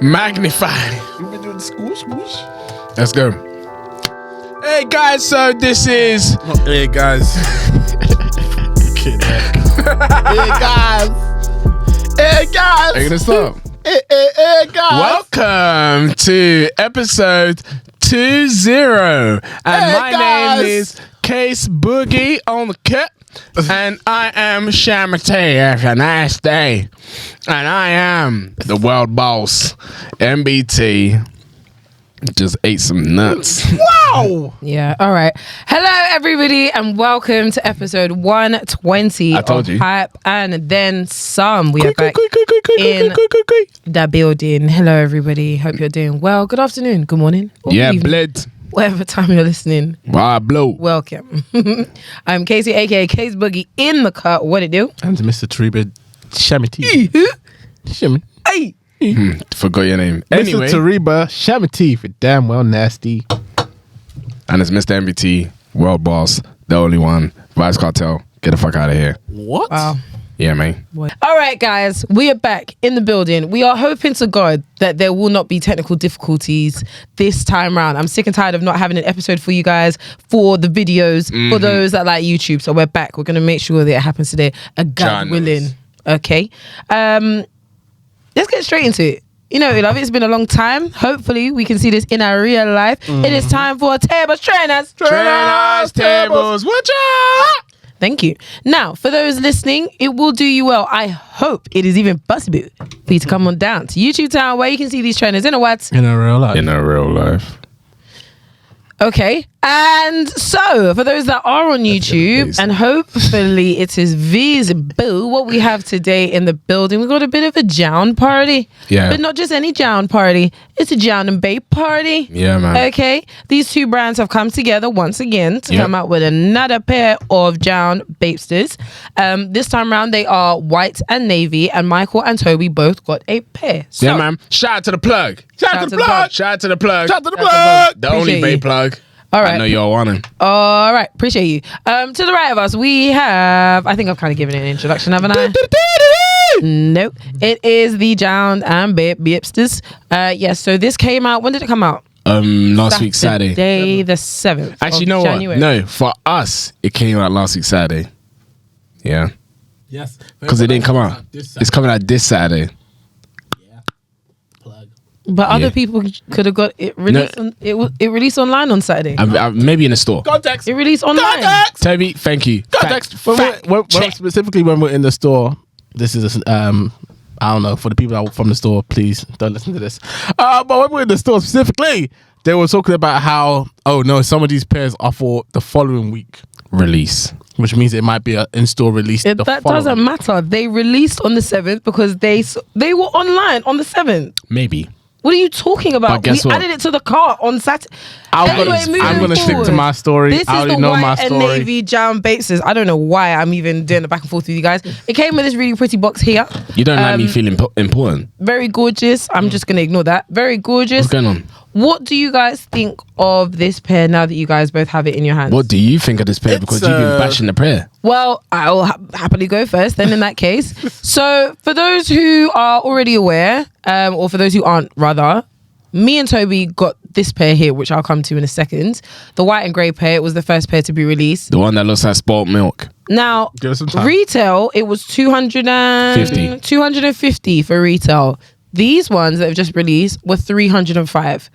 Magnify. We've been doing swoosh. Let's go. Hey guys, so this is. Hey guys. Hey guys. Hey guys. Are you gonna stop? Hey guys. Welcome to episode 20, and my guys. name is Case Boogie on the cut, and I am Shamate. Have a nice day, and I am the world boss, MBT. Just ate some nuts. Wow. Yeah, all right. Hello, everybody, and welcome to episode 120 I told of you. Hype and Then Some. We are back in Quick. the building. Hello, everybody. Hope you're doing well. Good afternoon, good morning, or Yeah, good evening, bled. whatever time you're listening. Wow, blow. Welcome. I'm Kesi, aka Case Boogie, in the cut. What it do? And Mr. Tariba Shamati. Shimmy. Hey. Forgot your name. Anyway, Mr. Tariba Shamati for damn well nasty. and it's Mr. MBT, world boss, the only one. Vice Cartel, get the fuck out of here. What? Wow. Yeah, man. All right, guys, we are back in the building. We are hoping to God that there will not be technical difficulties this time round. I'm sick and tired of not having an episode for you guys for the videos, for those that like YouTube. So we're back. We're going to make sure that it happens today. God John willing. knows. Okay. Let's get straight into it. You know, love, it's been a long time. Hopefully, we can see this in our real life. It is time for Tables, Trainers. Trainers, tables, watch out! Thank you. Now, for those listening, it will do you well. I hope it is even possible for you to come on down to YouTube Town where you can see these trainers in a what? In a real life. In a real life. Okay. And so, for those that are on YouTube, and hopefully it is visible, what we have today in the building, we got a bit of a Jown party. Yeah. But not just any Jown party. It's a Jown and Babe party. Yeah, man. Okay. These two brands have come together once again to Yep. come out with another pair of Jown Bapesters. This time around, they are white and navy, and Michael and Toby both got a pair. So, Yeah, man. Shout out to the plug. Shout out to the plug. Shout out to the plug. Shout out to the Shout out plug. to The only Appreciate you. babe plug. all right. I know y'all want him. All right, appreciate you. To the right of us, we have, I think I've kind of given it an introduction, haven't I? Nope. It is the Jown and Babe Bapesters. Yes, so this came out, when did it come out? Last week Saturday. Saturday the 7th Actually, of you know January. what? No, for us, it came out last week Saturday. Yeah, Yes. because it didn't come out. It's coming out this Saturday. Plug. But other Yeah. people could have got it released, it released online on Saturday. Maybe in the store. Context. It released online. Context. Toby, thank you. Context. Specifically when we're in the store, this is I don't know, for the people that are from the store, please don't listen to this. But when we're in the store specifically, they were talking about how, oh no, some of these pairs are for the following week, Release. which means it might be an in-store release. That doesn't matter. They released on the 7th because they were online on the 7th. Maybe. What are you talking about? But guess we what? added it to the cart on Saturday. I'm gonna stick to my story. This I is already the know white my and story. navy Jown Bapesters. I don't know why I'm even doing the back and forth with you guys. It came with this really pretty box here. You don't like me feeling important. Very gorgeous. I'm just going to ignore that. Very gorgeous. What's going on? What do you guys think of this pair now that you guys both have it in your hands? What do you think of this pair? Because you've been bashing the pair. Well, I'll happily go first then in that case. So for those who are already aware, or for those who aren't rather, me and Toby got this pair here, which I'll come to in a second. The white and grey pair, it was the first pair to be released. The one that looks like spoiled milk. Now, Give us some time. retail, it was 250 for retail. These ones that have just released were 305.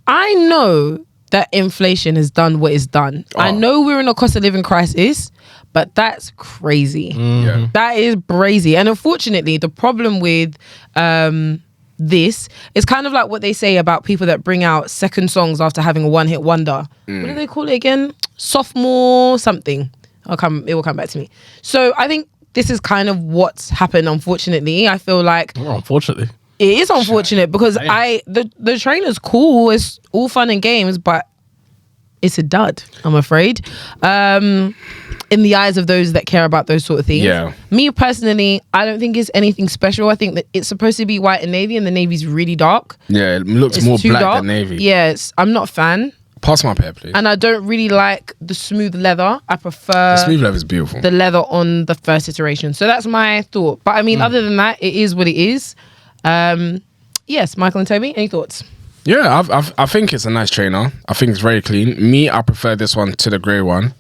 I know that inflation has done what it's done. I know we're in a cost of living crisis, but that's crazy. Yeah. That is brazy. And unfortunately, the problem with this is kind of like what they say about people that bring out second songs after having a one-hit wonder. What do they call it again? Sophomore something. It will come back to me. So I think this is kind of what's happened, unfortunately. I feel like Well, unfortunately. it is unfortunate because the trainer's cool. It's all fun and games, but it's a dud, I'm afraid. In the eyes of those that care about those sort of things. Yeah. Me personally, I don't think it's anything special. I think that it's supposed to be white and navy, and the navy's really dark. Yeah, it looks It's more too black dark. than navy. Yes, I'm not a fan. Pass my pair, please. And I don't really like the smooth leather. I prefer The smooth leather is beautiful. the leather on the first iteration. So that's my thought. But I mean, other than that, it is what it is. Yes, Michael and Toby, any thoughts? Yeah, I think it's a nice trainer. I think it's very clean. Me, I prefer this one to the grey one.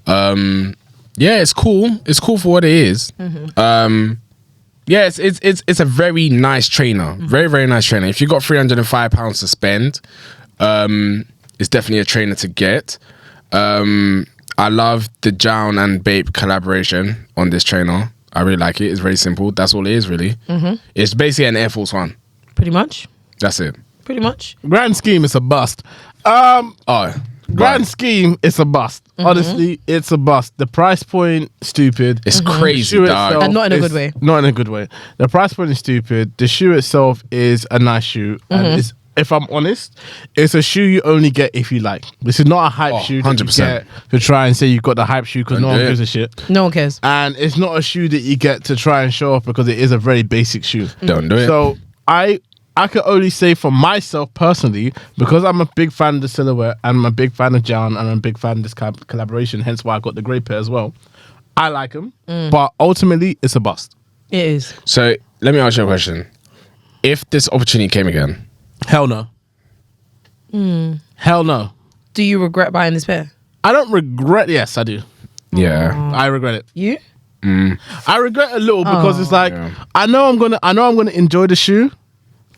Yeah, it's cool. It's cool for what it is. Yeah, it's a very nice trainer. Very, very nice trainer. If you got £305 to spend, it's definitely a trainer to get. I love the Jown and Bape collaboration on this trainer. I really like it. It's very simple. That's all it is, really. It's basically an Air Force One. Pretty much. That's it. Pretty much. Grand scheme, it's a bust. Grand scheme, it's a bust. Honestly, it's a bust. The price point, stupid. It's crazy, shoe dog. itself And not in a is- good way. Not in a good way. The price point is stupid. The shoe itself is a nice shoe. And it's, if I'm honest, it's a shoe you only get if you like. This is not a hype shoe that 100%. you get to try and say you've got the hype shoe because no one do it. gives a shit. No one cares. And it's not a shoe that you get to try and show off because it is a very basic shoe. Don't do it. So I can only say for myself personally, because I'm a big fan of the silhouette and I'm a big fan of Jown and I'm a big fan of this collaboration, hence why I got the grey pair as well. I like them, but ultimately it's a bust. It is. So let me ask you a question. If this opportunity came again, Hell no. Hell no. Do you regret buying this pair? I don't regret. Yes, I do. yeah. I regret it. You? I regret a little because it's like Yeah. I know I'm gonna enjoy the shoe,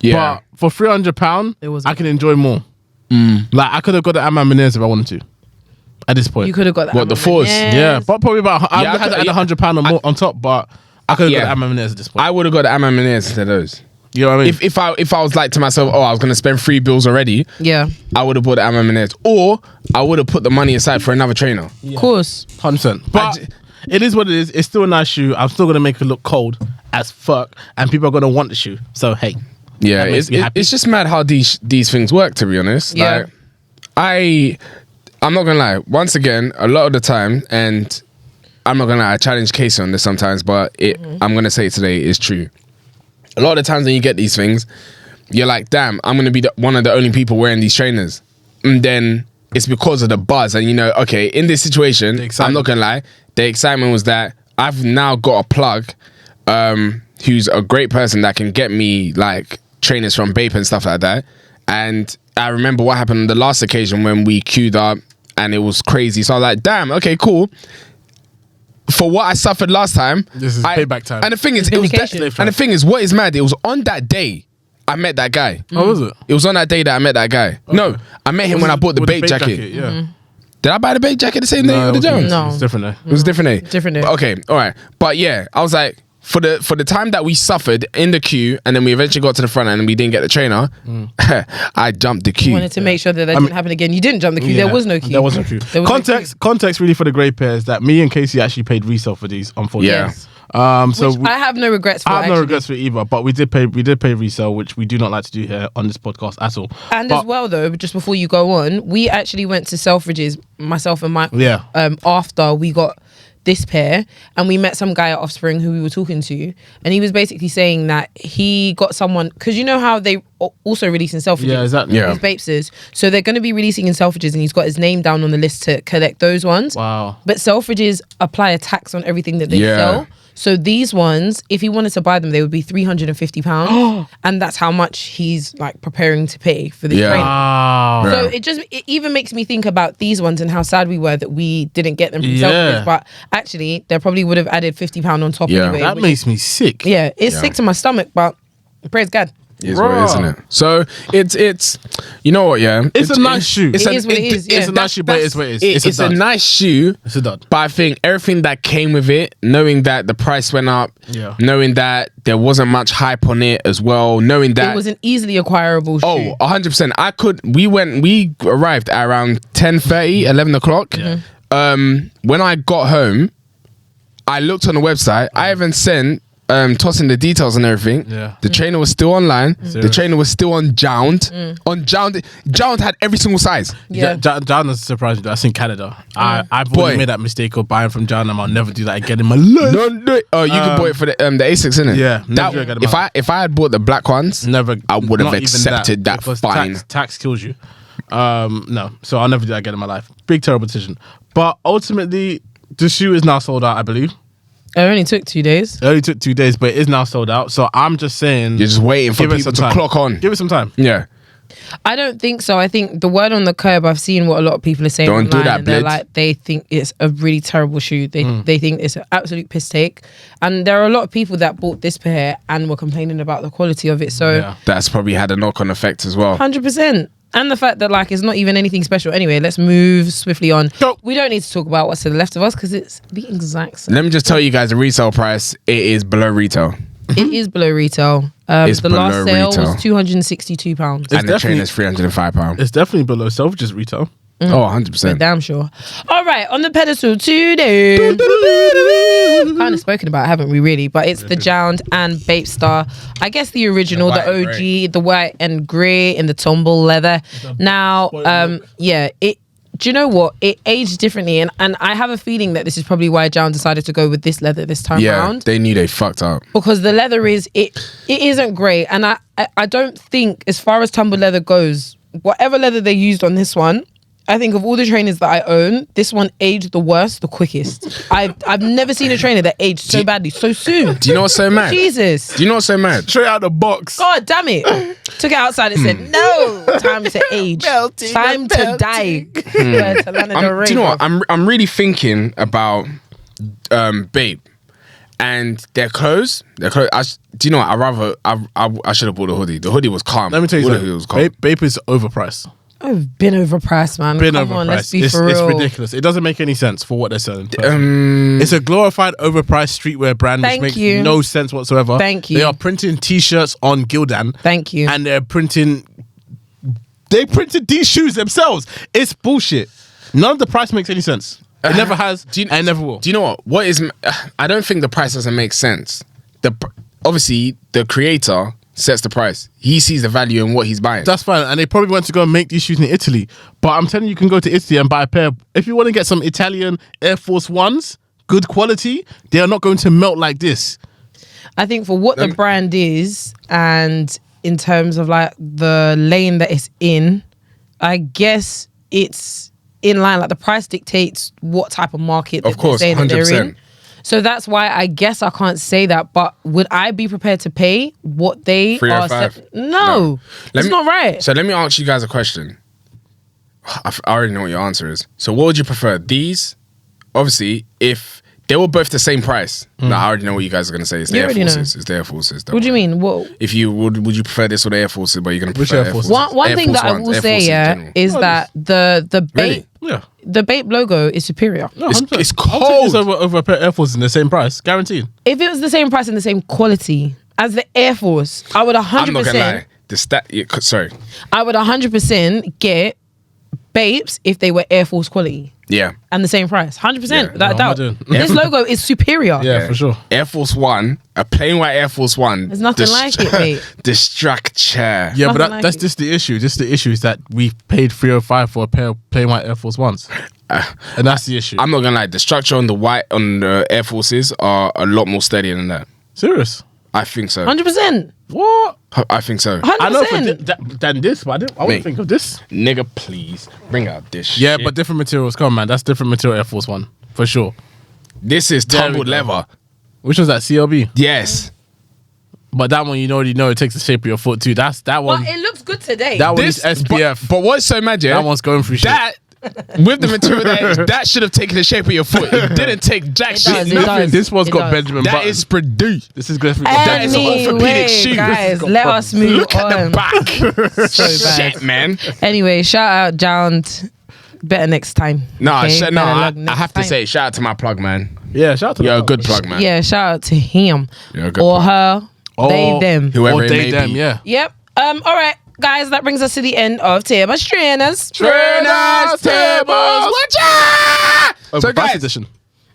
Yeah. but for £300, It was- I can enjoy more. Like I could have got the Amman Menez if I wanted to. At this point, You could have got that. What, the Force? yeah, but probably about I Yeah, would have I had could- £100 or more on top, but I could have Yeah. got the Amman Menez at this point. I would have got the Amman Menez instead of those. You know what I mean? If I was like to myself, oh, I was going to spend 3 bills already, Yeah. I would have bought the Amman Menez. Or I would have put the money aside for another trainer. Of course. 100%. But it is what it is. It's still a nice shoe. I'm still gonna make it look cold as fuck, and people are gonna want the shoe. So hey, Yeah, That makes me happy. it's just mad how these things work, to be honest. Yeah. Like, I'm not gonna lie. Once again, a lot of the time, and I'm not gonna lie, I challenge Kesi on this sometimes, but I'm gonna say it today, it's true. A lot of the times when you get these things, you're like, damn, I'm gonna be one of the only people wearing these trainers. And then it's because of the buzz. And you know, okay, in this situation, I'm excitement. not gonna lie, the excitement was that I've now got a plug who's a great person that can get me like trainers from Bape and stuff like that. And I remember what happened on the last occasion when we queued up and it was crazy. So I was like, damn, okay, cool. For what I suffered last time, This is payback time. And the thing is, it was Vindication. and the thing is, what is mad? It was on that day I met that guy. how was it? It was on that day that I met that guy. No, I met him when I bought the With Bape jacket. Yeah. Did I buy the Bape jacket the same day with the Jones? No. It's different though. It was a different day. Different day. Okay, all right. But yeah, I was like, for the time that we suffered in the queue, and then we eventually got to the front end and we didn't get the trainer, I jumped the queue. Wanted to make sure that didn't happen again. You didn't jump the queue. Yeah. There was no queue. There was no queue. There was no Context really for the grey pairs that me and Kesi actually paid resale for these, unfortunately. Yeah. So Which I have no regrets for. I have no actually. regrets for it either, but we did pay resale, which we do not like to do here on this podcast at all. And But- as well, though, just before you go on, we actually went to Selfridges, myself and Mike. Yeah. After we got this pair, and we met some guy at Offspring who we were talking to, and he was basically saying that he got someone, because you know how they also release in Selfridges. Yeah, exactly. Yeah. These Bapes. So they're going to be releasing in Selfridges, and he's got his name down on the list to collect those ones. Wow. But Selfridges apply a tax on everything that they Yeah. sell. So these ones, if he wanted to buy them, they would be £350, and that's how much he's like preparing to pay for the Yeah. trainer. Wow. So it even makes me think about these ones and how sad we were that we didn't get them from Yeah. Selfridges. But actually, they probably would have added £50 on top Yeah. anyway. That which- makes me sick. yeah, it's sick to my stomach, but praise God. Is what it is, isn't it? So it's you know what, yeah. It's a nice shoe. It is what it is, yeah. It's a nice shoe, but it is what it is. It's a dud. nice shoe. It's a dud. But I think everything that came with it, knowing that the price went up, Yeah. knowing that there wasn't much hype on it as well, knowing that It was an easily acquirable shoe. oh, 100%. We arrived at around 10:30, 11 o'clock. When I got home, I looked on the website. I even sent tossing the details and everything. Yeah. The trainer was still online. The Serious. trainer was still on Jound. On Jound, Jound had every single size. Yeah. John is surprising. That's in Canada. I've Boy. already made that mistake of buying from John, and I'll never do that again in my life. Don't do it. Oh, you could buy it for the Asics, innit? Yeah, never That, do it again in if my I had bought the black ones, Never. I would have not even accepted that because fine. Tax kills you. No, so I'll never do that again in my life. Big terrible decision. But ultimately, the shoe is now sold out, I believe. It only took 2 days. It only took 2 days, but it is now sold out. So I'm just saying, You're just waiting for give it people some to time. clock on. Give it some time. Yeah. I don't think so. I think the word on the curb, I've seen what a lot of people are saying Don't do online, that, and they're Blitz. like, they think it's a really terrible shoe. They think it's an absolute piss take. And there are a lot of people that bought this pair and were complaining about the quality of it. So Yeah. That's probably had a knock-on effect as well. 100%. And the fact that like it's not even anything special. Anyway, let's move swiftly on. Go. We don't need to talk about what's to the left of us because it's the exact same. Let me just tell you guys the resale price. It is below retail. It is below retail. It's the last below sale retail. was £262. And the definitely- trainer's £305. It's definitely below Selfridges retail. Oh, 100%. Damn sure. All right, on the pedestal today. Kind of spoken about, haven't we? Really, but it's the Jound and Bape Star. I guess the original, The the, white and OG, the white and grey in the tumble leather. Now, yeah, it. Do you know what? It aged differently, and I have a feeling that this is probably why Jound decided to go with this leather this time Yeah, around. they knew they fucked up. Because the leather it isn't great, and I don't think, as far as tumble leather goes, whatever leather they used on this one, I think of all the trainers that I own, this one aged the worst, the quickest. I've never seen a trainer that aged so badly so soon. Do you know what's so mad? Jesus. Do you know what's so mad? Straight out the box. God damn it. Took it outside and said, no, time to age. Time to die. Yeah, to Lana Del Rey, Do you know what? bro. I'm really thinking about Bape and their clothes. Do you know what? I should have bought a hoodie. The hoodie was calm. Let me tell you The hoodie was calm. something. Bape is overpriced. I've been overpriced, man. Come on, let's be it's, for real. it's ridiculous. It doesn't make any sense for what they're selling. Um, It's a glorified, overpriced streetwear brand, Thank which makes you. no sense whatsoever. Thank you. They are printing T-shirts on Gildan. Thank you. And they're printing. They printed these shoes themselves. It's bullshit. None of the price makes any sense. It never has. And it never will. Do you know what? What is? I don't think the price doesn't make sense. Obviously the creator sets the price. He sees the value in what he's buying. That's fine. And they probably went to go and make these shoes in Italy. But I'm telling you, you can go to Italy and buy a pair. If you want to get some Italian Air Force Ones, good quality, they are not going to melt like this. I think for what the brand is, and in terms of like the lane that it's in, I guess it's in line. Like the price dictates what type of market Of course, they're saying that they're 100%. in. So that's why I guess I can't say that. But would I be prepared to pay what they are? 305? No, it's not right. So let me ask you guys a question. I already know what your answer is. So what would you prefer? These, obviously, if they were both the same price. No, I already know what you guys are going to say. It's the You Air already know. Forces. It's the Air Forces. What do you mean? What? If you would you prefer this or the Air Forces? But you're going to Which prefer Air Air Forces? Forces. One Air thing Force that I Ones, will Air say, Forces in yeah, general. is that the Really? Yeah. Bape logo is superior. No, It's- 100%. it's I'll take this cold. over a pair of Air Forces in the same price. Guaranteed. If it was the same price and the same quality as the Air Force, I would 100%. I'm not going to lie. Sorry. I would 100% get Bapes if they were Air Force quality Yeah. and the same price. 100%, Yeah. without No, I'm doubt. not doing- This logo is superior. Yeah, for sure. Air Force One, a plain white Air Force One. There's nothing like it, mate. The structure. Yeah, but Nothing like that's it. just the issue. Just the issue is that we paid $305 for a pair of plain white Air Force Ones. And that's the issue. I'm not gonna lie. The structure on the Air Forces are a lot more steadier than that. Serious. I think so. 100%. What? I think so. 100%. I know than this, but I Mate. wouldn't think of this. Nigga, please bring out this. Yeah, shit. but different materials. Come on, man. That's different material Air Force One. For sure. this is There we tumbled go. leather. Which one's that? CLB? Yes. But that one, you already know it takes the shape of your foot too. That's that one. But it looks good today. That one This is SPF. But what's so mad, yeah? That one's going through shit. That with the material that should have taken the shape of your foot. It didn't take jack It shit. does, it nothing. does. This one's It got does. Benjamin That Button. is produced. This is good. That is an orthopedic Anyway, shoe. guys, This let has us move Look on. at the back. So bad. Shit, man. Anyway, shout out Jound. Better next time. Nah, okay? no, Better I luck next have to time. say, shout out to my plug, man. Yeah, shout out to You're a them. good plug, man. Yeah, shout out to him. You're a good Or plug. her. They, them. Whoever Or it they, may them, be. yeah. Yep. All right, guys, that brings us to the end of Tia's Trainers. Trainers, tables, watcha! So, Overpriced guys. edition.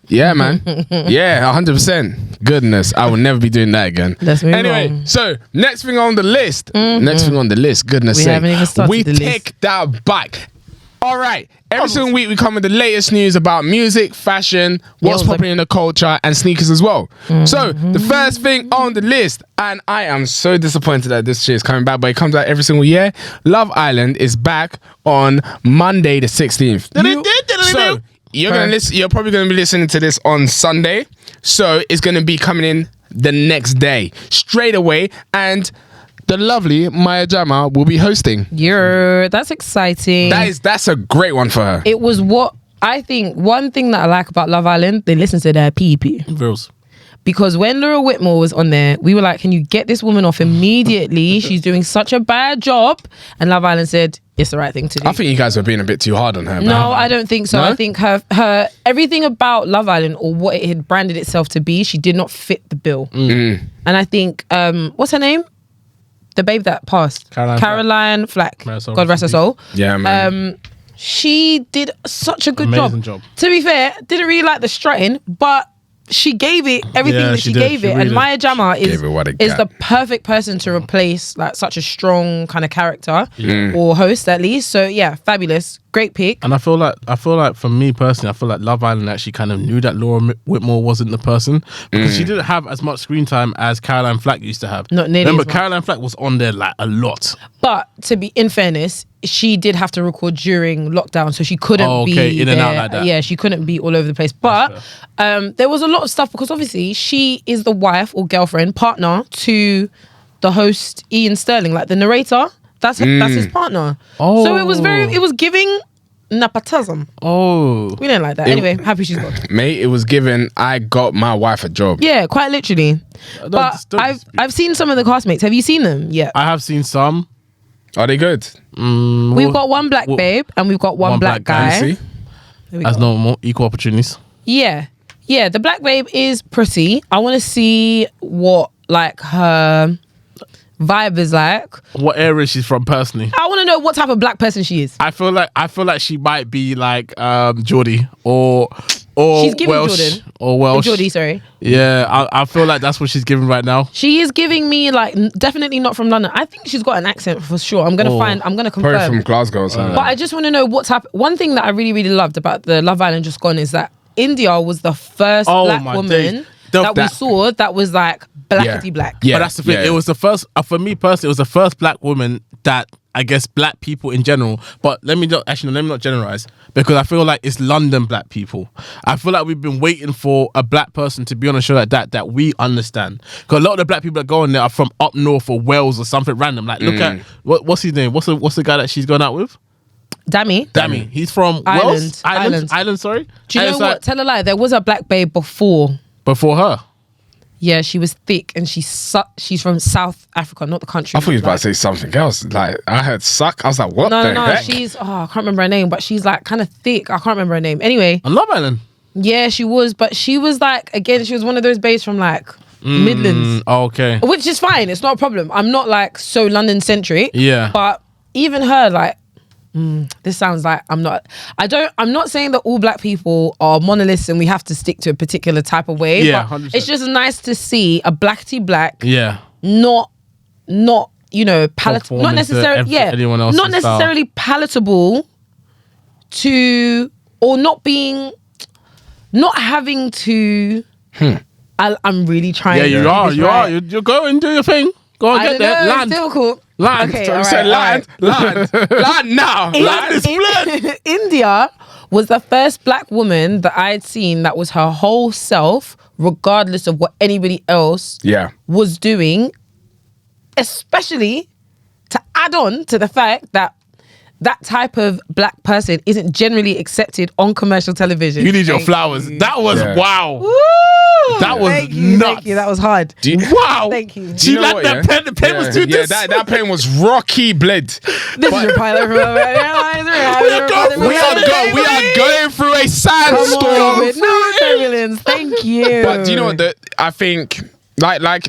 Yeah, man. Yeah, 100%. Goodness, I will never be doing that again. Let's move anyway, on. so next thing on the list. Next thing on the list. Goodness We sake. haven't even started we the list. take that back. All right. Every single week we come with the latest news about music, fashion, what's Yeah, popping in the culture, and sneakers as well. So the first thing on the list, and I am so disappointed that this shit is coming back, but it comes out every single year. Love Island is back on Monday the 16th. So you're gonna listen. You're probably gonna be listening to this on Sunday, so it's gonna be coming in the next day, straight away, and the lovely Maya Jama will be hosting. That's exciting. That's a great one for her. It was what I think. One thing that I like about Love Island, they listen to their PP. Girls. Because when Laura Whitmore was on there, we were like, can you get this woman off immediately? She's doing such a bad job. And Love Island said, it's the right thing to do. I think you guys were being a bit too hard on her. No, I don't think so. No? I think her everything about Love Island or what it had branded itself to be, she did not fit the bill. And I think, what's her name? The babe that passed. Caroline Flack. God rest her soul. Yeah, man. She did such a good Amazing job. To be fair, didn't really like the strutting, but she gave it everything that she did. gave it. Really and Maya Jama is the perfect person to replace like such a strong kind of character or host at least. So yeah, fabulous. Great pick. And I feel like for me personally, I feel like Love Island actually kind of knew that Laura Whitmore wasn't the person because she didn't have as much screen time as Caroline Flack used to have. Not nearly. Remember, Caroline Flack was on there like a lot. But to be in fairness, she did have to record during lockdown, so she couldn't be in and there. out like that. Yeah, she couldn't be all over the place. But there was a lot of stuff because obviously she is the wife or girlfriend, partner to the host Ian Sterling, like the narrator. That's his partner. Oh. So it was giving nepotism. Oh. We didn't like that. Anyway, happy she's gone. Mate, it was given, I got my wife a job. Yeah, quite literally. But I've seen some of the castmates. Have you seen them? Yeah. I have seen some. Are they good? We've got one black babe and we've got one black guy. See? As normal, equal opportunities. Yeah. Yeah, the black babe is pretty. I want to see what like her vibe is like. What area she's from personally? I want to know what type of black person she is. I feel like she might be like Geordie or She's giving Welsh Jordan. or Welsh. Geordie, sorry. Yeah, I feel like that's what she's giving right now. She is giving me like definitely not from London. I think she's got an accent for sure. I'm gonna Probably confirm. from Glasgow or something. But I just want to know what type. One thing that I really, really loved about the Love Island Just Gone is that India was the first black woman days. we saw that was like blackety black. Yeah, but that's the thing. It was the first, for me personally, it was the first black woman that I guess black people in general. But let me not generalize because I feel like it's London black people. I feel like we've been waiting for a black person to be on a show like that we understand. Because a lot of the black people that go on there are from up north or Wales or something random. Like look at what's his name? What's the guy that she's gone out with? Dammy. He's from Wales. Ireland. Sorry. Do you know what? Tell a lie. There was a black babe before her. Yeah, she was thick and she's from South Africa, not the country. I thought you was about to say something else. Like I heard suck. I was like, what the heck? She's I can't remember her name, but she's like kind of thick. I can't remember her name. Anyway. On Love Island. Yeah, she was, but she was like she was one of those babes from like Midlands. Okay. Which is fine. It's not a problem. I'm not like so London centric. Yeah. But even her like this sounds like I'm not saying that all black people are monoliths and we have to stick to a particular type of way. Yeah, but 100%. it's just nice to see a blackety black. Yeah. Not palatable. Not necessarily. Anyone else's not necessarily style. Palatable to or not having to. I'm really trying. Yeah, you are. You go and do your thing. Go and get there. Land. It's difficult. Land. Okay, So all you said right. land now. Land is blood. India was the first black woman that I had seen that was her whole self, regardless of what anybody else was doing, especially to add on to the fact that type of black person isn't generally accepted on commercial television. You need your flowers. That was wow. Woo! That was Thank you, nuts. Thank you. That was hard. Wow. Thank you. She like that pen. The pen was too Yeah, that pen was rocky bled. This is your pilot from Airlines. We are going through a sandstorm. Come on, with no turbulence. Thank you. But do you know what? I think like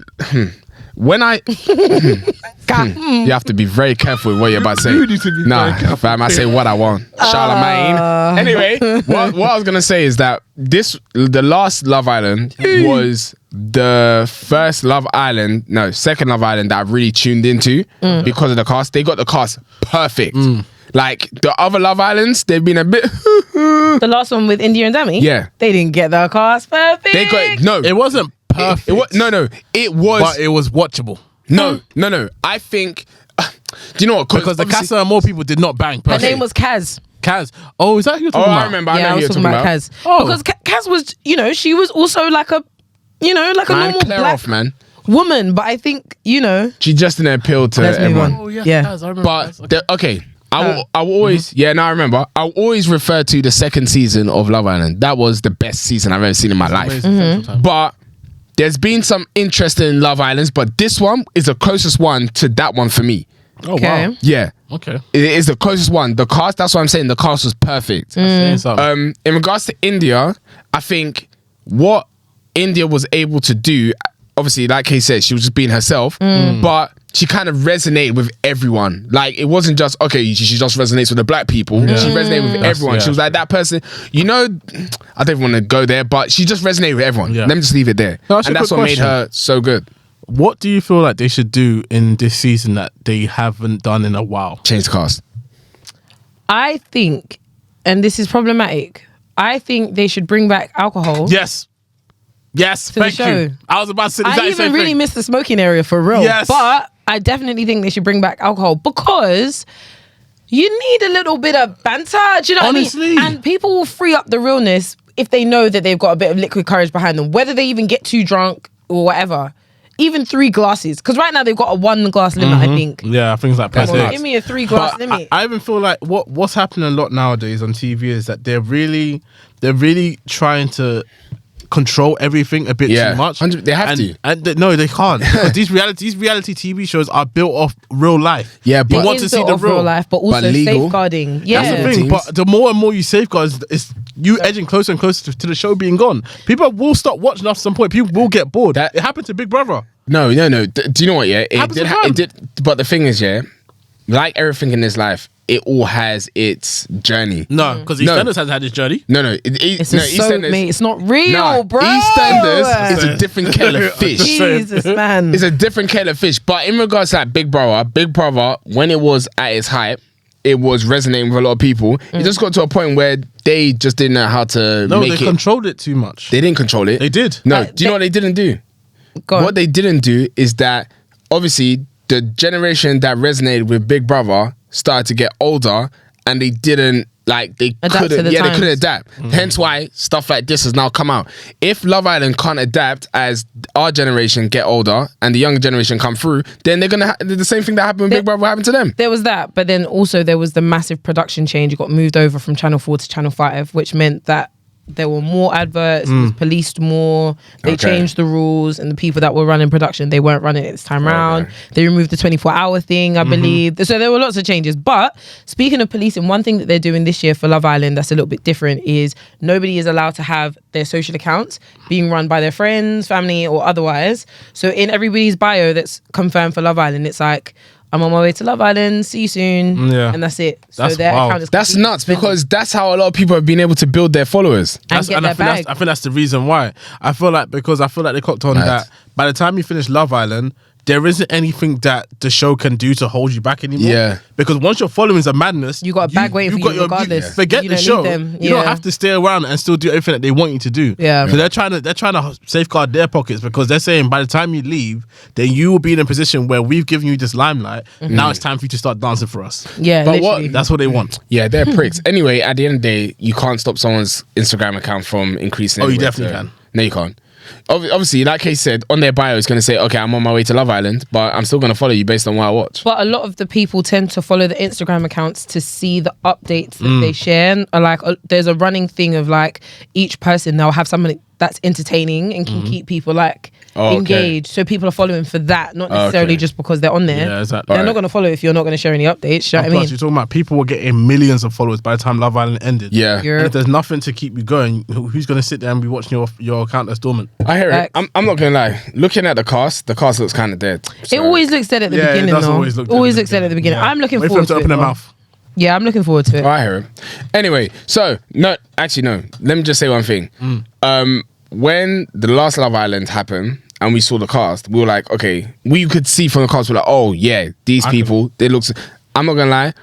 when I you have to be very careful with what you're about to say. You need to be very careful. Fam, I say what I want. Charlemagne. Anyway, what I was gonna say is that the last Love Island was the first second Love Island that I've really tuned into because of the cast. They got the cast perfect. Like the other Love Islands, they've been a bit. The last one with India and Dami? Yeah. They didn't get the cast perfect. They got no. It wasn't perfect. It was But it was watchable. No. I think. Do you know what? Because the Casa and more people did not bang. Her name was Kaz. Kaz. Oh, is that who you're Oh, talking about? I remember. I know I who was you're talking talking about about. Kaz. Oh. Because Kaz was, she was also like a, like a Man, normal clear black off, man. woman. But I think, She just didn't appeal to Let's move everyone. on. Oh, yes, Yeah. Kaz. I remember But Kaz. okay, I will always I remember. I'll always refer to the second season of Love Island. That was the best season I've ever seen in my life. Amazing. Central Time. But there's been some interesting Love Islands, but this one is the closest one to that one for me. Oh, Okay. wow. Yeah. Okay. It is the closest one. The cast, that's what I'm saying. The cast was perfect. Saying something. In regards to India, I think what India was able to do, obviously, like Kay said, she was just being herself, but she kind of resonated with everyone. Like, it wasn't just, okay, she just resonates with the black people. She resonated with everyone. She was like that person, I don't even want to go there, but she just resonated with everyone. Yeah. Let me just leave it there. No, that's a And that's good what made question. her so good. What do you feel like they should do in this season that they haven't done in a while? Change the cast. I think, and this is problematic, I think they should bring back alcohol. Yes. Yes. To the Thank show. you. I was about to say the I exact even same really thing. miss the smoking area for real. Yes. But I definitely think they should bring back alcohol because you need a little bit of banter. Do you know Honestly. what I mean? And people will free up the realness if they know that they've got a bit of liquid courage behind them, whether they even get too drunk or whatever. Even 3 glasses. Because right now they've got a 1 glass limit, I think. Yeah, I think it's like That's per nuts. day. Give me a 3 glass But limit. I even feel like what's happening a lot nowadays on TV is that they're really trying to control everything a bit Yeah, too much. 100 they have to. No, they can't. Because these reality TV shows are built off real life. Yeah, but- you want It to is see built the off real real life, but also legal. safeguarding. Yeah. That's the thing. Teams. But the more and more you safeguard, it's you edging closer and closer to the show being gone. People will stop watching after some point. People will get bored. That- It happened to Big Brother. No. Do you know what? Yeah, Happens to fun. it did. But the thing is, yeah, like everything in this life, it all has its journey. No, because No. EastEnders has had his journey. No. It's a soap, mate. It's not real, Nah, bro. EastEnders is a different kettle of fish. Jesus, man. It's a different kettle of fish. But in regards to like Big Brother, when it was at its height, it was resonating with a lot of people. It just got to a point where they just didn't know how to No, make they it. controlled it too much. They didn't control it. They did. No, do you know what they didn't do? Go on. What they didn't do is that obviously the generation that resonated with Big Brother started to get older, and they didn't they Adapt to couldn't the they times. couldn't adapt. Hence why stuff like this has now come out. If Love Island can't adapt as our generation get older and the younger generation come through, then they're gonna the same thing that happened with Big Brother will happen to them. There was that, but then also there was the massive production change. It got moved over from Channel 4 to Channel 5, which meant that there were more adverts, it was policed more, they Okay. changed the rules, and the people that were running production, they weren't running it this time round. They removed the 24-hour thing, I believe. So there were lots of changes. But speaking of policing, one thing that they're doing this year for Love Island that's a little bit different is nobody is allowed to have their social accounts being run by their friends, family, or otherwise. So in everybody's bio that's confirmed for Love Island, it's like, I'm on my way to Love Island, see you soon. Yeah. And that's it. So That's their wild. account is That's completely nuts suspended. because that's how a lot of people have been able to build their followers. and get I their bag. think that's the reason why. I feel like they clocked on Mad. that by the time you finish Love Island, there isn't anything that the show can do to hold you back anymore. Yeah. Because once your followings are madness, You got a bag waiting for you regardless. Forget You the don't show. need them. You don't Yeah. have to stay around and still do everything that they want you to do. Yeah. So they're trying to safeguard their pockets because they're saying by the time you leave, then you will be in a position where we've given you this limelight. Now it's time for you to start dancing for us. Yeah, But what- literally. That's what they want. Yeah, they're pricks. Anyway, at the end of the day, you can't stop someone's Instagram account from increasing. Oh, you anyway, definitely can. No, you can't. Obviously, like Kay said, on their bio, it's going to say, okay, I'm on my way to Love Island, but I'm still going to follow you based on what I watch. But a lot of the people tend to follow the Instagram accounts to see the updates that they share. And there's a running thing of like each person, they'll have something that's entertaining and can keep people Oh, okay. engaged. So people are following for that, not necessarily Okay. just because they're on there. Yeah, exactly. They're not Alright. going to follow if you're not going to share any updates. Do you know what I Plus, mean? you're talking about people were getting millions of followers by the time Love Island ended. Yeah. You're- And if there's nothing to keep you going, who's going to sit there and be watching your account that's dormant? I hear it. Facts. I'm not going to lie. Looking at the cast looks kind of dead. It So- always looks dead at the Yeah, it beginning, does though. always look dead Always at the looks dead at the beginning. Yeah. I'm looking Wait for forward them to to open it. their though. mouth. Yeah, I'm looking forward to it. Oh, I hear him. Anyway, so no. Let me just say one thing. When the last Love Island happened and we saw the cast, we were like, okay, we could see from the cast, we're like, oh yeah, these people, they look. I'm not gonna lie.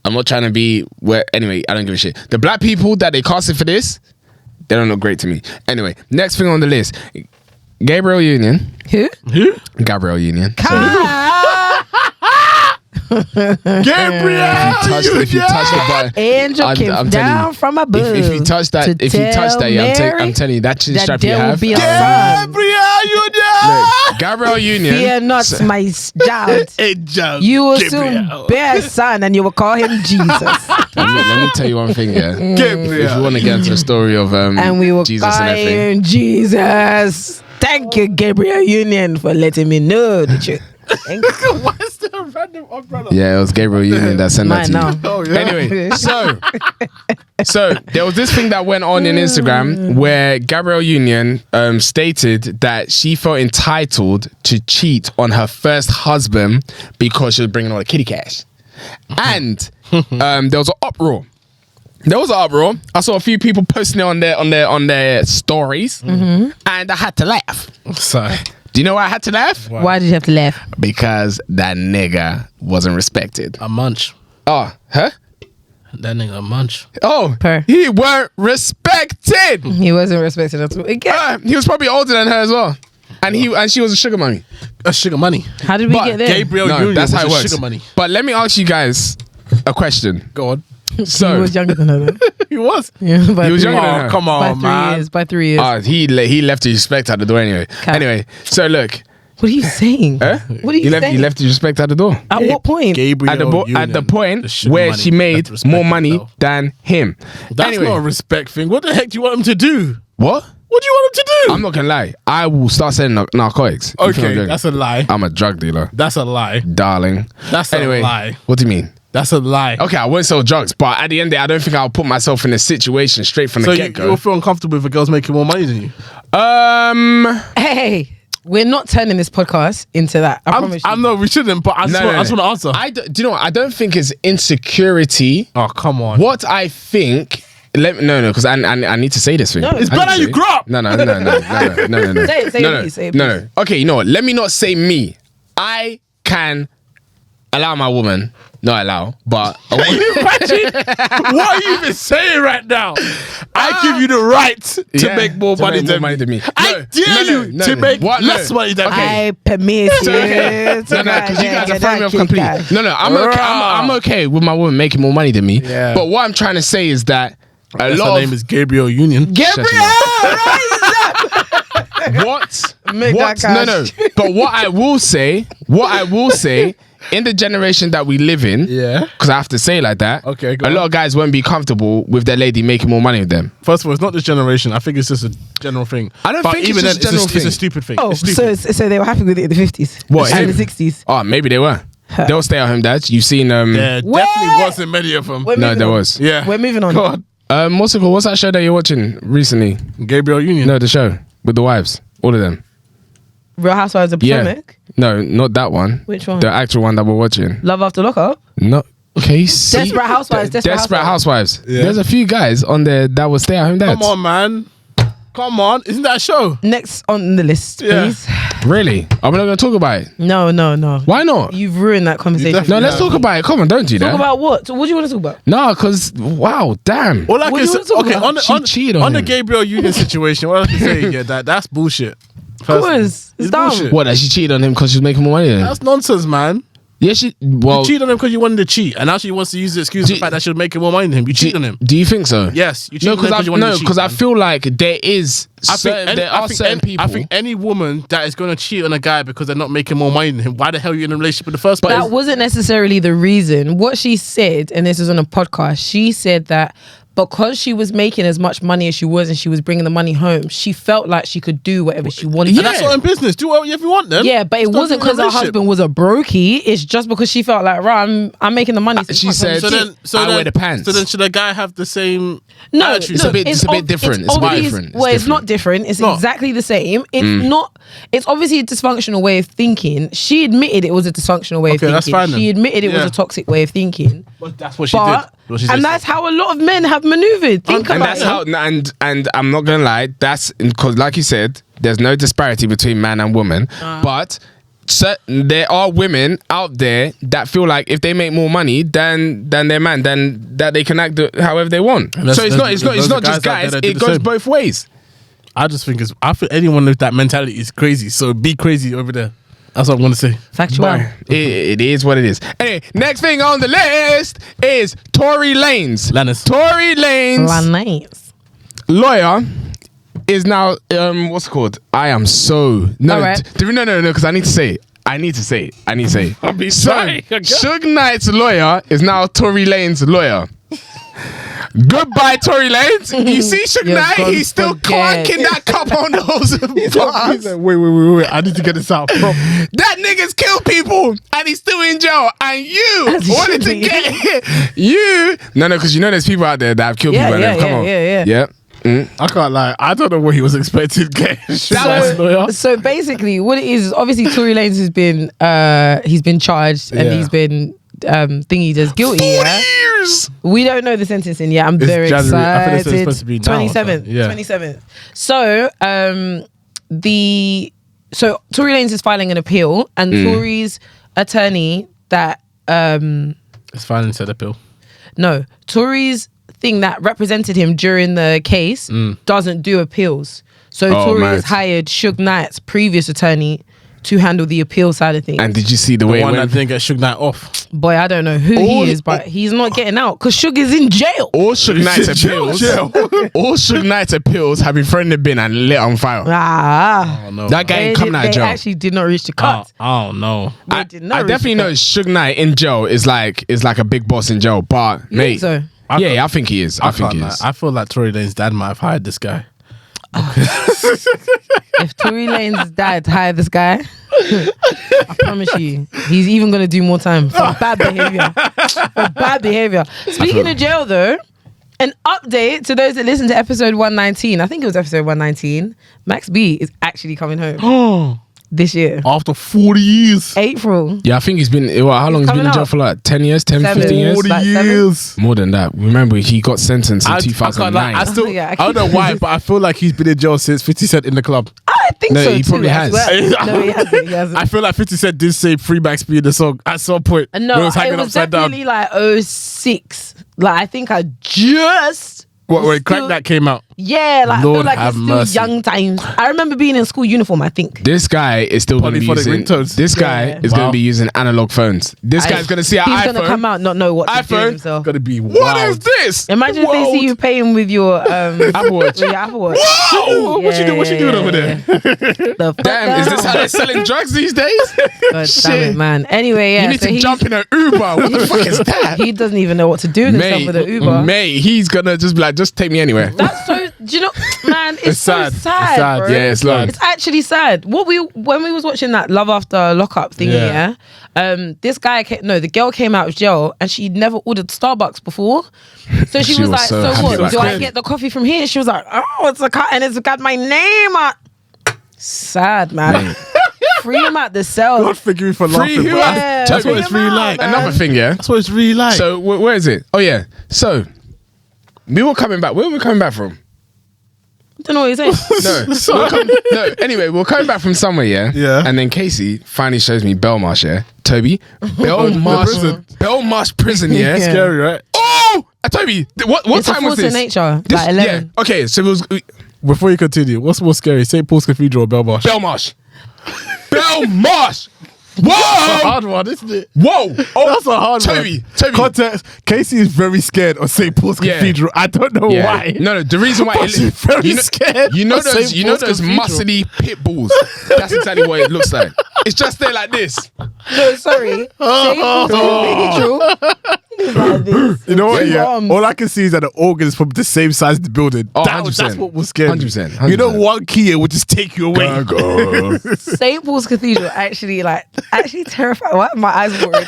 I'm not trying to be where. Anyway, I don't give a shit. The black people that they casted for this, they don't look great to me. Anyway, next thing on the list, Gabriel Union. Who? Gabriel Union. Sorry. Gabriel, if you touch the button, Angel came I'm telling down you, from above. if you touch that, yeah, I'm telling you that chin strap you have. Gabriel Union. Look, Gabriel Union. Fear not, my child. Angel. You will Gabriel. soon bear a son, and you will call him Jesus. Let me tell you one thing, yeah. Gabriel. If you want to get into the story of And we will Jesus call and everything. him Jesus. Thank you, Gabriel Union, for letting me know the truth. Thank you. Why is there a random umbrella? Yeah, it was Gabriel Union that sent that Mine to you. now. Oh, yeah. Anyway, so there was this thing that went on in Instagram where Gabrielle Union stated that she felt entitled to cheat on her first husband because she was bringing all the kitty cash, and there was an uproar. I saw a few people posting it on their stories, and I had to laugh. Sorry. Do you know why I had to laugh? Why did you have to laugh? Because that nigga wasn't respected. A munch. Oh, huh? That nigga a munch. Oh, Per. he weren't respected. He wasn't respected at all. Again, He was probably older than her as well, and she was a sugar mommy. A sugar money. how did we But get there? Gabriel No, Union that's was how it a works. sugar money. But let me ask you guys a question. Go on. He So was younger than her. Then. He was. Yeah, by He was 3 younger years. than her. Come By on, 3 man. years. By 3 years. he left his respect at the door anyway. Cap. Anyway, so look, What are you saying? huh? What are you saying? He left his respect at the door. At what point? Gabriel At the Union, point the sugar where money. she made Let's respect more it, money though. than him. That's Anyway, not a respect thing. What the heck do you want him to do? what? What do you want him to do? I'm not gonna lie. I will start selling narcotics. You think I'm Okay, joking? that's a lie. I'm a drug dealer, That's a lie. darling. That's Anyway, a lie. what do you mean? That's a lie. Okay, I won't sell drugs, but at the end of the day, I don't think I'll put myself in a situation straight from So the you, get-go. you'll feel uncomfortable if a girl's making more money than you? Hey, we're not turning this podcast into that. I promise you. I know we shouldn't, but I just want to answer. Do you know what? I don't think it's insecurity. Oh, come on. What I think... No, because I need to say this thing. No. It's I need better to you say it. grow up. No. Say it, no, please, say it, no. Okay, you know what? Let me not say me. I can allow my woman... Not allow, but... Imagine what are you even saying right now? I give you the right to make more money than me. I dare you to make less money than me. I permit you. No, because you guys are throwing me off completely. No, I'm okay with my woman making more money than me. Yeah. But what I'm trying to say is that a Her lot name is Gabriel Union. Gabriel, what? Make What? that No. cash. But what I will say, in the generation that we live in, Yeah. because I have to say it like that. Okay, go a on. lot of guys won't be comfortable with their lady making more money with them. First of all, it's not this generation. I think it's just a general thing. I don't But think it's even just then, a general it's a thing. stupid thing. Oh, It's stupid. so they were happy with it in the 50s. What, And him? the 60s. Oh, maybe they were. They were stay-at-home dads. You've seen There Where? definitely wasn't many of them. We're No, moving there on. was. Yeah. We're moving on. God. What's it called? What's that show that you're watching recently? Gabriel Union. No, the show with the wives, all of them. Real Housewives of Yeah. Potomac. No, not that one. Which one? The actual one that we're watching. Love After Lockup. Not Kesi. Desperate Housewives. Desperate Housewives. Yeah. There's a few guys on there that will stay at home dads. Come on, man. Come on. Isn't that a show? Next on the list, Yeah. please. Really? Are we not going to talk about it? No. Why not? You've ruined that conversation. definitely- No, let's talk about it. Come on, don't do that. Talk about what? What do you want to talk about? No, because, wow, damn. All I What can do you say, want to talk okay, about? She cheated on the him. Gabriel Union situation, what I can say, yeah, that's bullshit. Of course. It's dumb. bullshit. What, that she cheated on him because she was making more money than him? That's nonsense, man. Yeah, well, You cheated on him because you wanted to cheat, and now she wants to use the excuse of the fact that she's making more money than him. You cheated on him. do you think so? Yes, you cheated No, on him because you wanted to cheat. because I feel like there is I think certain people. I think any woman that is going to cheat on a guy because they're not making more money than him, why the hell are you in a relationship in the first place? That wasn't necessarily the reason. What she said, and this is on a podcast, she said that because she was making as much money as she was and she was bringing the money home, she felt like she could do whatever she wanted to And that's do. all in business. Do whatever you want then. Yeah, but it It's not wasn't doing a because her relationship. husband was a brokey. It's just because she felt like, right, I'm making the money. so She you can't said- tell me shit. I wear the pants. So then should a guy have the same No, attitude? It's a bit different. It's a bit obvious- different. It's Well, it's different. not different. It's No. exactly the same. It's not. It's obviously a dysfunctional way of thinking. She admitted it was a dysfunctional way of Okay, thinking. that's fine then. She admitted it was Yeah. a toxic way of thinking. But that's what she But did. What she and did. that's how a lot of men have maneuvered. Think And about that's it. how, and I'm not gonna lie, that's because, like you said, there's no disparity between man and woman, but there are women out there that feel like if they make more money than their man, then that they can act however they want. And So it's not those are just guys out there guys. that do It the goes same. both ways. I just think I feel anyone with that mentality is crazy. So be crazy over there. That's what I'm gonna say. Factual. Boy, it is what it is. Anyway, next thing on the list is Tory Lanez. Tory Lanez lawyer is now what's it called? I am so no Alright. no because I need to say it. I need to say it. I'm being So, sorry. Suge Knight's lawyer is now Tory Lanez's lawyer. Goodbye, Tory Lanez. You see Suge You're Knight? gone He's still forget. clanking that cup on those bars. He's like, wait. I need to get this out. That nigga's killed people and he's still in jail. And you As he wanted should to be. get you. No, because you know there's people out there that have killed Yeah, people. yeah, Come on. yeah. I can't lie. I don't know what he was expecting. lawyer. So basically, what it is obviously Tory Lanez he's been charged and Yeah. he's been thingied as guilty. 40 Yeah? years. We don't know the sentencing yet. I'm It's very January. I think it's excited. supposed to be now, 27th. so, yeah. 27th. So Tory Lanez is filing an appeal, and Tory's attorney that It's fine instead of pill. Tory's thing that represented him during the case doesn't do appeals. So Tory mad. has hired Suge Knight's previous attorney to handle the appeal side of things. And did you see the The way it one that went? didn't get Suge Knight off. Boy, I don't know who he is, but he's not getting out because Suge is in jail. All Suge Knight's appeals, all Suge Knight's appeals have been thrown in the bin and lit on fire. Oh no. That guy ain't coming out of They jail. actually did not reach the cut. I don't know. They did not I reach definitely the know cut. Suge Knight in jail is like a big boss in jail, but You mate, think so? I think he is. I think he can't is. lie. I feel like Tory Lanez's dad might have hired this guy. If Tory Lanez's dad hired this guy, I promise you, he's even going to do more time for bad behavior. Speaking of jail, though, an update to those that listen to episode 119. I think it was episode 119. Max B is actually coming home this year. After 40 years. April. Yeah, I think he's been. How long has he been in coming jail up. for? Like 10 years, 10, 7. 15 years? 40 Like 7? years. More than that. Remember, he got sentenced in I can't 2009. lie. I Yeah, don't know why, but I feel like he's been in jail since 50 Cent in the club. I think No, so he too. probably as has. well. No, he hasn't. He hasn't. I feel like 50 Cent did say Free Max B in the song at some point. No, when it was hanging it was upside down. definitely like 06. Like, I think I just... When Crack still- That came out. Yeah, like Lord I feel like have it's still mercy. young times. I remember being in school uniform, I think. This guy is still going to be Polyphonic using. ringtones. This guy Yeah. is going Wow. to be using analog phones. This guy's going to see an He's iPhone. gonna come out not know what to do iPhone. with himself. Gonna be What wild. is this? Imagine if they see you paying with your Apple Watch. with your Apple Watch. Whoa! What you doing over there? The fuck Damn, is this how they're selling drugs these days? God Shit. damn it, man. Anyway, yeah. You need so to he's- jump in an Uber. What the fuck is that? He doesn't even know what to do with himself with an Uber. Mate, he's gonna just be like, just take me anywhere. That's so. Do you know, man? It's, It's so sad. sad. It's sad. Bro. Yeah, it's long. It's actually sad. When we was watching that Love After Lockup thingy, Yeah. this guy the girl came out of jail and she'd never ordered Starbucks before. So she, She was was like, so so happy what? about Do I it. get the coffee from here? She was like, oh, it's a cut and it's got my name on. Sad, man. Free him out the cell. God forgive me for laughing. who but else? Yeah, That's free what it's him really out, like. man. Another thing, yeah. That's what it's really like. So where is it? Oh yeah. So we were coming back. Where were we coming back from? I don't know what you're saying. No. Anyway, we're coming back from somewhere, yeah. Yeah. And then Kesi finally shows me Belmarsh, yeah. Tobi, Belmarsh prison, yeah. Yeah. Scary, right? Oh, Tobi, what It's a time was force of this? nature. This- Like 11. Yeah. Okay, so it was Before you continue, what's more scary, St. Paul's Cathedral or Belmarsh? Belmarsh. Belmarsh. That's a Whoa! hard one, isn't it? Whoa! Oh, That's a hard Tobi, one. Tobi. Context, Casey is very scared of St. Paul's Yeah. Cathedral. I don't know Yeah. why. No, the reason why But she's very scared You know of those, St. you know Paul's those Cathedral. muscly pit bulls. That's exactly what it looks like. It's just there like this. No, sorry. You know what? Big Yeah. arms. All I can see is that the organ is probably the same size as the building. Oh, That's 100%. what was scary. 100%. You know, one Kia would just take you away. St. Paul's Cathedral actually terrifies. Why are my eyes watering?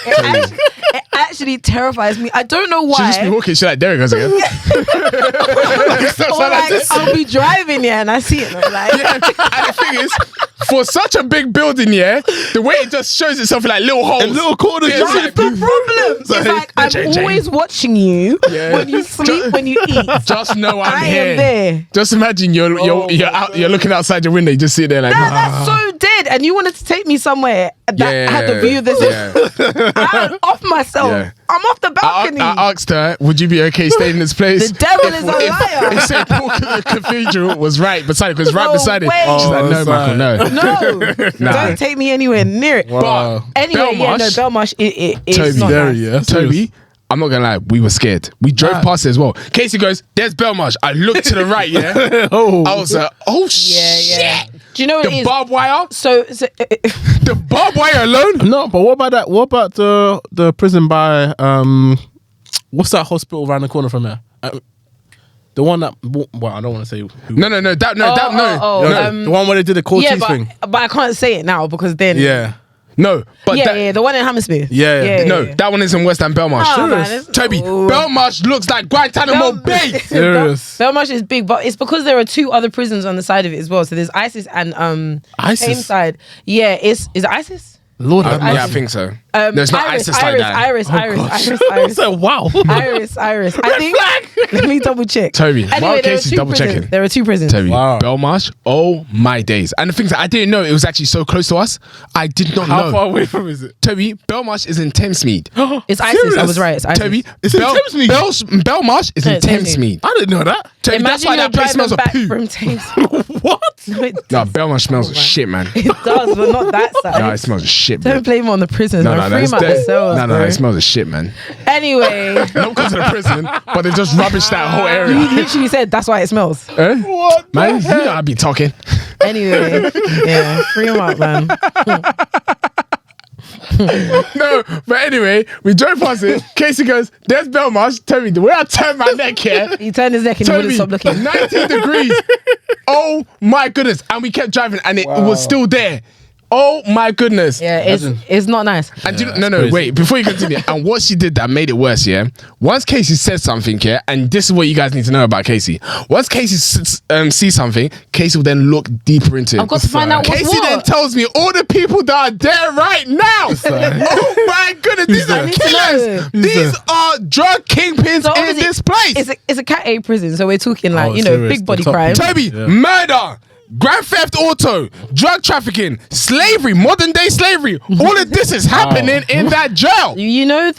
It actually terrifies me. I don't know She just be why. walking shit like Derek goes again. Or like I'll be driving and I see it and I'm like, Yeah, and the thing is, for such a big building, yeah, the way it just shows itself in like little holes. And little corners. Yeah, just it's like- the problem. It's like I'm always watching you when you sleep, when you eat. Just know I'm I here. am there. Just imagine you're looking outside your window. You just sit there like. That's so dead. And you wanted to take me somewhere that had the view of this. I'm off myself. Yeah. I'm off the balcony. I asked her, would you be okay staying in this place? The devil is a liar. If St. Paul Cathedral was right beside it, because right No beside it. way. She's like, no, sorry. Michael, no. No, Nah. don't take me anywhere near it. Wow. But anyway, Belmarsh. it's Tobi, not there nice. he is. Toby, I'm not gonna lie, we were scared. We drove past it as well. Casey goes, there's Belmarsh. I looked to the right, yeah. I was like, oh shit. Yeah. Do you know what it The is? barbed wire? So The barbed wire alone? No, but what about that? What about the prison by what's that hospital around the corner from here? The one that well, I don't want to say. Who. No. The one where they did the court yeah, thing. but I can't say it now because then Yeah. No, but the one in Hammersmith. Yeah. No, that one is in West Ham Belmarsh. Oh, man, it's- Toby, oh. Belmarsh looks like Guantanamo Bay. Serious. Belmarsh is big, but it's because there are two other prisons on the side of it as well. So there's ISIS and ISIS? same side. Yeah, is it ISIS? Lord have Yeah, I mercy. think so. There's not ISIS like that. Iris. I said, wow. Iris. I think. Let me double check. Toby, while there are Casey's two double prisons. checking. There are two prisons. Toby, Wow. Belmarsh, oh my days. And the things that I didn't know it was actually so close to us. I did not How know. far away from is it? Toby, Belmarsh is in Thamesmead. It's ISIS. I Serious? was right. It's ISIS. Toby, It's in Thamesmead? Belmarsh is in It's Thamesmead. Thamesmead. I didn't know that. Toby, that's Imagine why you're that place driving smells of back poo. from Thames. What? No, it No, Belmarsh smells of shit, man. It does, but not that side. No, it smells of shit, bro. Don't blame it on the prisons. No, man. no, Free it's them out the cells, no, bro. it smells of shit, man. Anyway, Not because of the prison, but they just rubbish that whole you area. literally said that's why it smells. Eh? What? Man, you know I be talking. Anyway, yeah, free them out, man. No, but anyway, we drove past it. Casey goes, there's Belmarsh. Toby, the way I turned my neck here, He turned his neck and he wouldn't stop looking. 19 degrees. Oh my goodness. And we kept driving and it was still there. Oh my goodness. Yeah, it's not nice. And Yeah, no, crazy. wait, before you continue. And what she did that made it worse, yeah? Once Casey said something, yeah, and this is what you guys need to know about Casey. Once Casey sees something, Casey will then look deeper into it. I've got to find out what's Casey then what. tells me all the people that are there right now. Oh my goodness, these are I need to know. killers. These are drug kingpins So in obviously, this place. It's a Cat A prison, so we're talking like, Oh, you know, serious. big body The top crime. people. Toby, Yeah. murder, grand theft auto, drug trafficking, slavery, modern day slavery. All of this is happening in that jail. You know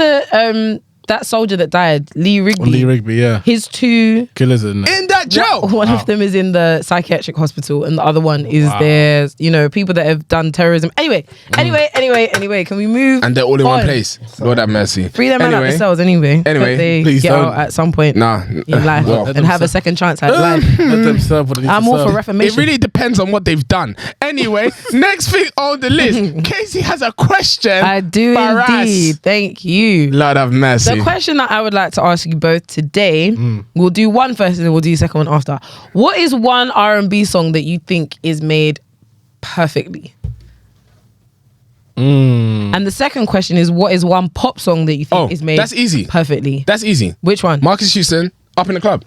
that soldier that died, Lee Rigby. Lee Rigby, yeah. His two. Killers in there. In that jail. One of them is in the psychiatric hospital, and the other one is there. You know, people that have done terrorism. Anyway. Can we move? And they're all in one place. Lord have mercy. Free them out of the cells anyway. Anyway, Hope they please get don't. out at some point Nah. in life Well, and have a second chance at life. Let them serve what they need I'm to all serve. for It reformation. really depends on what they've done. Anyway, next thing on the list, Casey has a question. I do for us. indeed. Thank you. Lord have mercy. The question that I would like to ask you both today, we'll do one first and then we'll do the second one after. What is one R&B song that you think is made perfectly? And the second question is, what is one pop song that you think is made that's easy. perfectly? That's easy. Which one? Marcus Houston, Up in the Club.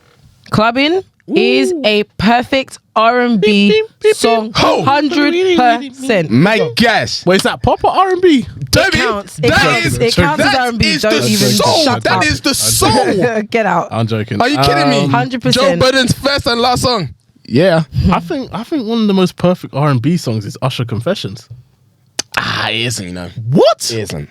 Clubbing is a perfect R&B song, Ho! 100%. My gosh. Wait, is that pop or R&B? Toby, counts. It that counts. is- It counts as that R&B. is Don't the even soul. shut That up. is the soul. Get out. I'm joking. Are you kidding me? 100%. Joe Budden's first and last song. Yeah. I think one of the most perfect R&B songs is Usher Confessions. It isn't, you know. What? It isn't.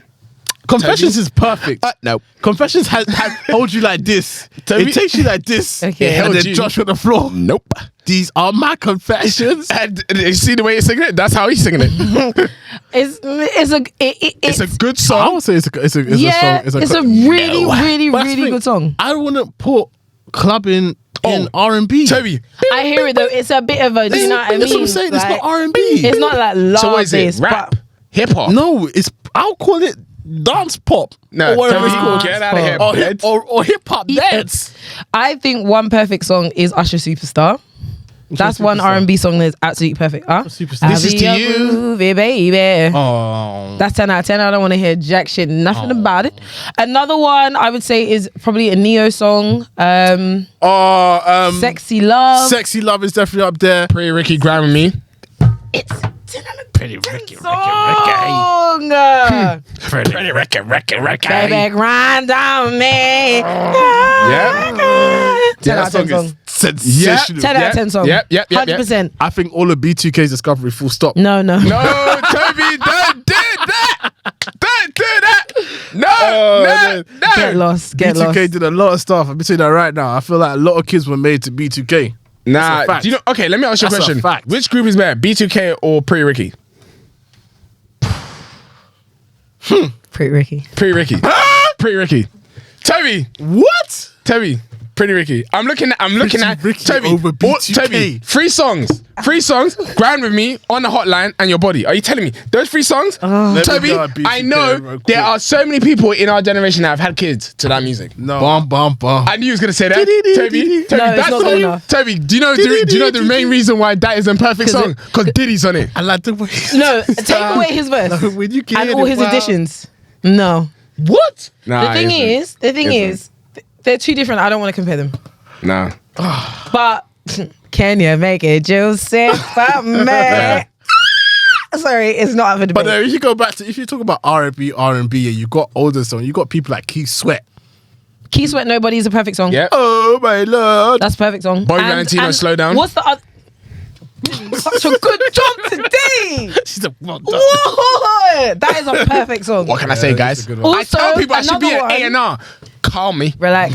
Confessions is perfect. No. Confessions has hold you like this. Toby- It takes you like this. Okay. It And held then you. Josh on the floor. Nope. These are my confessions. And you see the way he's singing it? That's how he's singing it. It's It's a good I song. would say it's a song. yeah, it's a really, really, But that's the really thing. good song. I wouldn't put clubbing in R&B. Toby. I hear it though. It's a bit of a, do you know what I mean? That's what I'm saying. It's Like, not R&B. It's not like love So what is it? based, Rap? but Hip hop? No, I'll call it dance pop. No, or whatever it's Toby, called. get out of here, Or bitch. or hip hop dance. I think one perfect song is Usher Superstar. That's one Superstar? R&B song that's absolutely perfect. Superstar? I This is be to a you. groovy baby. Oh, That's 10 out of 10. I don't want to hear jack shit, nothing about it. Another one I would say is probably a Neo song. Sexy Love. Sexy Love is definitely up there. Pretty Ricky Grime and Me. It's Pretty Ricky. Song. Pretty Ricky. Baby, grind on me. Yeah. 10 out of 10 song. Sensational. 10 out of 10 song. Yep. 100%. I think all of B2K's discovery, full stop. No. No, Toby, don't do that. Don't do that. No. Get lost. B2K did a lot of stuff. I'm saying that right now. I feel like a lot of kids were made to B2K. Nah, fact. do you know? Okay, let me ask you a That's a question. fact. Which group is better, B2K or Pretty Ricky? Pretty Ricky. Pretty Ricky. Pretty Ricky. Toby. What? Toby. Pretty Ricky. I'm looking at Ricky Toby. over B2K. Toby. 3 songs. 3 songs. Grind with me on the hotline and your body. Are you telling me those 3 songs? Let Toby, me go at B2K I know real quick. there are so many people in our generation that have had kids to that music. No. Bum. I knew he was gonna say that. Toby, No, it's that's not good enough. Toby, do you know the main reason why that is a perfect song? Because Diddy's on it. I like the way. No, take away his verse When you and all his additions. No. What? Nah, The thing is, they're 2 different. I don't want to compare them. Nah. But can you make it juicy for me? Sorry, it's not up for debate. But if you go back to, if you talk about R&B, and you got older songs, you got people like Keith Sweat. Key Sweat Nobody is a perfect song. Yep. Oh my lord. That's a perfect song. Bobby Valentino, Slow Down. What's the other? Such a good job today. She's a well done. Whoa, that is a perfect song. What can I say, guys? that's a good one. I tell people I should be another an one. A&R. Call me. Relax.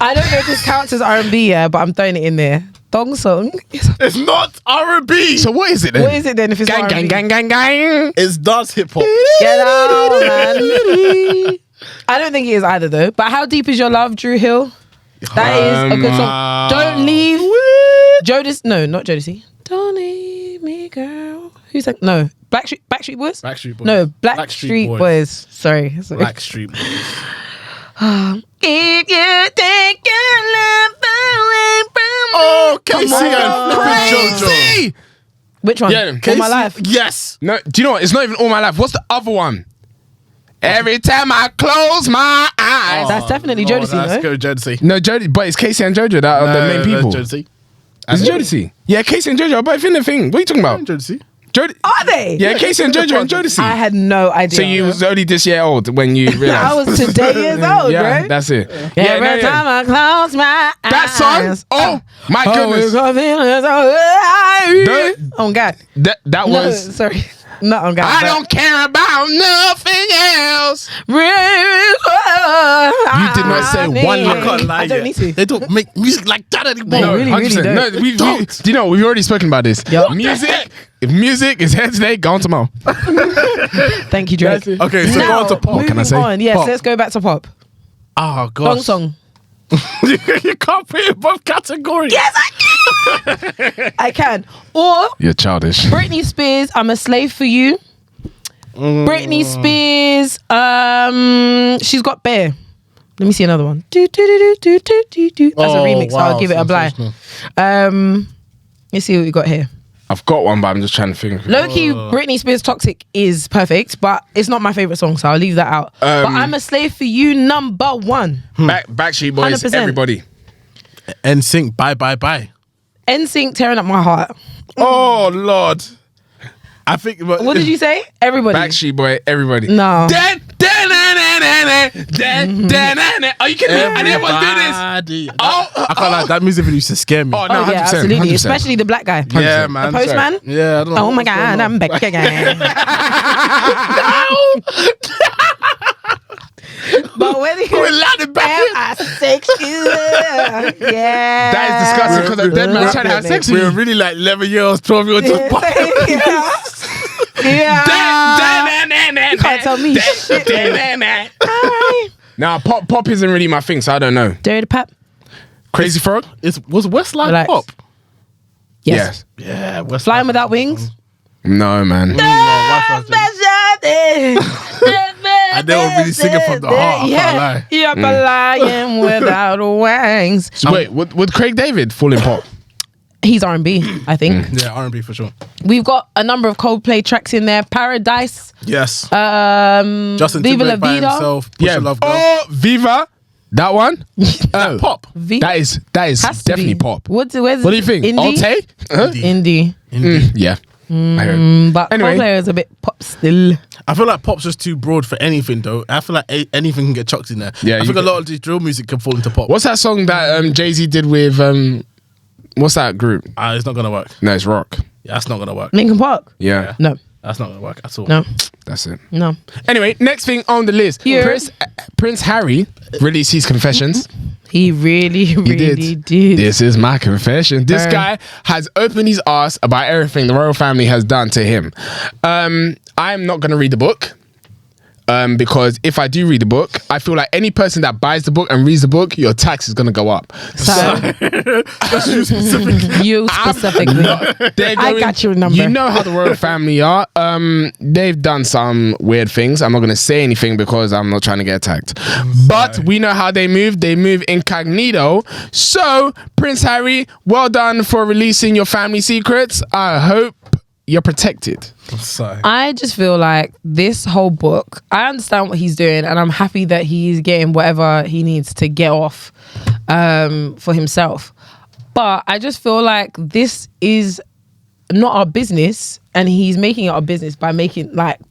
I don't know if this counts as R&B, yeah, but I'm throwing it in there. Thong song. It's not R&B. So what is it then? What is it then if it's Gang, R&B? gang. It's dance hip hop. Get out, man. I don't think it is either though. But How Deep Is Your Love, Drew Hill? That is a good song. Don't leave. Jodeci. No, not Jodeci. Don't leave me, girl. Who's that? No. Backstreet Boys? Backstreet Boys. No, Blackstreet Boys. Sorry. Blackstreet Boys. If you take your love away from Oh, me. Kesi and flipping JoJo. Crazy. Which one? Yeah, All My Life. Yes. No, do you know what? It's not even All My Life. What's the other one? Every time I close my eyes. That's definitely Jodeci, Let's no? go Jodeci. No, Jodeci, but it's Casey and JoJo that are the main people. Jodeci. It's Jodeci. Yeah, Casey and JoJo are both in the thing. What are you talking about? Jodeci. Are they? Yeah, Casey and JoJo and Jodeci. I had no idea. So you was only this year old when you realized. I was today years old, yeah, bro. that's it. Every time I close my eyes. That song? Oh, my goodness. Oh, God. That No, was... sorry. Not on God. I don't care about nothing else. You did not say one line. I can't lie. I don't need to. They don't make music like that anymore. No, really, 100%. don't. No, do you know, we've already spoken about this. Yup. If music is here today, gone tomorrow. Thank you, Drake. Okay, so go Now, on to pop. moving can I say? on. Yes, Pop. let's go back to pop. Oh, gosh. Song. You can't put it in both categories. Yes, I can. I can. Or You're childish. Britney Spears, I'm a Slave for You. Britney Spears, she's got Bear. Let me see another one. That's a remix. wow, I'll give it a blind. Let's see what we got here. I've got one, but I'm just trying to think. Low key, Britney Spears Toxic is perfect, but it's not my favorite song, so I'll leave that out. But I'm a Slave for You, number 1. Backstreet Boys, 100%. everybody. NSYNC, bye. NSYNC tearing up my heart. Oh, Lord. I think... What did you say? Everybody. Backstreet Boy, everybody. No. Are you kidding me? I never do this. I can't lie, that music video used to scare me. Oh, no, Oh, 100%. yeah, absolutely. 100%. Especially the black guy. Yeah, man. The postman? Yeah, I don't know. Oh my God, I'm back again. But whether you're I sex you, yeah. That is disgusting because a dead man trying to have sex We with were you. really like 11 year olds, 12 year olds. Yeah. You can't tell me shit. Alright. Nah, pop isn't really my thing, so I don't know. Dirty Pap. Crazy Frog? Was Westlife Relax. pop? Yes. Yeah, Westlife. Flying Without Wings. No, man. And they were really singing from the heart, I can't lie. You're flying without wings. So wait, would Craig David fall in pop? He's R&B, I think. Yeah, R&B for sure. We've got a number of Coldplay tracks in there. Paradise. Yes. Viva Justin La Timberlake by Vida. himself. Push Your Love Girl. Oh, Viva. That one? Oh, Pop. that is Has to definitely be. pop. Where's What do you think? Indie? Alte? Huh? Indie. Yeah. I heard. But Anyway. Coldplay is a bit pop still. I feel like pop's just too broad for anything, though. I feel like anything can get chucked in there. Yeah, I you think a can- lot of the drill music can fall into pop. What's that song that Jay-Z did with what's that group? It's not gonna work. No, it's rock. Yeah, that's not gonna work. Linkin Park. Yeah. No. That's not gonna work at all. No. That's it. No. Anyway, next thing on the list. Here. Prince Harry released his confessions. He really did. This is my confession. This Burn. guy has opened his ass about everything the royal family has done to him. I'm not going to read the book. Because if I do read the book, I feel like any person that buys the book and reads the book, your tax is going to go up. So, you specifically. I got your number. You know how the royal family are. They've done some weird things. I'm not going to say anything because I'm not trying to get attacked. But we know how they move. They move incognito. So, Prince Harry, well done for releasing your family secrets. I hope you're protected. Sorry. I just feel like this whole book, I understand what he's doing and I'm happy that he's getting whatever he needs to get off for himself. But I just feel like this is not our business and he's making it our business by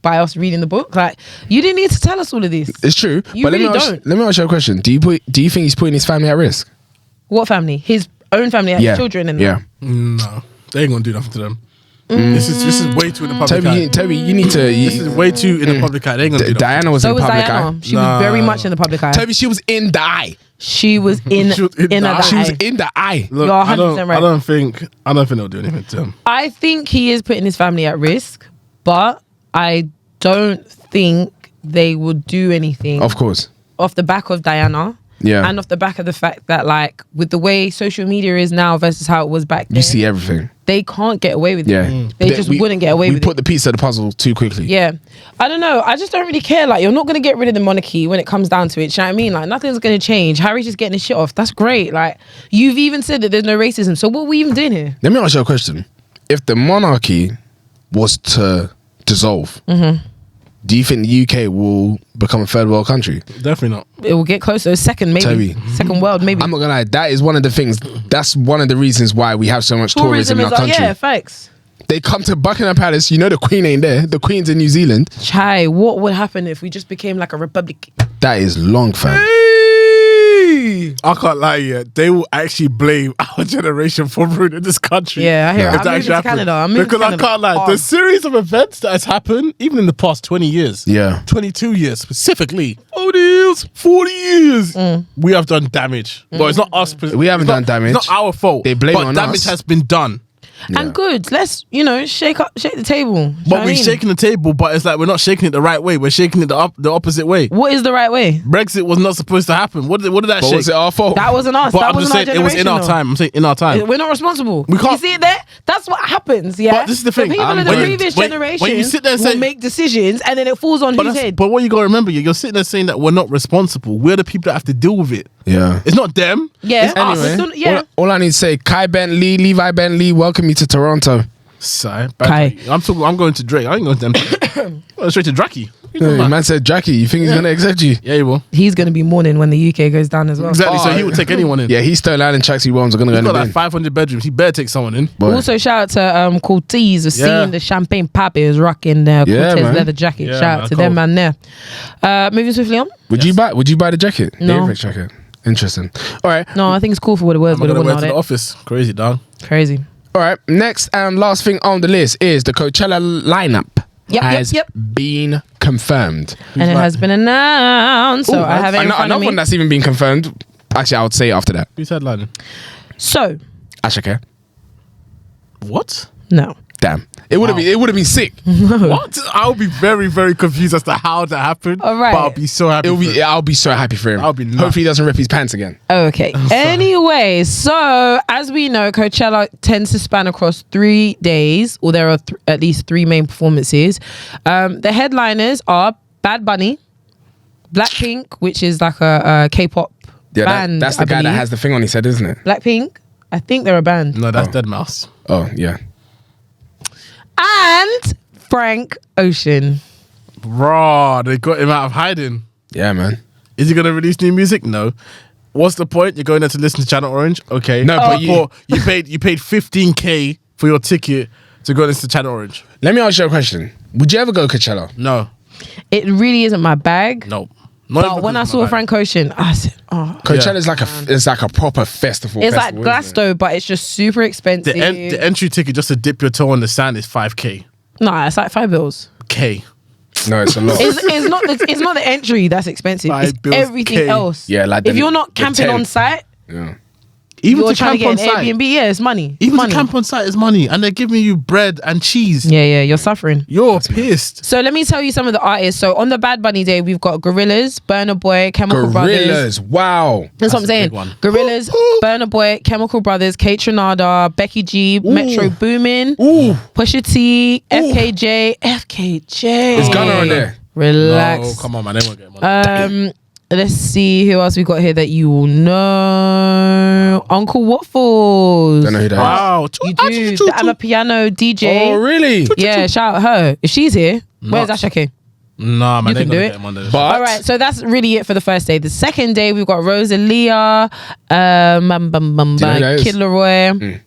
by us reading the book. Like, you didn't need to tell us all of this. It's true. You but really let don't. me ask you a question. Do you think he's putting his family at risk? What family? His own family, like his children and Yeah. No, they ain't gonna do nothing to them. This is way too in the public eye. Toby, you need to. This is way too in the public eye. They ain't gonna do nothing. Diana was so in the was public Diana. eye. She was very much in the public eye. Toby, she was in the eye. She was in She was in in the a eye. She was eye. in the eye. Look, You're I 100% right. I don't think they'll do anything to him. I think he is putting his family at risk, but I don't think they would do anything Of course. off the back of Diana. Yeah. And off the back of the fact that, like, with the way social media is now versus how it was back then, You see everything. they can't get away with Yeah. it. They just wouldn't get away with We put it. the piece of the puzzle too quickly. Yeah. I don't know. I just don't really care. Like, you're not going to get rid of the monarchy when it comes down to it. Do you know what I mean? Like, nothing's going to change. Harry's just getting his shit off. That's great. Like, you've even said that there's no racism. So what are we even doing here? Let me ask you a question. If the monarchy was to dissolve, do you think the UK will become a third world country? Definitely not. It will get closer. Second, maybe. Toby. Second world, maybe. I'm not gonna lie, that is one of the things, that's one of the reasons why we have so much tourism in our is country. yeah, facts. They come to Buckingham Palace, you know the Queen ain't there, the Queen's in New Zealand. Chai, what would happen if we just became like a republic? That is long, fam. I can't lie yet. They will actually blame our generation for ruining this country. Yeah, I hear it. If I'm that moving actually to happened. Canada. I'm moving to Because I Canada. can't lie. The Hard. series of events that has happened, even in the past 20 years, Yeah. 22 years specifically, 40 years, we have done damage. But it's not us. We haven't it's not- done damage. It's not our fault. They blame it but on damage us. has been done. And good. Let's, shake the table. But we're shaking the table, but it's like we're not shaking it the right way. We're shaking it the opposite way. What is the right way? Brexit was not supposed to happen. What did that But shake? was it our fault? That wasn't us. But that I'm just wasn't saying our it was in generation, our though. time. I'm saying in our time. We're not responsible. We can't- You see it there? That's what happens, yeah? But this is the thing. people I'm of the done. previous When- generation when you sit there and will say- make decisions and then it falls on whose head? But what you got to remember, you're sitting there saying that we're not responsible. We're the people that have to deal with it. Yeah. It's not them. Yeah. It's us. Anyway, Yeah. all I need to say, Kai Bentley, Levi Bentley, welcome you to Toronto. Sorry, Kai. I'm going to Drake. I ain't going to them. I'm going straight to Draki. Man said, Jackie, you think he's going to accept you? Yeah, he will. He's going to be mourning when the UK goes down as well. Exactly. So Oh, he will take anyone in. Yeah, he's Stone Island tracksuit bombs are going to go He's in got the like bin. 500 bedrooms. He better take someone in. Boy. Also, shout out to Cortez for Yeah. seeing the champagne poppy is rocking the Yeah, Cortez man. leather jacket. Yeah, shout out man, to cool. them, man. There. Moving swiftly on. Would you buy the jacket? No. The Apex jacket. Interesting. All right. No, I think it's cool for what it was, I'm but it going to wear wasn't to the out office. Crazy, dog. Crazy. All right. Next and last thing on the list is the Coachella lineup has been confirmed. And it like- has been announced. So I have it in front of Another me. one that's even been confirmed. Actually, I would say after that. Who's headlining? So, Ashake. What? no. Damn. It would have been sick. What? I'll be very, very confused as to how that happened. All right. But I'll be so happy. for it. I'll be so happy for him. I'll be nuts. Hopefully he doesn't rip his pants again. Okay. Anyway, so as we know, Coachella tends to span across 3 days, or there are at least 3 main performances. The headliners are Bad Bunny, Blackpink, which is like a K-pop band. That's the I guy that believe. has the thing on his head, isn't it? Blackpink. I think they're a band. No, that's Oh. Dead Mouse. Oh, yeah. And Frank Ocean. Raw, they got him out of hiding. Yeah, man. Is he going to release new music? No. What's the point? You're going there to listen to Channel Orange? Okay. No, but you paid $15K for your ticket to go listen to Channel Orange. Let me ask you a question. Would you ever go Coachella? No. It really isn't my bag. No. But when I saw Frank Ocean, I said, "Oh, Coachella's like a proper festival. it's like Glasgow, but it's just super expensive." The entry ticket just to dip your toe on the sand is 5k. Nah, it's like $5. K. No, it's a lot. It's not the entry that's expensive. It's $5 everything K. else. Yeah, like if you're not camping on site, Yeah. Even you're to trying to camp get on an site. Airbnb. Yeah, it's money. Even money. to camp on site is money, and they're giving you bread and cheese. Yeah, you're suffering. You're pissed. So let me tell you some of the artists. So on the Bad Bunny Day, we've got Gorillaz, Burna Boy, Chemical Brothers. Gorillas. Wow. That's what I'm a saying. big one. Gorillaz, Burna Boy, Chemical Brothers, Kate Trinada, Becky G, Metro Boomin, Pusha T, FKJ. Is Gunna on there? Relax. Oh, come on, man. They won't get money. Let's see who else we got here that you will know. Uncle Waffles. Don't know who that is. Wow. You do. I'm a piano DJ. Oh, really? Yeah, shout out her. If she's here, where's Ashake? Nah, man. You They can ain't do gonna it. get him on there. But All right, so that's really it for the first day. The second day, we've got Rosalia, is? Kid Laroi,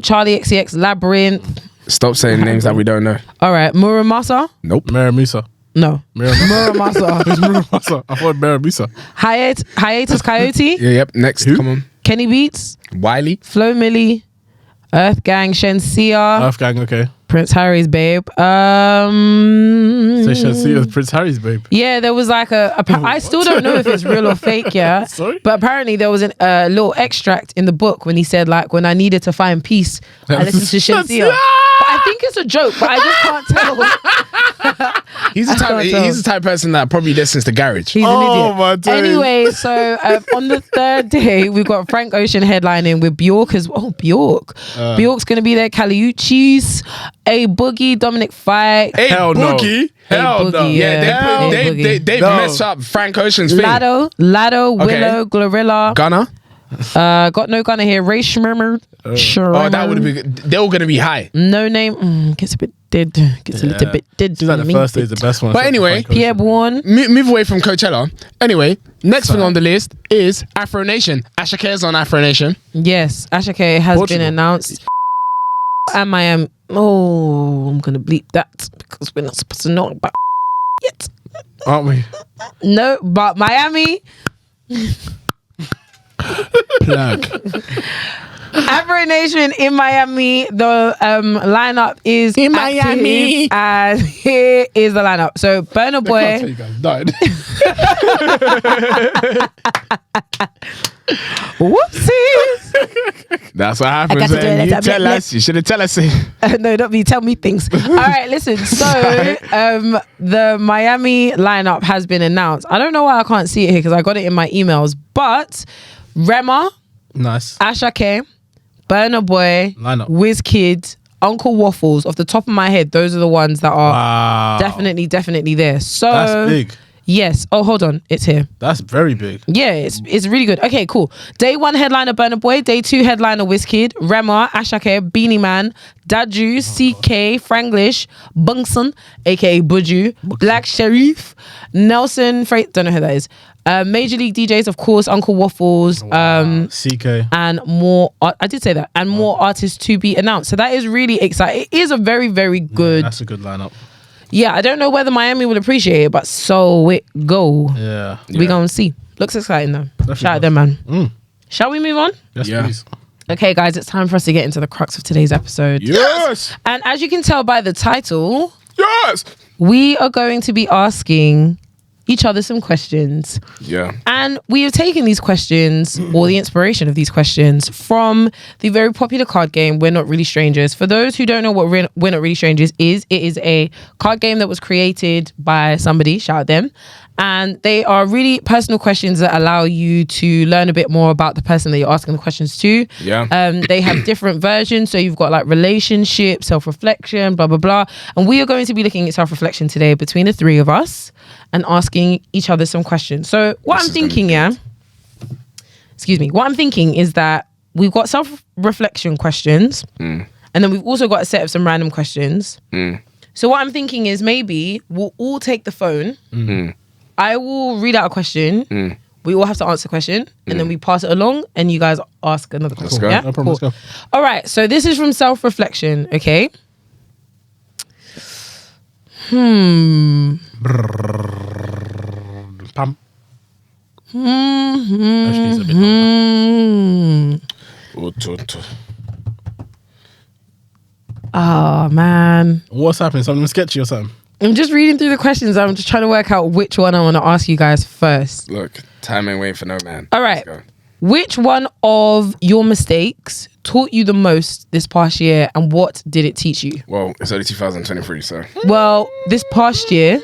Charlie XCX, Labyrinth. stop saying names that we don't know. All right, Muramasa. Nope. Mira Musa. No. Muramasa. Muramasa. Muramasa. I thought Mira Musa. Hiatus Coyote, Yeah, yep. Next. Come on. Kenny Beats, Wiley. Flo Milli, Earth Gang, Shensia, Earth Gang, okay. Prince Harry's Babe. So Shensia was Prince Harry's babe. Yeah, there was like I still don't know if it's real or fake, yeah. Sorry? But apparently there was a little extract in the book when he said like, when I needed to find peace, I listened to Shensia. But I think it's a joke, but I just can't tell. He's the type of person that probably listens to Garage. He's an idiot. my days. Anyway, so on the third day, we've got Frank Ocean headlining with Bjork as well. Bjork. Bjork's going to be there. Caliuchis, A Boogie, Dominic Fike. Hey, Hell no. Boogie. Hell no. Yeah, Yeah. they've No. messed up Frank Ocean's thing. Lado, Okay. Willow, Glorilla. Gunna. Got no Gunna here. Ray Schmurmer. Oh, that would have been good. They're all going to be high. No name. Gets a bit dead. Gets a little bit dead. Seems like the first day is the best one. But anyway, Pierre Bourne. Move away from Coachella. Anyway, next thing on the list is Afro Nation. Ashake's on Afro Nation. Yes, Ashake has Portugal. been announced. And Miami. Oh, I'm gonna bleep that because we're not supposed to know about yet. Aren't we? No, but Miami. Plug. Afro Nation in Miami. The lineup is In active, Miami. and here is the lineup. So Burna Boy. You guys died. Whoopsies. That's what I got happens to do when it. you tell us. You should have tell us. No, don't be tell me things. All right, listen. So the Miami lineup has been announced. I don't know why I can't see it here because I got it in my emails. But Rema, Nice. Ashake, Burna Boy, Lineup. Wizkid, Uncle Waffles. Off the top of my head, those are the ones that are Wow. definitely there. So That's big. yes. Oh, hold on, it's here. That's very big. Yeah, it's really good. Okay, cool. Day 1 headliner Burna Boy. Day 2 headliner Wizkid, Rema, Ashake, Beanie Man, Daju, CK, Franglish, Bungson, aka Buju, Black Sherif, Nelson, don't know who that is. Major League DJs, of course, Uncle Waffles, CK. and more. I did say that, and more artists to be announced. So that is really exciting. It is a very, very good. That's a good lineup. Yeah, I don't know whether Miami will appreciate it, but so it go. Yeah. We gonna see. Looks exciting though. Shout out does. there, man. Shall we move on? Yes, Yeah. please. Okay, guys, it's time for us to get into the crux of today's episode. Yes. And as you can tell by the title, Yes. we are going to be asking each other some questions. Yeah. And we have taken these questions, or the inspiration of these questions, from the very popular card game We're Not Really Strangers. For those who don't know what We're Not Really Strangers is, it is a card game that was created by somebody, shout out them. And they are really personal questions that allow you to learn a bit more about the person that you're asking the questions to. Yeah. They have different versions. So you've got like relationship, self-reflection, blah, blah, blah. And we are going to be looking at self-reflection today between the three of us and asking each other some questions. So what I'm thinking, what I'm thinking is that we've got self-reflection questions and then we've also got a set of some random questions. So what I'm thinking is maybe we'll all take the phone. I will read out a question. We all have to answer a question, and then we pass it along, and you guys ask another question. go. Yeah? No problem. Cool. Let's go. All right, so this is from self-reflection, okay? Pam. Mm-hmm. Actually, it's a bit longer. Oh, man. What's happening? Something sketchy or something? I'm just reading through the questions. I'm just trying to work out which one I want to ask you guys first. Look, time ain't waiting for no man. All right. Let's go. Which one of your mistakes taught you the most this past year, and what did it teach you? Well, it's only 2023, so. Well, this past year,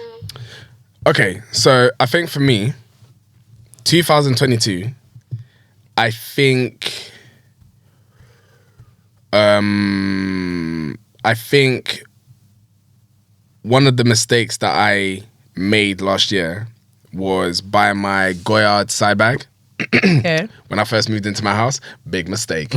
Okay, so I think for me, 2022, I think one of the mistakes that I made last year was buying my Goyard side bag. okay. When I first moved into my house. Big mistake.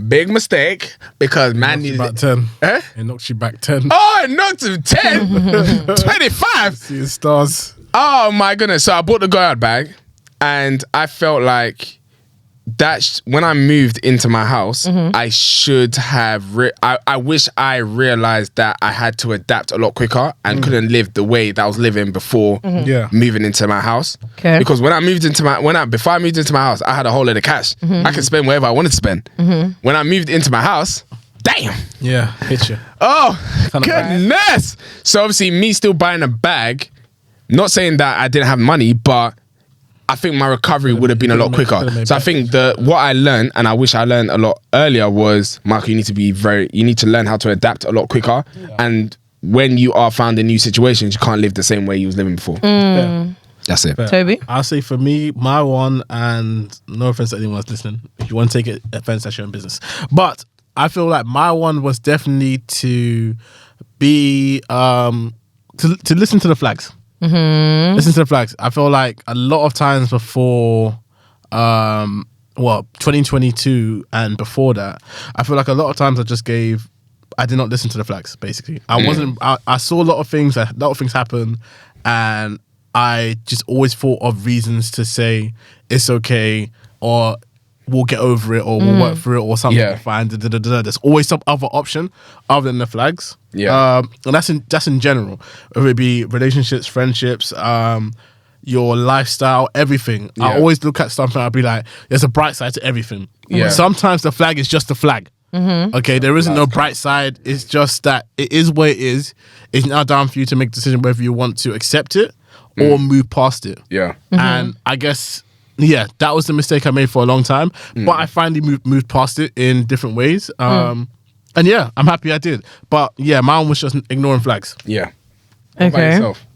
Big mistake, because man needed About 10. Eh? It knocked you back 10. Oh, it knocked him 10. 25. See the stars. Oh my goodness. So I bought the Goyard bag, and I felt like when I moved into my house, I should have I wish I realized that I had to adapt a lot quicker and couldn't live the way that I was living before Yeah. moving into my house. Okay. Because before I moved into my house, I had a whole lot of cash. I could spend wherever I wanted to spend. When I moved into my house, damn. Yeah. Hit you. Oh, Kinda goodness. So obviously me still buying a bag, not saying that I didn't have money, but I think my recovery would have been a lot quicker. So I think what I learned, and I wish I learned a lot earlier, was, Michael, you need to learn how to adapt a lot quicker. Yeah. And when you are found in new situations, you can't live the same way you was living before. Yeah. That's it. Fair. Toby? I'll say for me, my one, and no offense to anyone that's listening, if you want to take it offense, that's your own business. But I feel like my one was definitely to be to listen to the flags. Listen to the flags. I feel like a lot of times before 2022 and before that, I feel like a lot of times I did not listen to the flags, basically. I saw a lot of things happen, and I just always thought of reasons to say it's okay, or we'll get over it, or we'll work through it, or something will be fine. There's always some other option other than the flags. Yeah. And that's in general, whether it be relationships, friendships, your lifestyle, everything. Yeah. I always look at something, I'll be like, there's a bright side to everything. Yeah. Sometimes the flag is just a flag. Okay, there isn't no bright side. It's just that it is what it is. It's now down for you to make a decision whether you want to accept it or move past it. Yeah. And I guess, that was the mistake I made for a long time. But I finally moved past it in different ways. And I'm happy I did. But mine was just ignoring flags. Yeah. What about Okay. yourself?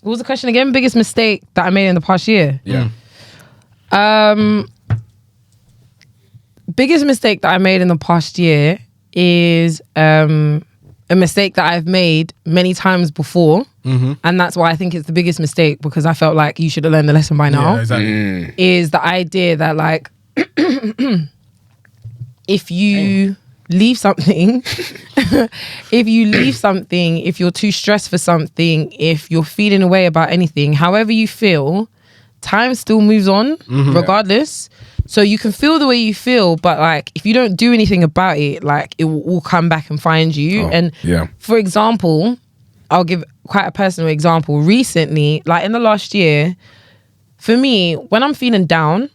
What was the question again? Biggest mistake that I made in the past year? Yeah. Biggest mistake that I made in the past year is a mistake that I've made many times before. And that's why I think it's the biggest mistake, because I felt like you should have learned the lesson by now. Yeah, exactly. Is the idea that, like, if you leave something, if you're too stressed for something, if you're feeling a way about anything, however you feel, time still moves on regardless. So you can feel the way you feel, but like if you don't do anything about it, like it will all come back and find you. For example, I'll give quite a personal example. Recently, like in the last year, for me, when I'm feeling down,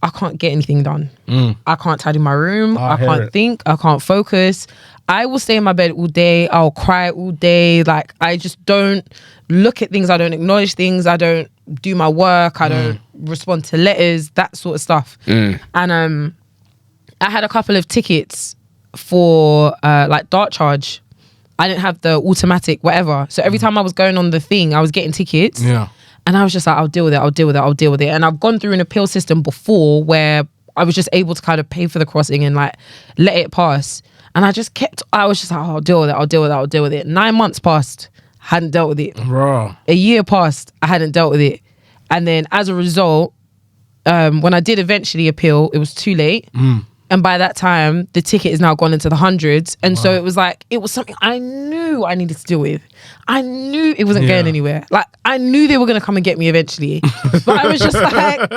I can't get anything done. I can't tidy my room. I can't think. I can't focus. I will stay in my bed all day. I'll cry all day. Like, I just don't look at things. I don't acknowledge things. I don't do my work. I don't respond to letters, that sort of stuff. And I had a couple of tickets for like dart charge. I didn't have the automatic whatever. So every time I was going on the thing, I was getting tickets. Yeah. And I was just like, I'll deal with it. And I've gone through an appeal system before where I was just able to kind of pay for the crossing and like let it pass. And I was just like, I'll deal with it. 9 months passed, hadn't dealt with it. Bro. A year passed, I hadn't dealt with it. And then as a result, when I did eventually appeal, it was too late. And by that time, the ticket is now gone into the hundreds. And so it was like, it was something I knew I needed to deal with. I knew it wasn't going anywhere. Like, I knew they were going to come and get me eventually. But I was just like,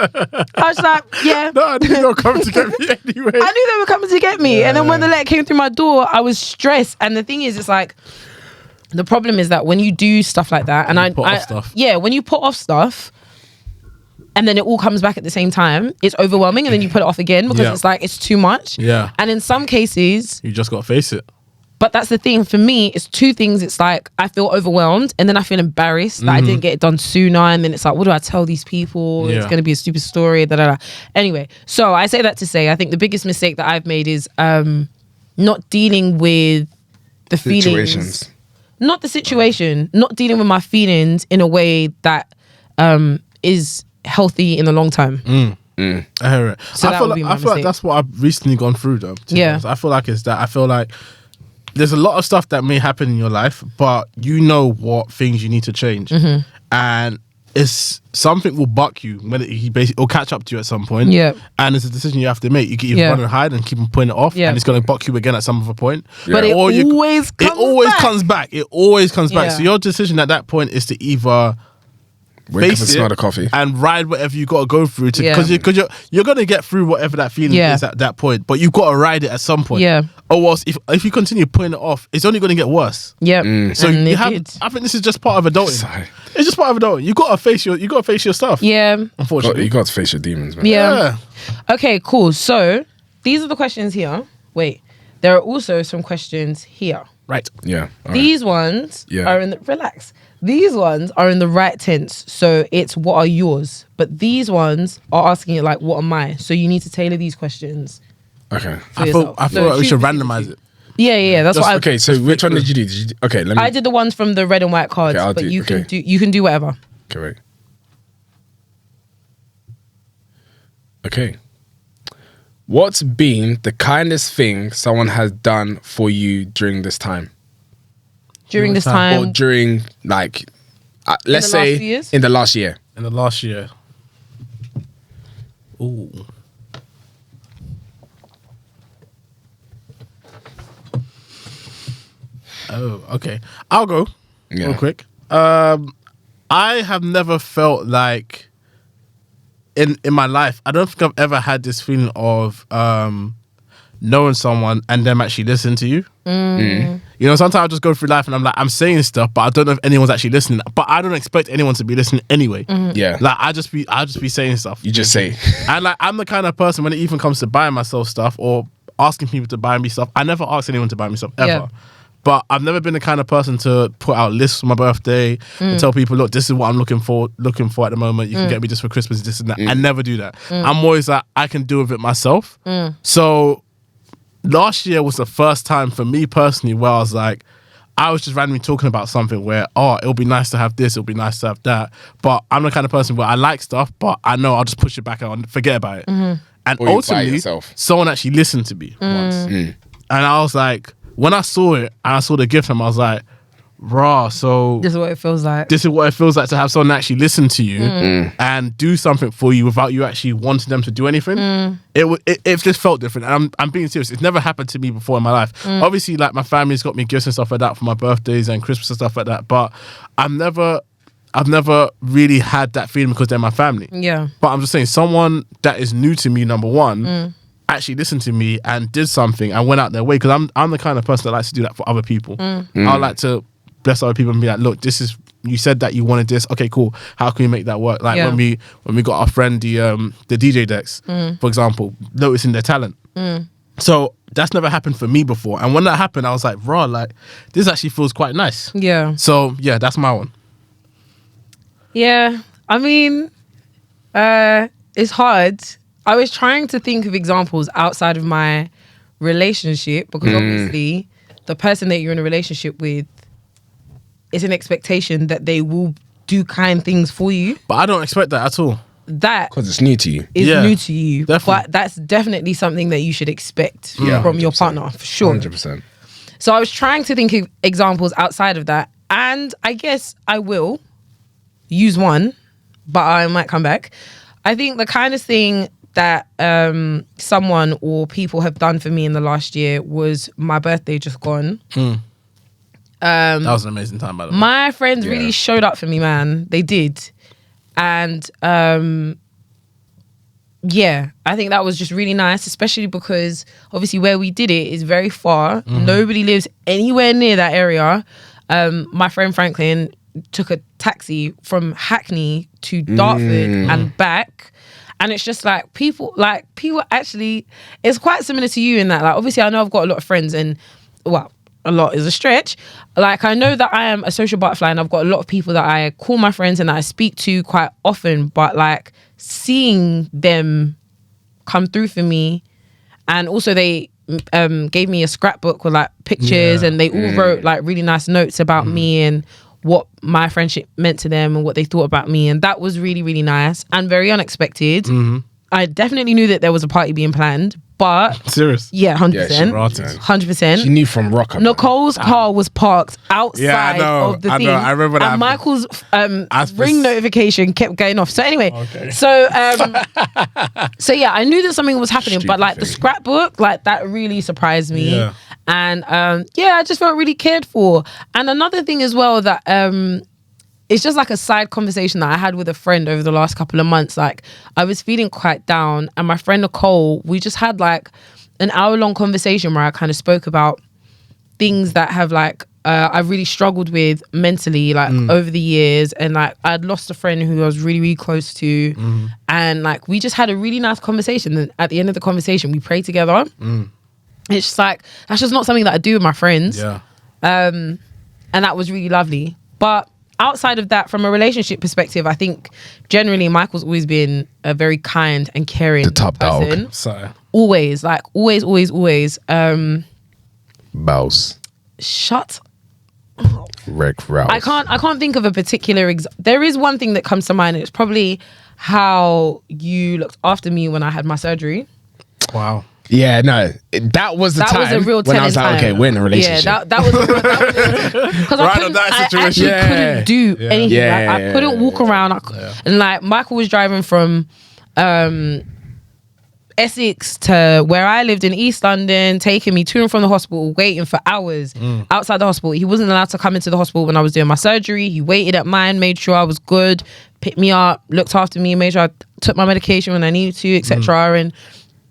yeah. No, I knew they were coming to get me anyway. I knew they were coming to get me. Yeah. And then when the letter came through my door, I was stressed. And the thing is, it's like, the problem is that when you do stuff like that, and when you put off stuff, and then it all comes back at the same time, it's overwhelming, and then you put it off again because it's like, it's too much. Yeah. And in some cases, you just got to face it. But that's the thing for me, it's two things. It's like, I feel overwhelmed, and then I feel embarrassed that I didn't get it done sooner. And then it's like, what do I tell these people? It's going to be a stupid story. Anyway, so I say that to say, I think the biggest mistake that I've made is not dealing with the feelings. Not the situation, not dealing with my feelings in a way that is healthy in the long time. I hear it. So I feel like that's what I've recently gone through though. Yeah. I feel like it's that. I feel like there's a lot of stuff that may happen in your life, but you know what things you need to change. And it's something will buck you when he basically will catch up to you at some point. Yeah. And it's a decision you have to make. You can either run and hide and keep on putting it off, and it's going to buck you again at some other point. But it always comes back. It always comes back. So your decision at that point is to either wake up and smell the coffee and ride whatever you got to go through because you're going to get through whatever that feeling is at that point, but you've got to ride it at some point. Or else if you continue putting it off, it's only going to get worse. So I think this is just part of adulting. It's just part of adulting. You got to face your stuff. Unfortunately, you got to face your demons, man. Yeah. Okay, cool. So these are the questions here. Wait, there are also some questions here. Right. Yeah. These ones are in the relax. These ones are in the right tense, so it's what are yours. But these ones are asking it like, what am I? So you need to tailor these questions. Okay. I feel like we should randomize it. Yeah. That's what. Okay. So which one did you do? Okay. Let me. I did the ones from the red and white cards, but you can do whatever. Correct. Okay. What's been the kindest thing someone has done for you during this time? During this time? Or during, like, let's say in the last year. In the last year. Ooh. Oh, okay. I'll go real quick. I have never felt like in my life, I don't think I've ever had this feeling of knowing someone and them actually listen to you. You know, sometimes I just go through life and I'm like, I'm saying stuff, but I don't know if anyone's actually listening. But I don't expect anyone to be listening anyway. Yeah. Like I just be saying stuff. You just say. And like I'm the kind of person when it even comes to buying myself stuff or asking people to buy me stuff, I never ask anyone to buy me stuff ever. Yeah. But I've never been the kind of person to put out lists for my birthday and tell people, look, this is what I'm looking for at the moment. You can get me this for Christmas, this and that. I never do that. I'm always like, I can do with it myself. So last year was the first time for me personally where I was like, I was just randomly talking about something where, it'll be nice to have this, it'll be nice to have that. But I'm the kind of person where I like stuff, but I know I'll just push it back out and forget about it. And or ultimately, someone actually listened to me once. And I was like, when I saw it and I saw the gift, I was like, raw, so this is what it feels like. This is what it feels like to have someone actually listen to you and do something for you without you actually wanting them to do anything. It just felt different. And I'm being serious. It's never happened to me before in my life. Obviously, like my family's got me gifts and stuff like that for my birthdays and Christmas and stuff like that. But I've never really had that feeling because they're my family. Yeah. But I'm just saying, someone that is new to me, number one, actually listened to me and did something and went out their way, because I'm the kind of person that likes to do that for other people. I like to bless other people and be like, look, this is, you said that you wanted this, okay, cool, how can we make that work? Like when we got our friend the DJ decks, for example, noticing their talent. So that's never happened for me before, and when that happened I was like, raw, like this actually feels quite nice. So that's my one. I mean, it's hard. I was trying to think of examples outside of my relationship, because obviously the person that you're in a relationship with, it's an expectation that they will do kind things for you. But I don't expect that at all. That because it's new to you. It's new to you. Definitely. But that's definitely something that you should expect from your partner, for sure. 100%. So I was trying to think of examples outside of that, and I guess I will use one, but I might come back. I think the kindest thing that someone or people have done for me in the last year was my birthday just gone. That was an amazing time, by the way. My friends really showed up for me, man. They did. And yeah, I think that was just really nice, especially because obviously where we did it is very far. Nobody lives anywhere near that area. My friend Franklin took a taxi from Hackney to Dartford and back. And it's just like people actually, it's quite similar to you in that, like, obviously I know I've got a lot of friends and, well, a lot is a stretch. Like, I know that I am a social butterfly and I've got a lot of people that I call my friends and that I speak to quite often, but like seeing them come through for me, and also they gave me a scrapbook with like pictures and they all wrote like really nice notes about me and what my friendship meant to them and what they thought about me, and that was really, really nice and very unexpected. I definitely knew that there was a party being planned, but serious, 100%, 100%. She knew from rock up. Nicole's car was parked outside of the thing. I remember that. And Michael's ring notification kept going off. So anyway, so yeah, I knew that something was happening, but like the scrapbook, like that really surprised me. Yeah. And I just felt really cared for. And another thing as well that it's just like a side conversation that I had with a friend over the last couple of months. Like, I was feeling quite down, and my friend Nicole, we just had like an hour-long conversation where I kind of spoke about things that have like I've really struggled with mentally, like over the years, and like I'd lost a friend who I was really, really close to, and like we just had a really nice conversation. And at the end of the conversation, we prayed together. It's just like, that's just not something that I do with my friends. And that was really lovely. But outside of that, from a relationship perspective, I think generally Michael's always been a very kind and caring person. So Always, like always. Bows. Shut. Rick Rouse. I can't think of a particular there is one thing that comes to mind, and it's probably how you looked after me when I had my surgery. wow. Yeah, no, that was the time was a real when I was like, telling okay, time. we're in a relationship. Yeah, that was because I actually couldn't do anything. I couldn't walk around. And like Michael was driving from Essex to where I lived in East London, taking me to and from the hospital, waiting for hours outside the hospital. He wasn't allowed to come into the hospital when I was doing my surgery. He waited at mine, made sure I was good, picked me up, looked after me, made sure I took my medication when I needed to, etc. And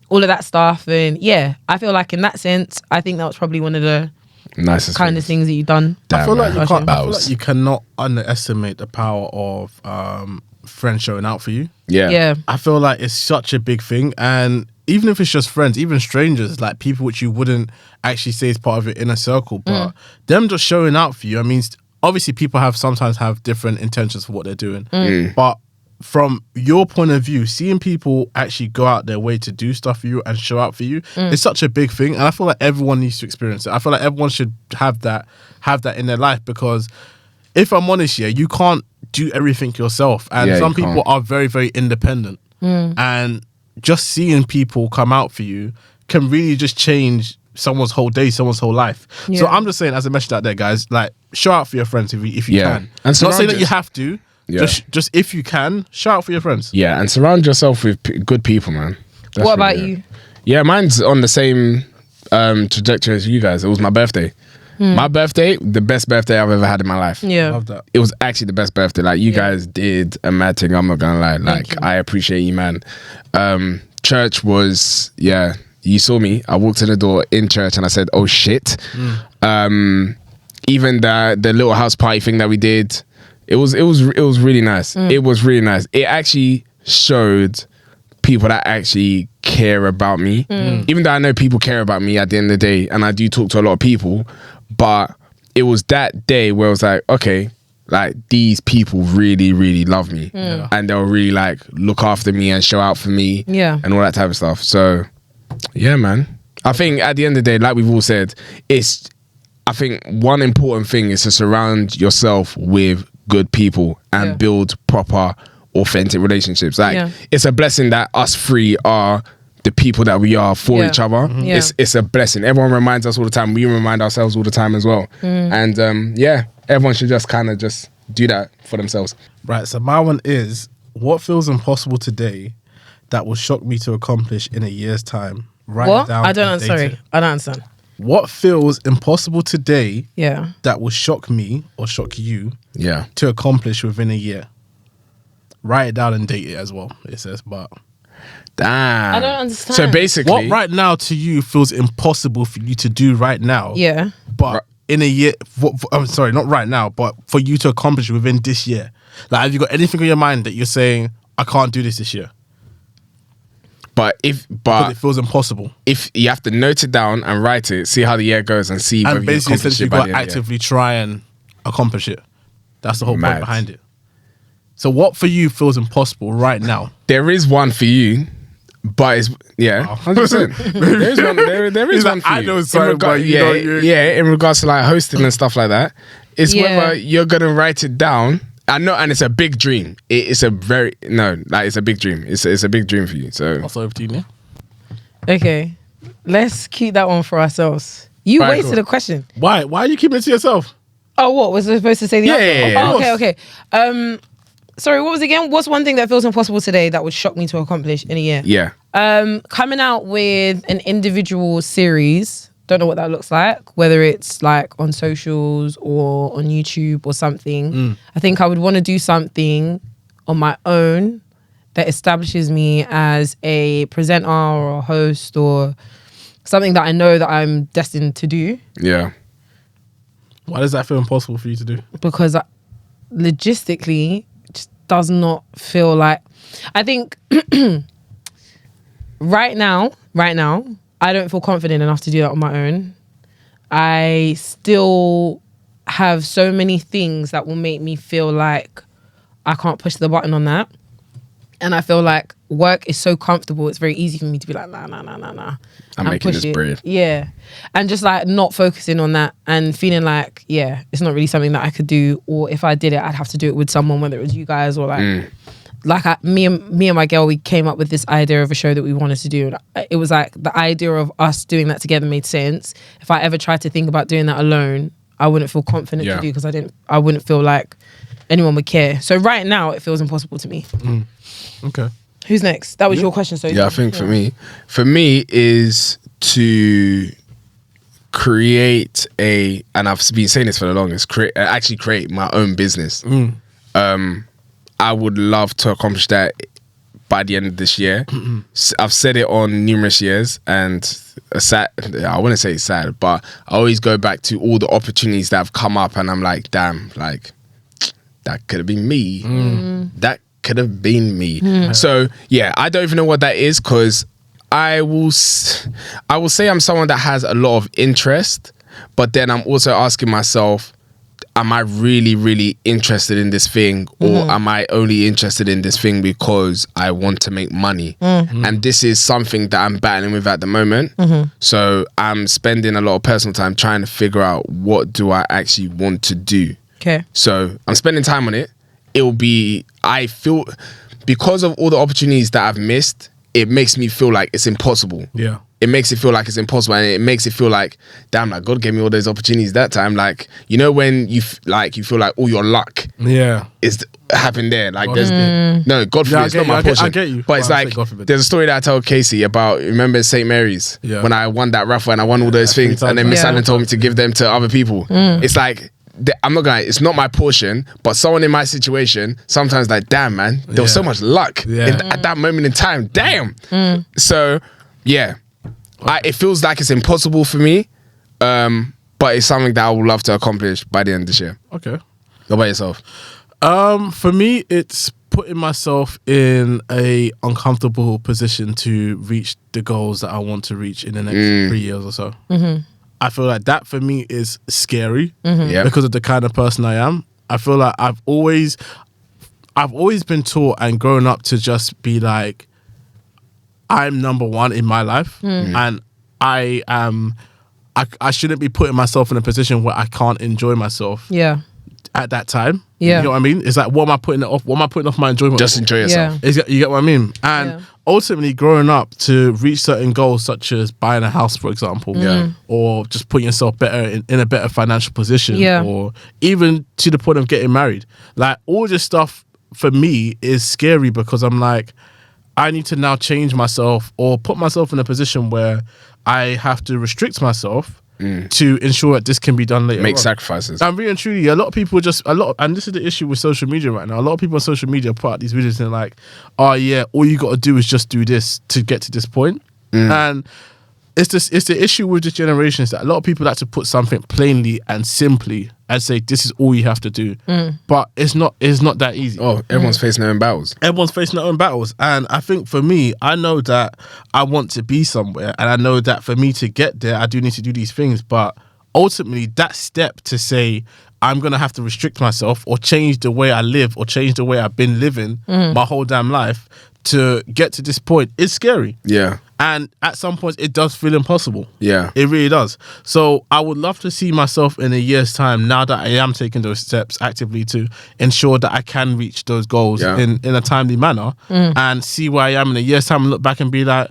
all of that stuff. And yeah, I feel like in that sense, I think that was probably one of the nicest kind of things that you've done. I feel like you cannot underestimate the power of friends showing out for you. Yeah. I feel like it's such a big thing, and even if it's just friends, even strangers, like people which you wouldn't actually say is part of your inner circle, but them just showing out for you. I mean, obviously people sometimes have different intentions for what they're doing, but from your point of view, seeing people actually go out their way to do stuff for you and show out for you is such a big thing, and I feel like everyone needs to experience it. I feel like everyone should have that in their life, because if I'm honest, you can't do everything yourself, and some people are very, very independent, and just seeing people come out for you can really just change someone's whole day, someone's whole life. So I'm just saying, as a message out there, guys, like, show out for your friends if you can. And not saying that you have to. Just if you can, shout out for your friends. Yeah, and surround yourself with good people, man. That's what about you? Yeah, mine's on the same trajectory as you guys. It was my birthday. My birthday, the best birthday I've ever had in my life. Yeah. Love that. It was actually the best birthday. Like, you guys did a mad thing, I'm not gonna lie. Like, I appreciate you, man. Church was, you saw me. I walked in the door in church and I said, oh shit. Even the little house party thing that we did, it was really nice. It was really nice. It actually showed people that actually care about me. Even though I know people care about me at the end of the day, and I do talk to a lot of people, but it was that day where I was like, okay, like, these people really, really love me, and they'll really like look after me and show out for me, and all that type of stuff. So yeah, man, I think at the end of the day, like we've all said, I think one important thing is to surround yourself with good people and build proper, authentic relationships. Like, it's a blessing that us three are the people that we are for each other. It's a blessing. Everyone reminds us all the time. We remind ourselves all the time as well. And everyone should just kind of just do that for themselves. Right, so my one is, what feels impossible today that will shock me to accomplish in a year's time. Write it What? down. I don't and understand. date Sorry, it. I don't understand. What feels impossible today Yeah. that will shock me or shock you Yeah. to accomplish within a year? Write it down and date it as well, it says. But Damn. I don't understand. So basically, what right now to you feels impossible for you to do right now? Yeah. But in a year, I'm sorry, not right now, but for you to accomplish within this year. Like, have you got anything on your mind that you're saying, I can't do this year? but Because it feels impossible. if you have to note it down and write it, see how the year goes, and see whether And you basically, accomplish essentially, it you've by got the to end of the year. actively try and accomplish it. That's the whole Mad. point behind it. So what for you feels impossible right now? There is one for you, but it's 100%. There is one. There is He's one like, for I you. know In something, but you know, you- in regards to like hosting and stuff like that, it's Yeah. whether you're gonna write it down. I know, and it's a big dream. It's a big dream. It's a big dream for you. So Also over to you, Nia. Okay. Let's keep that one for ourselves. You Right, wasted cool. a question. Why? Why are you keeping it to yourself? Oh, what was I supposed to say? The Yeah, answer? yeah, yeah, Oh, yeah. okay. Sorry, what was it again? What's one thing that feels impossible today that would shock me to accomplish in a year? yeah, Coming out with an individual series. Don't know what that looks like, whether it's like on socials or on YouTube or something. I think I would want to do something on my own that establishes me as a presenter or a host or something that I know that I'm destined to do, yeah. Why does that feel impossible for you to do? because logistically it just does not feel like, I think right now I don't feel confident enough to do that on my own. I still have so many things that will make me feel like I can't push the button on that. And I feel like work is so comfortable. It's very easy for me to be like, nah. I'm and making push this it. bread. Yeah. And just like not focusing on that and feeling like, yeah, it's not really something that I could do. Or if I did it, I'd have to do it with someone, whether it was you guys or like me and my girl, we came up with this idea of a show that we wanted to do. And it was like the idea of us doing that together made sense. If I ever tried to think about doing that alone, I wouldn't feel confident to do, because I wouldn't feel like anyone would care. So right now it feels impossible to me. Okay. Who's next? That was your question. So Yeah, I think for me is to create and I've been saying this for the longest, create my own business. I would love to accomplish that by the end of this year. I've said it on numerous years, and I wouldn't say it's sad, but I always go back to all the opportunities that have come up, and I'm like, damn, like that could have been me. That could have been me. So yeah, I don't even know what that is, because I will say I'm someone that has a lot of interest, but then I'm also asking myself, am I really, really interested in this thing, or am I only interested in this thing because I want to make money? And this is something that I'm battling with at the moment. So I'm spending a lot of personal time trying to figure out, what do I actually want to do? Okay. So I'm spending time on it. I feel, because of all the opportunities that I've missed, it makes me feel like it's impossible. Yeah. It makes it feel like it's impossible, and it makes it feel like, damn, like God gave me all those opportunities that time. Like, you know, when you feel like all your luck is happened there. Like, there's no, God forbid, it's not my portion. I get you. But it's Well, like, there's a story that I told Kesi about, remember St. Mary's, when I won that raffle and I won all those things, and then Miss Allen told me to give them to other people. It's like, I'm not gonna, it's not my portion, but someone in my situation, sometimes like, damn, man, there was so much luck at that moment in time. Damn. So, yeah. It feels like it's impossible for me, but it's something that I would love to accomplish by the end of this year. Okay. What about yourself? For me, it's putting myself in a uncomfortable position to reach the goals that I want to reach in the next 3 years or so. I feel like that for me is scary because of the kind of person I am. I feel like I've always been taught and grown up to just be like, I'm number one in my life, and I shouldn't be putting myself in a position where I can't enjoy myself. At that time, you know what I mean? It's like, what am I putting it off? What am I putting off my enjoyment? Just enjoy yourself. You get what I mean? And ultimately, growing up to reach certain goals, such as buying a house, for example, or just putting yourself better in a better financial position, or even to the point of getting married. Like, all this stuff for me is scary, because I'm like, I need to now change myself or put myself in a position where I have to restrict myself to ensure that this can be done later Make on. sacrifices. And really and truly, a lot of people and this is the issue with social media right now. A lot of people on social media put out these videos and they're like, oh yeah, all you got to do is just do this to get to this point. And it's the issue with this generation is that a lot of people like to put something plainly and simply and say this is all you have to do, but it's not that easy. Oh, everyone's facing their own battles. Everyone's facing their own battles, and I think for me, I know that I want to be somewhere, and I know that for me to get there, I do need to do these things. But ultimately, that step to say I'm gonna have to restrict myself or change the way I live or change the way I've been living my whole damn life to get to this point is scary. Yeah. And at some points, it does feel impossible. Yeah. It really does. So I would love to see myself in a year's time, now that I am taking those steps actively to ensure that I can reach those goals in a timely manner and see where I am in a year's time and look back and be like,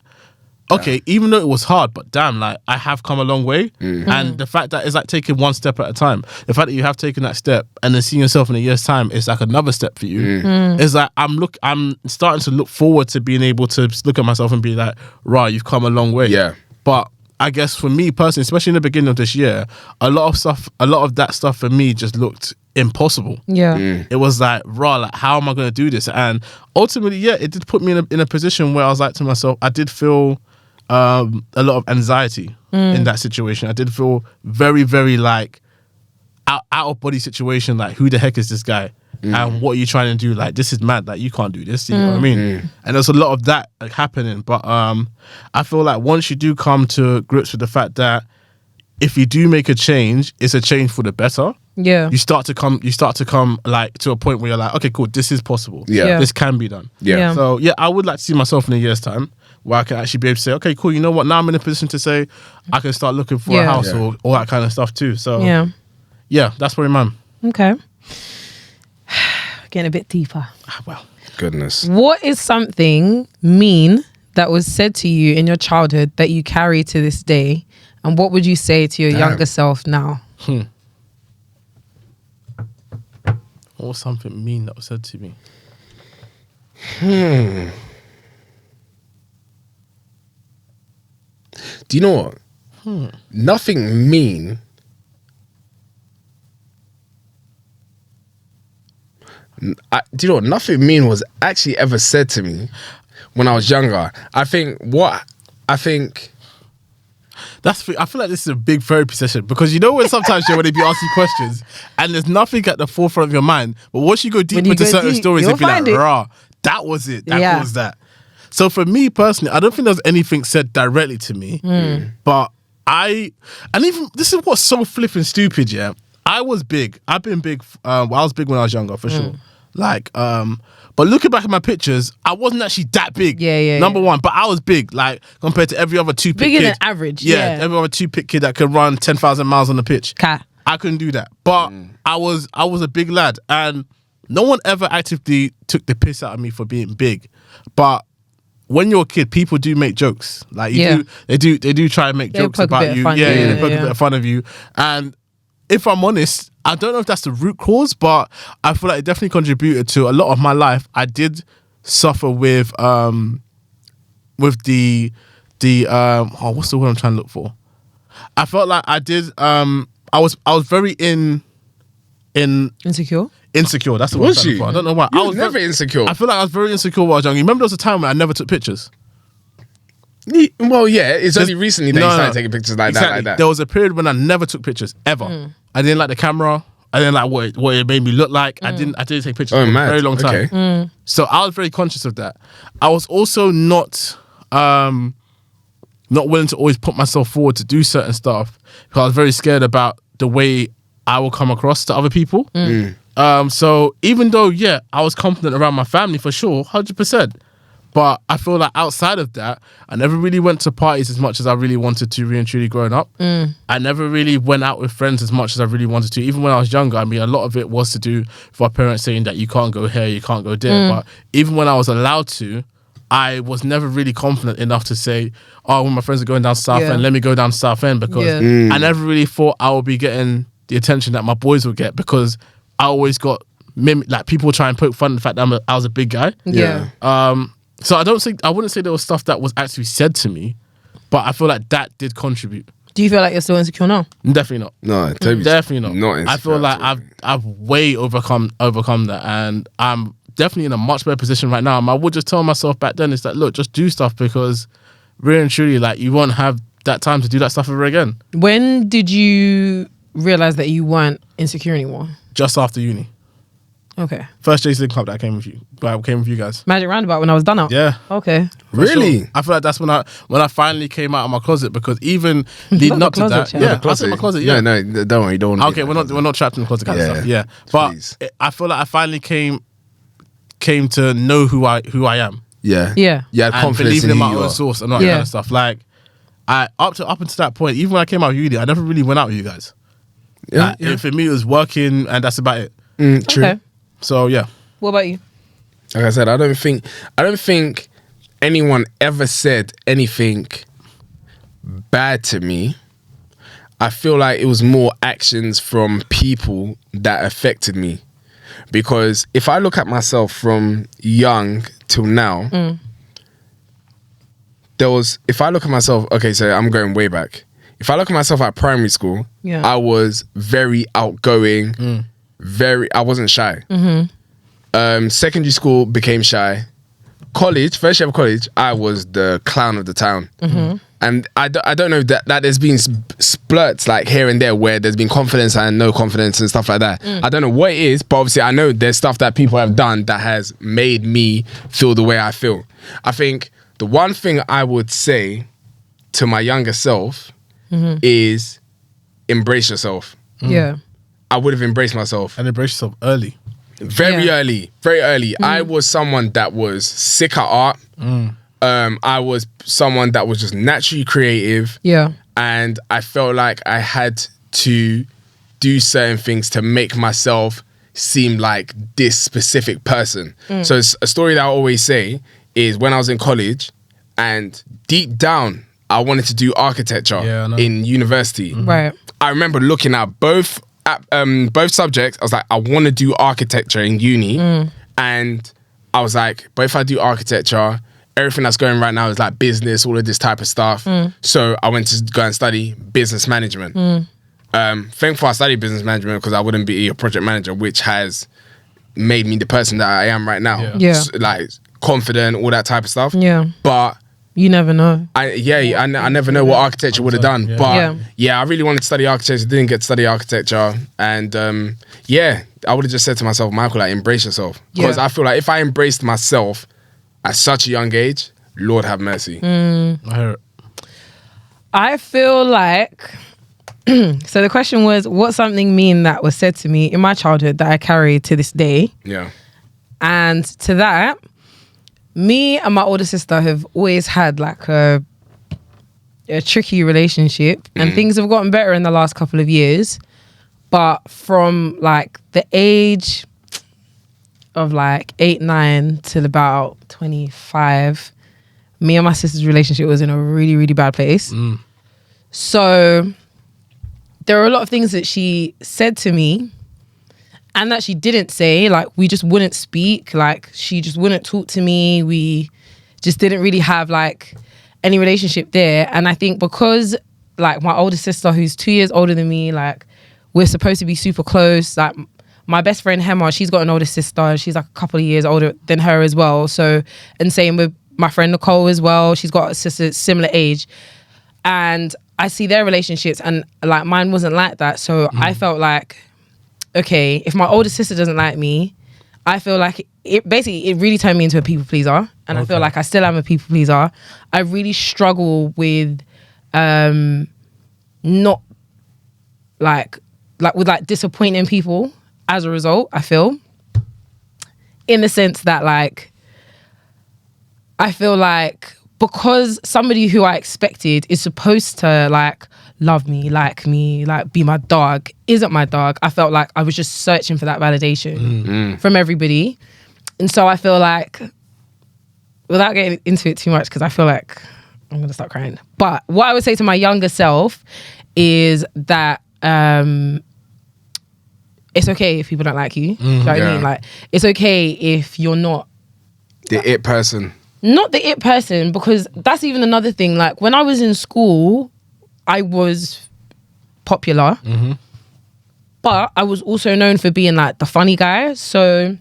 okay, even though it was hard, but damn, like I have come a long way. And the fact that it's like taking one step at a time. The fact that you have taken that step and then seeing yourself in a year's time is like another step for you. It's like I'm starting to look forward to being able to look at myself and be like, right, you've come a long way. Yeah. But I guess for me personally, especially in the beginning of this year, a lot of that stuff for me just looked impossible. Yeah. It was like, raw, like how am I going to do this? And ultimately, yeah, it did put me in a position where I was like to myself, I did feel a lot of anxiety in that situation. I did feel very, very like out of body situation. Like, who the heck is this guy? And what are you trying to do? Like, this is mad. Like, you can't do this. You know what I mean? And there's a lot of that like happening. But I feel like once you do come to grips with the fact that if you do make a change, it's a change for the better. Yeah. You start to come like to a point where you're like, okay, cool, this is possible. Yeah. This can be done. Yeah. So yeah, I would like to see myself in a year's time where I can actually be able to say, okay, cool, you know what? Now I'm in a position to say I can start looking for a house or all that kind of stuff too. So yeah, that's where I'm at. Okay. Getting a bit deeper. Well, Goodness. What is something mean that was said to you in your childhood that you carry to this day? And what would you say to your younger self now? what was something mean that was said to me? Do you know what? Nothing mean. Do you know what? Nothing mean was actually ever said to me when I was younger. I think I feel like this is a big therapy session because you know when sometimes when they be asking questions and there's nothing at the forefront of your mind, but once you go deep into certain stories, you'll be like, rah, that was it. That was that. So for me personally, I don't think there's anything said directly to me, but this is what's so flipping stupid, yeah. I was big. I've been big. I was big when I was younger, for sure. Like, but looking back at my pictures, I wasn't actually that big. Number one, but I was big, like compared to every other two-pick kid. Bigger than average. Yeah, every other two-pick kid that could run 10,000 miles on the pitch. I couldn't do that, but I was a big lad, and no one ever actively took the piss out of me for being big. But when you're a kid, people do make jokes. Like they do try and make jokes about you. They poke a bit of fun of you, and if I'm honest, I don't know if that's the root cause, but I feel like it definitely contributed to a lot of my life. I did suffer with the what's the word I'm trying to look for? I felt like I did I was very insecure. Insecure, that's the word I'm trying to look for. I don't know why. I was never insecure. I feel like I was very insecure when I was young. You remember there was a time when I never took pictures? Well, yeah, it's only recently that you started taking pictures like that. There was a period when I never took pictures ever. I didn't like the camera. I didn't like what it made me look like. I didn't take pictures for a very long time. Okay. So I was very conscious of that. I was also not willing to always put myself forward to do certain stuff because I was very scared about the way I will come across to other people. So even though, I was confident around my family for sure, 100%. But I feel like outside of that, I never really went to parties as much as I really wanted to, really and truly growing up. I never really went out with friends as much as I really wanted to. Even when I was younger, I mean, a lot of it was to do with our parents saying that you can't go here, you can't go there. But even when I was allowed to, I was never really confident enough to say, oh, when my friends are going down South End, let me go down South End, because I never really thought I would be getting the attention that my boys would get, because I always got people try and poke fun at the fact that I was a big guy. So I wouldn't say there was stuff that was actually said to me, but I feel like that did contribute. Do you feel like you're still insecure now? Definitely not. No, Toby's Definitely not. Not I feel like insecure. I've way overcome that, and I'm definitely in a much better position right now. And I would just tell myself back then is that, look, just do stuff, because really and truly, like, you won't have that time to do that stuff ever again. When did you realize that you weren't insecure anymore? Just after uni. Okay. First JC Club that came with you guys. Magic Roundabout when I was done out? Yeah. Okay. For Really? sure. I feel like that's when I finally came out of my closet, because even leading up to closet, that, Chad. yeah, The I said my closet, yeah. No, don't worry, don't. Okay, we're not trapped in the closet kind of stuff. Yeah, but Please. I feel like I finally came to know who I am. Yeah. Yeah. You had And confidence believing in in my who you own are. source and all that Yeah. kind of stuff. Like, up until that point, even when I came out of uni, I never really went out with you guys. Yeah. Like, for me, it was working, and that's about it. True. Okay. So yeah, What about you? Like I said, I don't think anyone ever said anything bad to me. I feel like it was more actions from people that affected me. Because if I look at myself from young till now, if I look at myself, okay, so I'm going way back. If I look at myself at primary school, Yeah. I was very outgoing, I wasn't shy. Secondary school, became shy. College, first year of college, I was the clown of the town. And I don't know that there's been splurts like here and there where there's been confidence and no confidence and stuff like that. I don't know what it is, but obviously I know there's stuff that people have done that has made me feel the way I feel. I think the one thing I would say to my younger self is embrace yourself. Yeah. I would have embraced myself. and embrace yourself early. Very Yeah. early. I was someone that was sick at art. I was someone that was just naturally creative. Yeah. And I felt like I had to do certain things to make myself seem like this specific person. So it's a story that I always say is when I was in college and deep down, I wanted to do architecture Yeah, I know. in university. Right. I remember looking at both subjects. I was like, I want to do architecture in uni, and I was like, but if I do architecture, everything that's going right now is like business, all of this type of stuff. So I went to go and study business management. Thankful I studied business management because I wouldn't be a project manager, which has made me the person that I am right now. Yeah. Like confident, all that type of stuff. Yeah. But You never know. I never know what architecture would have done. Yeah. But yeah, I really wanted to study architecture, didn't get to study architecture. And I would have just said to myself, Michael, like, embrace yourself. Because Yeah. I feel like if I embraced myself at such a young age, Lord have mercy. I hear it. I feel like so the question was, what's something mean that was said to me in my childhood that I carry to this day? Yeah. And to that, me and my older sister have always had like a tricky relationship, and things have gotten better in the last couple of years. But from like the age of like 8, 9 till about 25, me and my sister's relationship was in a really, really bad place. So there were a lot of things that she said to me and that she didn't say. Like, we just wouldn't speak. Like, she just wouldn't talk to me. We just didn't really have like any relationship there. And I think because like my older sister, who's 2 years older than me, like, we're supposed to be super close. Like, my best friend Hema, she's got an older sister. She's like a couple of years older than her as well. So, and same with my friend Nicole as well. She's got a sister similar age. And I see their relationships, and like mine wasn't like that. So I felt like, okay, if my older sister doesn't like me, I feel like it really turned me into a people pleaser. And I feel like I still am a people pleaser. I really struggle with not like with like disappointing people as a result, I feel. In the sense that like, I feel like because somebody who I expected is supposed to like love me, like me, like be my dog, isn't my dog, I felt like I was just searching for that validation from everybody. And so I feel like, without getting into it too much, because I feel like I'm going to start crying. But what I would say to my younger self is that it's okay if people don't like you. Do you know what I mean? Like, it's okay if you're not The it person. Not the it person, because that's even another thing. Like when I was in school, I was popular, but I was also known for being like the funny guy. So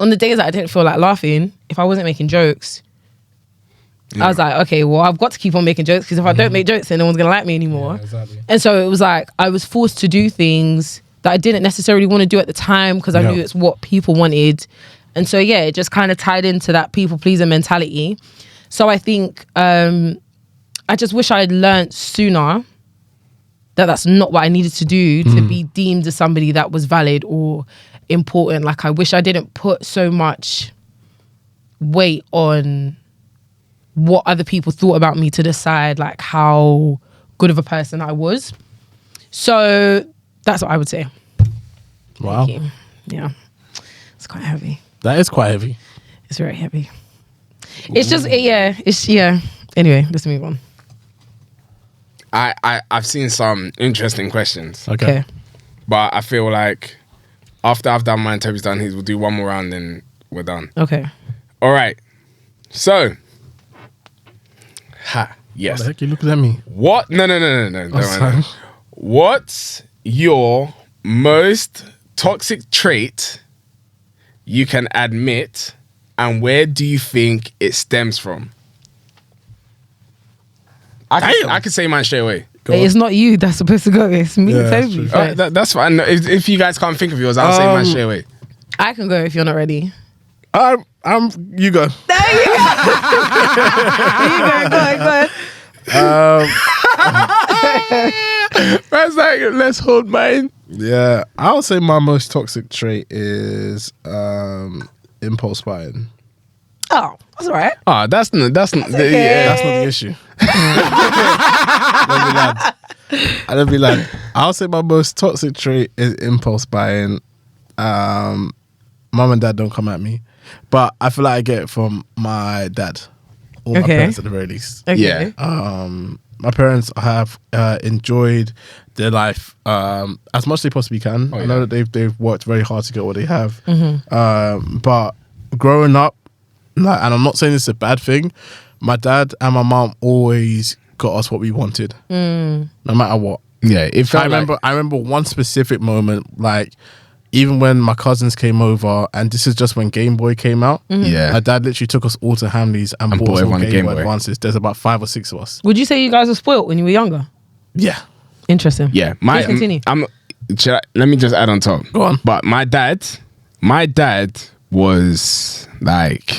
on the days that I didn't feel like laughing, if I wasn't making jokes, I was like, okay, well, I've got to keep on making jokes, because if I don't make jokes, then no one's gonna like me anymore. Yeah, exactly. And so it was like I was forced to do things that I didn't necessarily want to do at the time, because I knew it's what people wanted. And so yeah, it just kind of tied into that people pleaser mentality. So I think I just wish I had learned sooner that that's not what I needed to do to be deemed as somebody that was valid or important. Like I wish I didn't put so much weight on what other people thought about me to decide like how good of a person I was. So that's what I would say. Wow. Thank you. Yeah. It's quite heavy. That is quite heavy. It's very heavy. It's just, Anyway, let's move on. I've seen some interesting questions, Okay. but I feel like after I've done mine, Toby's done his. We'll do one more round, then we're done. Okay. All right. So, yes. What the heck you looking at me? What? No. Don't worry. sorry. What's your most toxic trait you can admit, and where do you think it stems from? I can say mine straight away. It's not you that's supposed to go. It's me and that's Toby. true. first. That's fine. If you guys can't think of yours, I'll say mine straight away. I can go if you're not ready. You go. There you go. Go ahead. That's like, let's hold mine. Yeah, I would say my most toxic trait is impulse buying. Oh, that's all right. Oh, that's not. That's not the issue. Let me land. I'll say my most toxic trait is impulse buying. Mum and dad don't come at me, but I feel like I get it from my dad or my parents at the very least. Okay. Yeah. My parents have enjoyed their life as much as they possibly can. I know that they've worked very hard to get what they have. But growing up, like, and I'm not saying this is a bad thing, my dad and my mom always got us what we wanted, no matter what. Yeah. I remember one specific moment, like even when my cousins came over, and this is just when Game Boy came out. Yeah. My dad literally took us all to Hamleys and bought us all everyone a Game Game Boy Boy. Advances. There's about 5 or 6 of us. Would you say you guys were spoilt when you were younger? Yeah. Interesting. Yeah. Please continue. Let me just add on top. Go on. But my dad was like,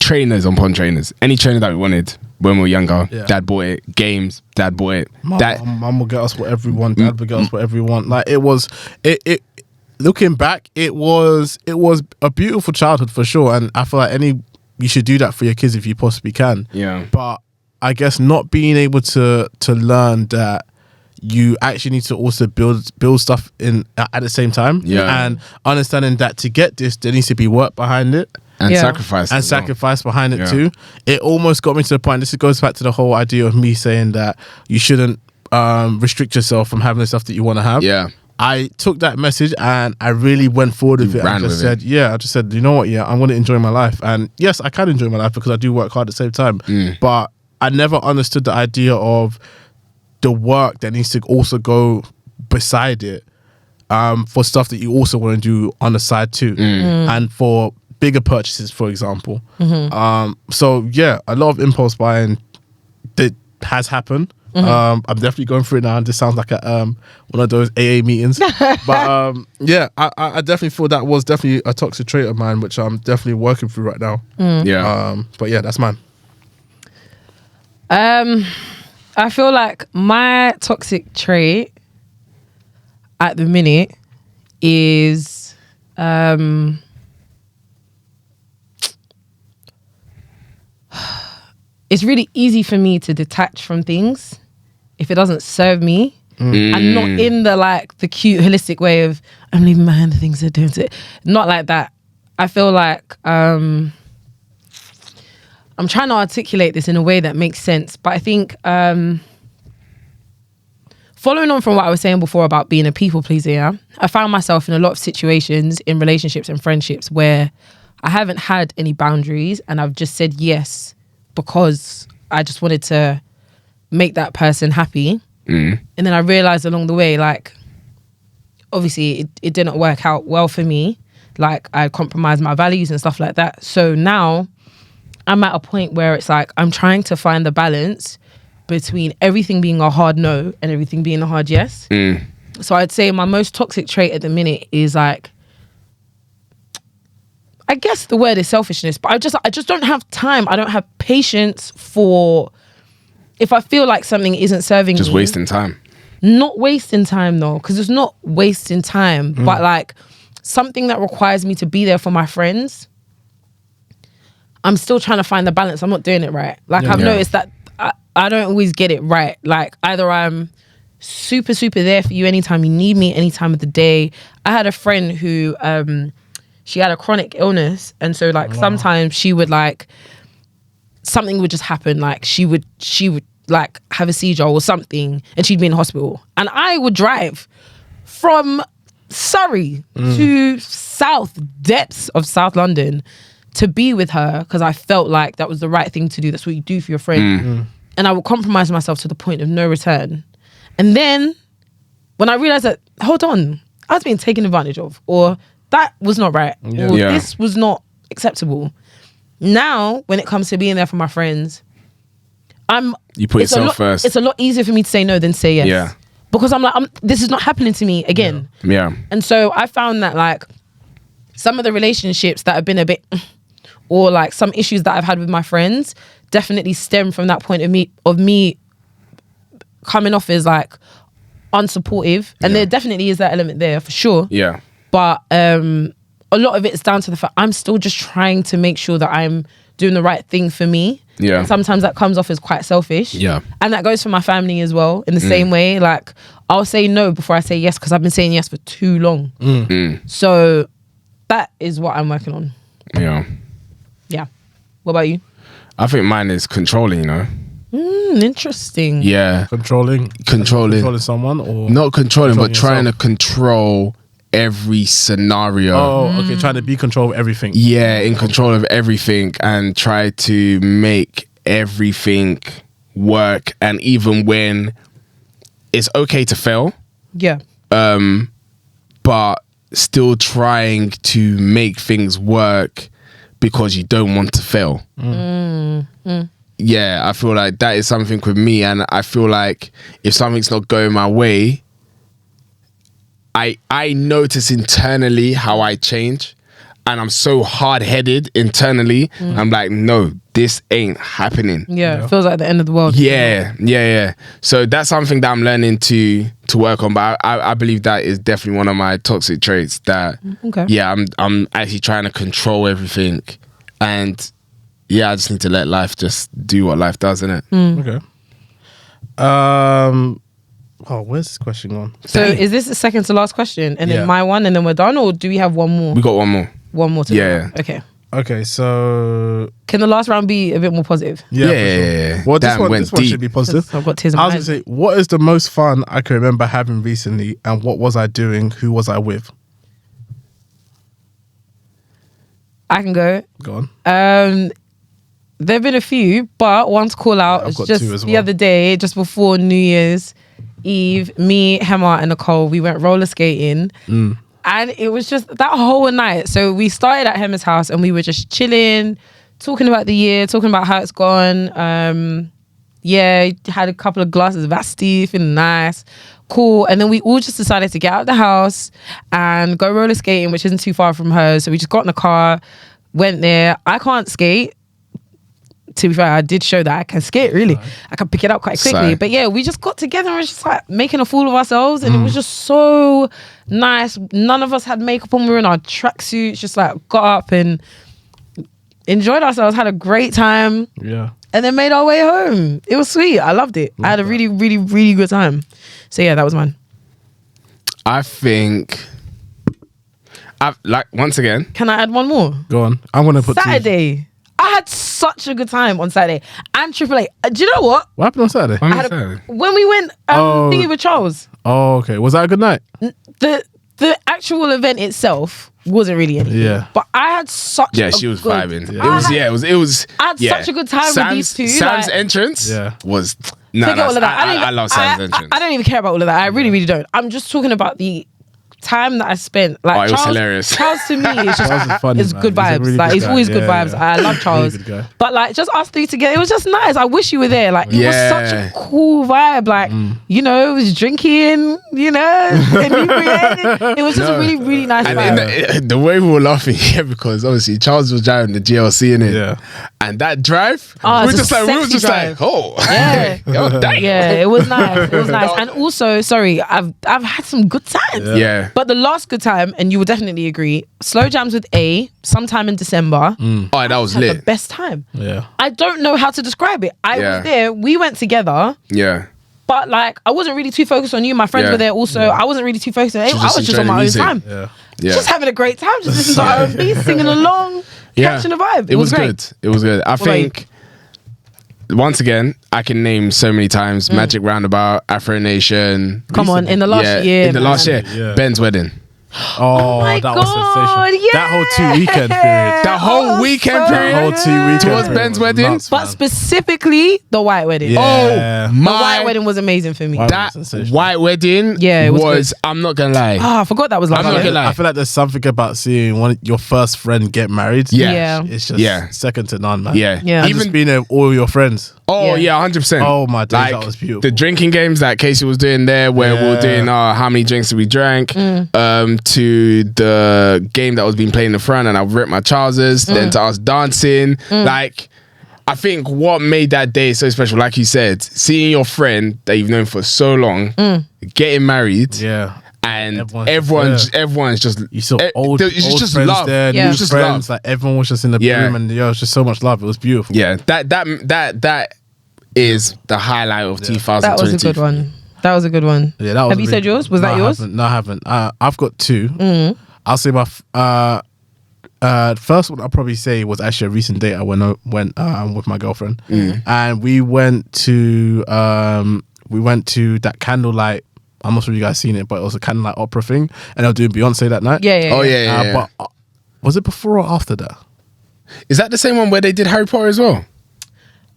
trainers upon trainers. Any trainer that we wanted when we were younger, dad bought it. Games, dad bought it. Mum will get us whatever we want. Dad will get us whatever we want. Like it was. Looking back, it was a beautiful childhood for sure, and I feel like you should do that for your kids if you possibly can. Yeah. But I guess not being able to learn that you actually need to also build stuff in at the same time. Yeah. And understanding that to get this, there needs to be work behind it. And Yeah. sacrifice. And as well. sacrifice behind it too. It almost got me to the point. This goes back to the whole idea of me saying that you shouldn't restrict yourself from having the stuff that you want to have. Yeah. I took that message and I really went forward with it. I just said, you know what? Yeah, I'm going to enjoy my life. And yes, I can enjoy my life because I do work hard at the same time. But I never understood the idea of the work that needs to also go beside it for stuff that you also want to do on the side too. And for bigger purchases, for example. So yeah, a lot of impulse buying that has happened. I'm definitely going through it now, and this sounds like a one of those AA meetings. But yeah, I definitely feel that was definitely a toxic trait of mine, which I'm definitely working through right now. Yeah. But yeah, that's mine. I feel like my toxic trait at the minute is it's really easy for me to detach from things if it doesn't serve me. And not in the cute holistic way of I'm leaving behind the things they're doing to it. Not like that. I feel like I'm trying to articulate this in a way that makes sense, but I think following on from what I was saying before about being a people pleaser, I found myself in a lot of situations in relationships and friendships where I haven't had any boundaries, and I've just said yes because I just wanted to make that person happy. And then I realized along the way, like, obviously it didn't work out well for me. Like, I compromised my values and stuff like that. So now I'm at a point where it's like I'm trying to find the balance between everything being a hard no and everything being a hard yes. So I'd say my most toxic trait at the minute is like, I guess the word is selfishness, but I just don't have time. I don't have patience for, if I feel like something isn't serving Just me. wasting time. Not wasting time though, because it's not wasting time, but like something that requires me to be there for my friends. I'm still trying to find the balance. I'm not doing it right. Like I've noticed that I don't always get it right. Like either I'm super, super there for you anytime you need me, any time of the day. I had a friend who, she had a chronic illness. And so like sometimes she would like, something would just happen. Like she would like have a seizure or something and she'd be in hospital. And I would drive from Surrey to depths of South London to be with her because I felt like that was the right thing to do. That's what you do for your friend. And I would compromise myself to the point of no return. And then when I realized that, hold on, I was being taken advantage of, or that was not right, or this was not acceptable. Now, when it comes to being there for my friends, you put yourself first. It's a lot easier for me to say no than say yes. Yeah. Because I'm like, this is not happening to me again. Yeah. And so I found that like some of the relationships that have been a bit, or like some issues that I've had with my friends definitely stem from that point of me coming off as like unsupportive. And there definitely is that element there for sure. Yeah. But a lot of it is down to the fact I'm still just trying to make sure that I'm doing the right thing for me. Yeah. And sometimes that comes off as quite selfish. Yeah. And that goes for my family as well in the same way. Like I'll say no before I say yes because I've been saying yes for too long. So that is what I'm working on. Yeah. Yeah. What about you? I think mine is controlling, you know? Interesting. Yeah. Controlling someone, or not controlling, but controlling trying yourself? to control every scenario. Oh, okay. Trying to be control of everything. Yeah, in control of everything and try to make everything work. And even when it's okay to fail, Yeah. but still trying to make things work because you don't want to fail. Yeah, I feel like that is something with me, and I feel like if something's not going my way, I notice internally how I change, and I'm so hard-headed internally. I'm like, no, this ain't happening. Yeah. It feels like the end of the world. Yeah. So that's something that I'm learning to work on, but I believe that is definitely one of my toxic traits. That I'm actually trying to control everything, and I just need to let life just do what life does, innit? Okay. Where's this question gone? So is this the second to last question, and then my one, and then we're done, or do we have one more? We got one more. One more to Yeah. go. Okay, so Can the last round be a bit more positive? yeah. Yeah. Well, Damn, this one should be positive. I've got tears in I my was eyes. gonna say, what is the most fun I can remember having recently, and what was I doing? Who was I with? I can go. Go on. There've been a few, but one to call out I've is got just two as the well. other day, just before New Year's Eve, me, Hema, and Nicole, we went roller skating. And it was just that whole night. So we started at Hema's house and we were just chilling, talking about the year, talking about how it's gone. Had a couple of glasses of Asti, feeling nice, cool. And then we all just decided to get out of the house and go roller skating, which isn't too far from her. So we just got in the car, went there. I can't skate. To be fair, I did show that I can skate, really. I can pick it up quite quickly. Sight. But yeah, we just got together and was just like making a fool of ourselves. And it was just so nice. None of us had makeup on. We were in our tracksuits, just like got up and enjoyed ourselves, had a great time. Yeah. And then made our way home. It was sweet. I loved it. I had a really, really, really good time. So yeah, that was mine. I think once again. Can I add one more? Go on. I'm gonna put Saturday. I had such a good time on Saturday. And Triple A. Do you know what? What happened on Saturday? When we went thingy with Charles, Oh, okay. Was that a good night? the actual event itself wasn't really anything. Yeah. But I had such she was good, vibing. I It was. I had such a good time with these two. Sam's like, entrance was. forget all of that. I love Sam's entrance. I don't even care about all of that. I really, really don't. I'm just talking about the time that I spent. Like it was hilarious. Charles to me is just Charles is funny, it's man. good He's a vibes. really Like good he's guy. always good Yeah, vibes. yeah. I love Charles. Really good guy. But like just us three together, it was just nice. I wish you were there. Like it was such a cool vibe. Like you know, it was drinking. You know, inebriated. It was just a really, really nice vibe. And the way we were laughing, because obviously Charles was driving the GLC in it, and that drive, we were it's just a like, sexy drive. yeah, Yeah. damn. Yeah, it was nice. It was nice. And also, sorry, I've had some good times. Yeah. But the last good time, and you will definitely agree, slow jams with A, sometime in December. Oh, that was Had the lit. best time. Yeah. I don't know how to describe it. I Yeah. was there. We went together. Yeah. But like, I wasn't really too focused on you. My friends Yeah. were there also. I wasn't really too focused on it. I was just on enjoying my the own music. time. Yeah. Yeah. Just having a great time. Just listening to R&B, singing along, catching a vibe. It was great. good. It was good. I about you? think once again, I can name so many times Magic Roundabout, Afro Nation. Come on, in the last year. In the man. last year, Yeah. Ben's wedding. Oh, my that was God, sensational. That whole 2 weekend period. That whole weekend so period. That whole 2 weekend Towards period Ben's was wedding? nuts, But man. specifically, the white wedding. Yeah. Oh The my! white wedding was amazing for me. Wow. That Sensational. white wedding, Yeah, it was good. I'm not gonna lie. Ah, I forgot that was like I'm not that. gonna lie. I feel like there's something about seeing your first friend get married. Yeah. Yeah. It's just Yeah. second to none, man. Yeah, Yeah. And Even just being there with all your friends. oh Yeah. yeah, 100%. Oh, my days, that was beautiful. The drinking games that Kesi was doing there, where we were Yeah. doing how many drinks did we drank, to the game that was being played in the front, and I ripped my trousers. Then to us dancing, like. I think what made that day so special, like you said, seeing your friend that you've known for so long getting married, Yeah. and Everyone's everyone's just You saw eh, old, it's old just friends love. there, Yeah. new It's just friends. love. Like everyone was just in the Yeah. room, and it was just so much love. It was beautiful. Yeah, that is the highlight of 2022. That was a good one. That was a good one. Yeah, that was. Have you said yours? Was No, that I yours? haven't. No, I haven't. I've got 2. I'll say my first one I'll probably say was actually a recent date I went with my girlfriend, and we went to that candlelight. I'm not sure if you guys seen it, but it was a candlelight opera thing, and they were doing Beyonce that night. Yeah, yeah. Oh yeah. But was it before or after that? Is that the same one where they did Harry Potter as well?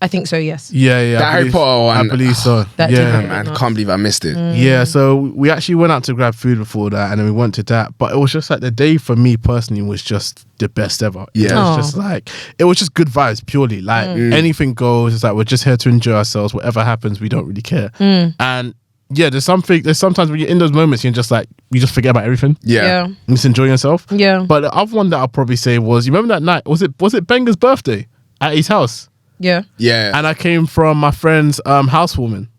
I think so, yes. Yeah. That I Harry believe- Potter one. I believe so. That yeah, did Man, can't believe I missed it. Yeah, so we actually went out to grab food before that, and then we went to that. But it was just like the day for me personally was just the best ever. Yeah. It was Aw. just like, it was just good vibes purely. Like anything goes. It's like we're just here to enjoy ourselves. Whatever happens, we don't really care. And yeah, there's sometimes when you're in those moments, you're just like, you just forget about everything. Yeah. You just enjoy yourself. Yeah. But the other one that I'll probably say was, you remember that night? Was it Benga's birthday at his house? Yeah. Yeah. And I came from my friend's housewarming.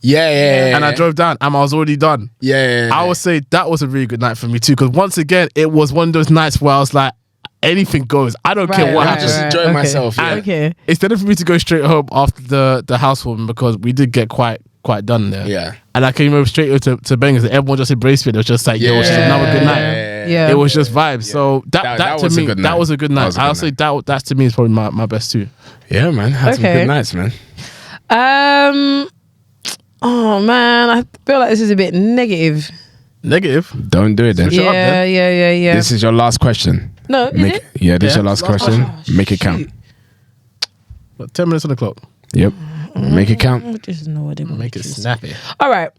Yeah. And I drove down and I was already done. Yeah. I would say that was a really good night for me too, because once again, it was one of those nights where I was like, anything goes. I don't care what I happens. just enjoying myself. Yeah. And Okay. instead of for me to go straight home after the housewarming, because we did get quite done there. Yeah. And I came over straight over to Bengals, and everyone just embraced me. It was just like, yo, it's just another good night. Yeah. It was just vibes. So that That to was a me, good that night. was a good That night. was a good I'll say that to me is probably my best too. Yeah, man. Had some Okay. good nights, man. Oh man, I feel like this is a bit negative. Negative. Don't do it then. Shut up, Yeah, then. yeah. This is your last question. No, is it? Yeah, this is Yeah. your last Last question. question. Make it count. But 10 minutes on the clock. Yep. Make it count. I just know what they want Make to it choose. snappy. All right.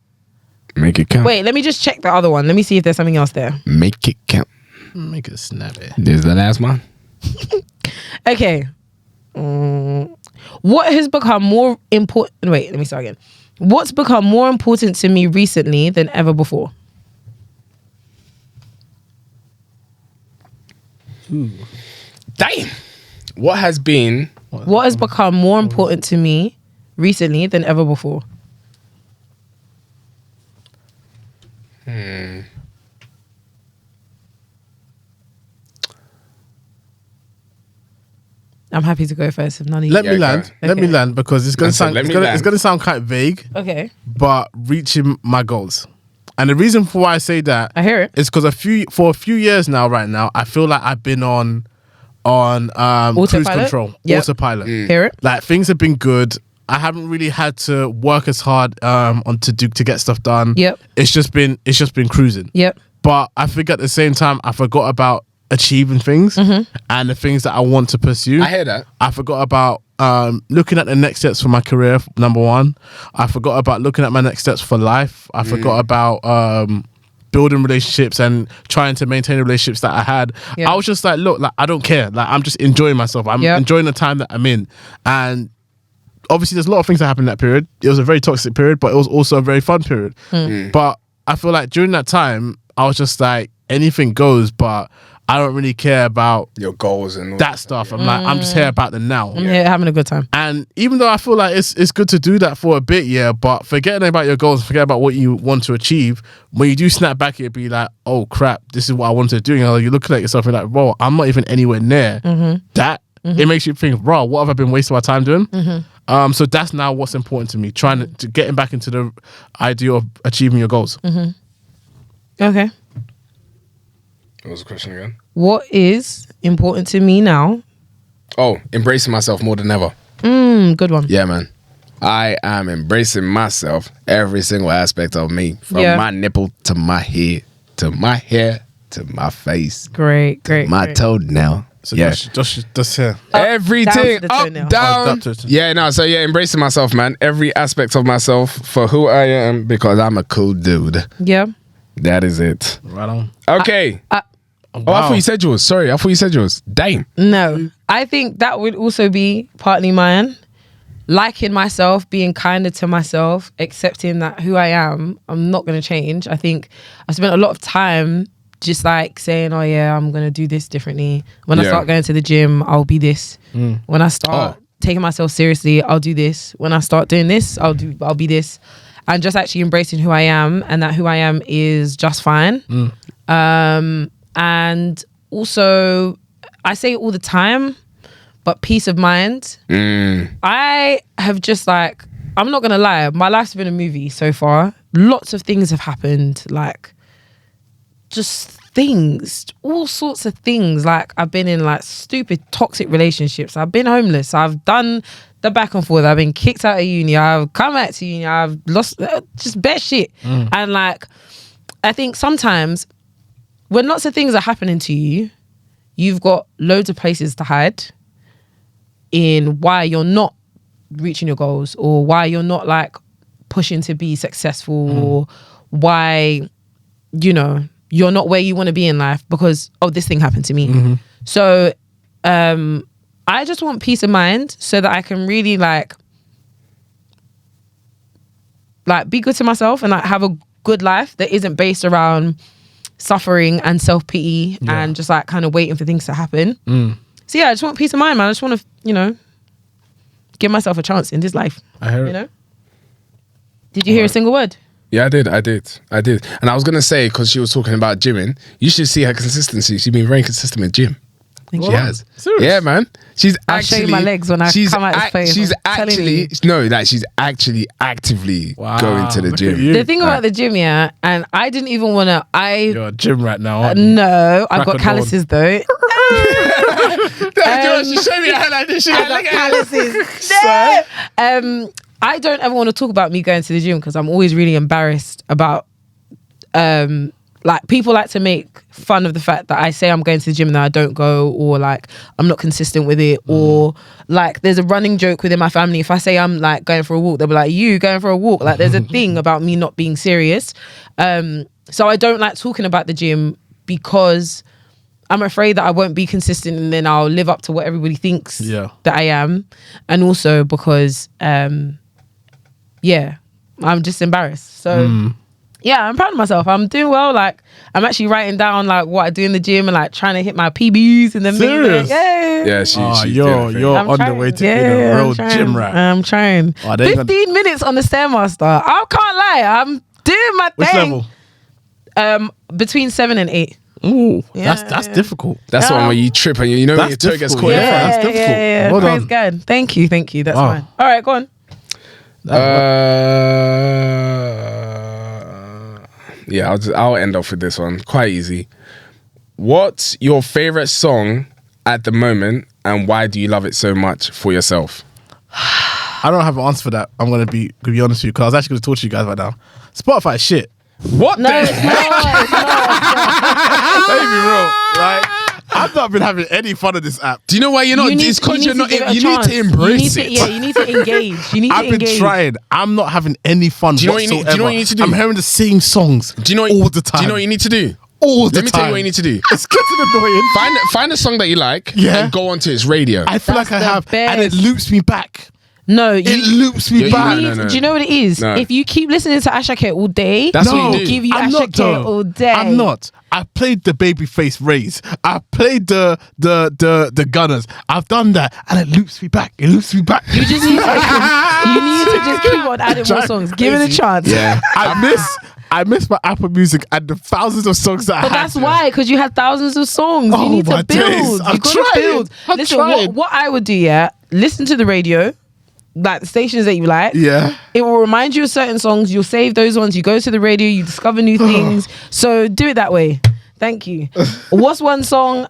Make it count. Wait, let me just check the other one. Let me see if there's something else there. Make it count. Make it snappy. This is the last one. Okay. What has become more important? Wait, let me start again. What's become more important to me recently than ever before? Damn. What has been? What has become more important to me recently than ever before? I'm happy to go first if none of you. Let me Yeah, land. go. Let me Okay. land, because it's gonna That's it, sound let it's me gonna, land. it's gonna sound quite vague, Okay, but reaching my goals. And the reason for why I say that I hear it. is because for a few years now, right now, I feel like I've been on cruise Autopilot? control, Yep. autopilot. Hear it. Like things have been good. I haven't really had to work as hard to get stuff done. Yep. It's just been cruising. Yep. But I think at the same time, I forgot about achieving things and the things that I want to pursue. I hear that. I forgot about looking at the next steps for my career, number one. I forgot about looking at my next steps for life. I forgot about building relationships and trying to maintain the relationships that I had. Yeah. I was just like, look, like I don't care. Like I'm just enjoying myself. I'm enjoying the time that I'm in. And obviously there's a lot of things that happened in that period. It was a very toxic period, but it was also a very fun period. But I feel like during that time, I was just like, anything goes, but I don't really care about your goals and all that stuff. I'm like, I'm just here about the now. I'm here having a good time. And even though I feel like it's good to do that for a bit, but forgetting about your goals, forget about what you want to achieve, when you do snap back, it'd be like, oh crap, this is what I wanted to do. You know, you look at yourself and you're like, bro, I'm not even anywhere near that. It makes you think, bro, what have I been wasting my time doing? So that's now what's important to me, trying to getting back into the idea of achieving your goals. Okay. What was the question again? What is important to me now? Oh, embracing myself more than ever. Good one. Yeah, man. I am embracing myself, every single aspect of me, from my nipple to my head, to my hair, to my face, Great. my toenail. So Yeah. just here. Everything down to the up, toenail. down. Up to- Yeah, no. So yeah, embracing myself, man. Every aspect of myself for who I am, because I'm a cool dude. Yeah. That is it. Right on. Okay. Oh, I thought you said yours. Sorry, I thought you said yours. Damn. No, I think that would also be partly mine. Liking myself, being kinder to myself, accepting that who I am, I'm not going to change. I think I spent a lot of time just like saying, oh yeah, I'm going to do this differently. When I start going to the gym, I'll be this. When I start taking myself seriously, I'll do this. When I start doing this, I'll be this. And just actually embracing who I am, and that who I am is just fine. And also, I say it all the time, but peace of mind. I have just like, I'm not gonna lie, my life's been a movie so far. Lots of things have happened, like just things, all sorts of things. Like I've been in like stupid toxic relationships. I've been homeless. I've done the back and forth. I've been kicked out of uni. I've come back to uni. I've lost just bad shit. And like, I think sometimes when lots of things are happening to you, you've got loads of places to hide in why you're not reaching your goals, or why you're not like pushing to be successful, or why, you know, you're not where you want to be in life because, oh, this thing happened to me. So I just want peace of mind so that I can really like be good to myself and like have a good life that isn't based around suffering and self-pity and just like kind of waiting for things to happen. So yeah, I just want peace of mind, man. I just want to, you know, give myself a chance in this life. I hear you it. know? Did you hear a single word? Yeah, I did. And I was going to say, because she was talking about gymming, you should see her consistency. She's been very consistent with gym. Thank She you. has. Serious? Yeah, man. She's I'll actually... show you my legs when I come out of space. She's I'm telling actually... you. No, like she's actually actively going to the look at gym. you. The thing about the gym, yeah, and I didn't even want to, You're at gym right now, aren't you? no, I Crack got on calluses though. She showed me how like this shit. I got calluses. No. I don't ever want to talk about me going to the gym because I'm always really embarrassed about like people like to make fun of the fact that I say I'm going to the gym and then I don't go, or like I'm not consistent with it, or like there's a running joke within my family. If I say I'm like going for a walk, they'll be like, you going for a walk? Like there's a thing about me not being serious. So I don't like talking about the gym because I'm afraid that I won't be consistent and then I'll live up to what everybody thinks that I am. And also because I'm just embarrassed. So yeah, I'm proud of myself. I'm doing well. Like I'm actually writing down like what I do in the gym and like trying to hit my PBs and then Serious? Yeah, she's you're I'm on the way to being a real gym rat. I'm trying. 15 minutes on the Stairmaster. I can't lie. I'm doing my Which thing. level? Between 7 and 8. Ooh, that's difficult. That's the one where you trip and you know when your toe gets caught. Yeah, that's difficult. Yeah. Well Praise done. God. Thank you. That's fine. All right, go on. Yeah, I'll end off with this one. Quite easy. What's your favorite song at the moment, and why do you love it so much for yourself? I don't have an answer for that. I'm gonna be honest with you, because I was actually gonna talk to you guys right now. Spotify is shit. What No, the it's heck? not. It's not. Let me be real. Like, I've not been having any fun of this app. Do you know why you're not? It's because you're not. You need to embrace it. Yeah, you need to engage. You need to I've been engage. trying. I'm not having any fun Do you know what you whatsoever. need- do you know what you need to do? I'm hearing the same songs Do you know all the time. Do you know what you need to do? all the Let me time. tell you what you need to do. It's getting annoying. Find a song that you like Yeah. and go onto its radio. I feel That's like I the have, and it best. loops me back. No, It you loops me Yeah, back. no. Do you know what it is? No. If you keep listening to Ashake all day, That's No, what you it'll do. give you I'm not, Ashake though. all day. I'm not. I played the Babyface Rays. I played the Gunners. I've done that, and it loops me back. It loops me back. You just need to just keep on adding more songs. Give it a chance. Yeah. I miss my Apple Music and the thousands of songs that I But had. that's why, because you had thousands of songs. Oh, you need my to build. days. I'm You gotta trying. build. I'm Listen, trying. what I would do, yeah, listen to the radio, like the stations that you like. Yeah. It will remind you of certain songs. You'll save those ones. You go to the radio, you discover new things. So do it that way. Thank you. What's one song?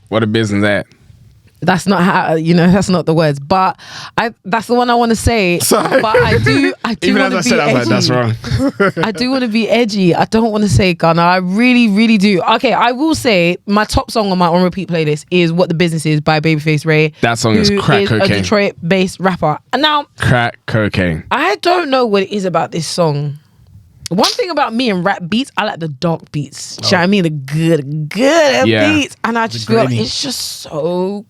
What a business that. That's not how that's not the words, but that's the one I want to say. Sorry. But I do Even want as to I be said, I was edgy. like, that's wrong. I do want to be edgy. I don't want to say Gunna. I really, really do. Okay, I will say my top song on my on repeat playlist is "What the Business Is" by Babyface Ray. That song is who crack is cocaine. a Detroit-based rapper. And now Crack cocaine. I don't know what it is about this song. One thing about me and rap beats, I like the dark beats. Do you know what I mean? The good Yeah. beats. And I just feel like grainy. it's just so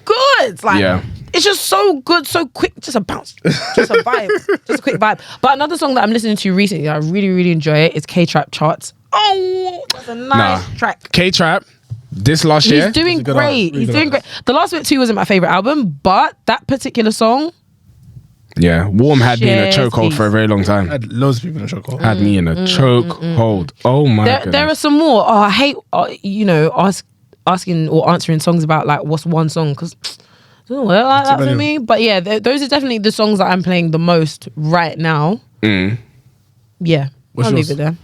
good. Like, Yeah. it's just so good, so quick. Just a bounce. Just a vibe. Just a quick vibe. But another song that I'm listening to recently, I really, really enjoy it. It's K-Trap Charts. Oh, that's a nice track. K-Trap. This last year. He's doing good great. artist, really He's good doing great. The Last Bit 2 wasn't my favorite album, but that particular song, Yeah. Warm had me in a Cheers, chokehold for a very long I time. had loads of people in the chokehold. Had me in a chokehold. Oh my there goodness. are some more. Oh, I hate, asking or answering songs about like what's one song because I don't know what like that for many. me. But yeah, those are definitely the songs that I'm playing the most right now. Yeah, What's I'll yours? leave it there.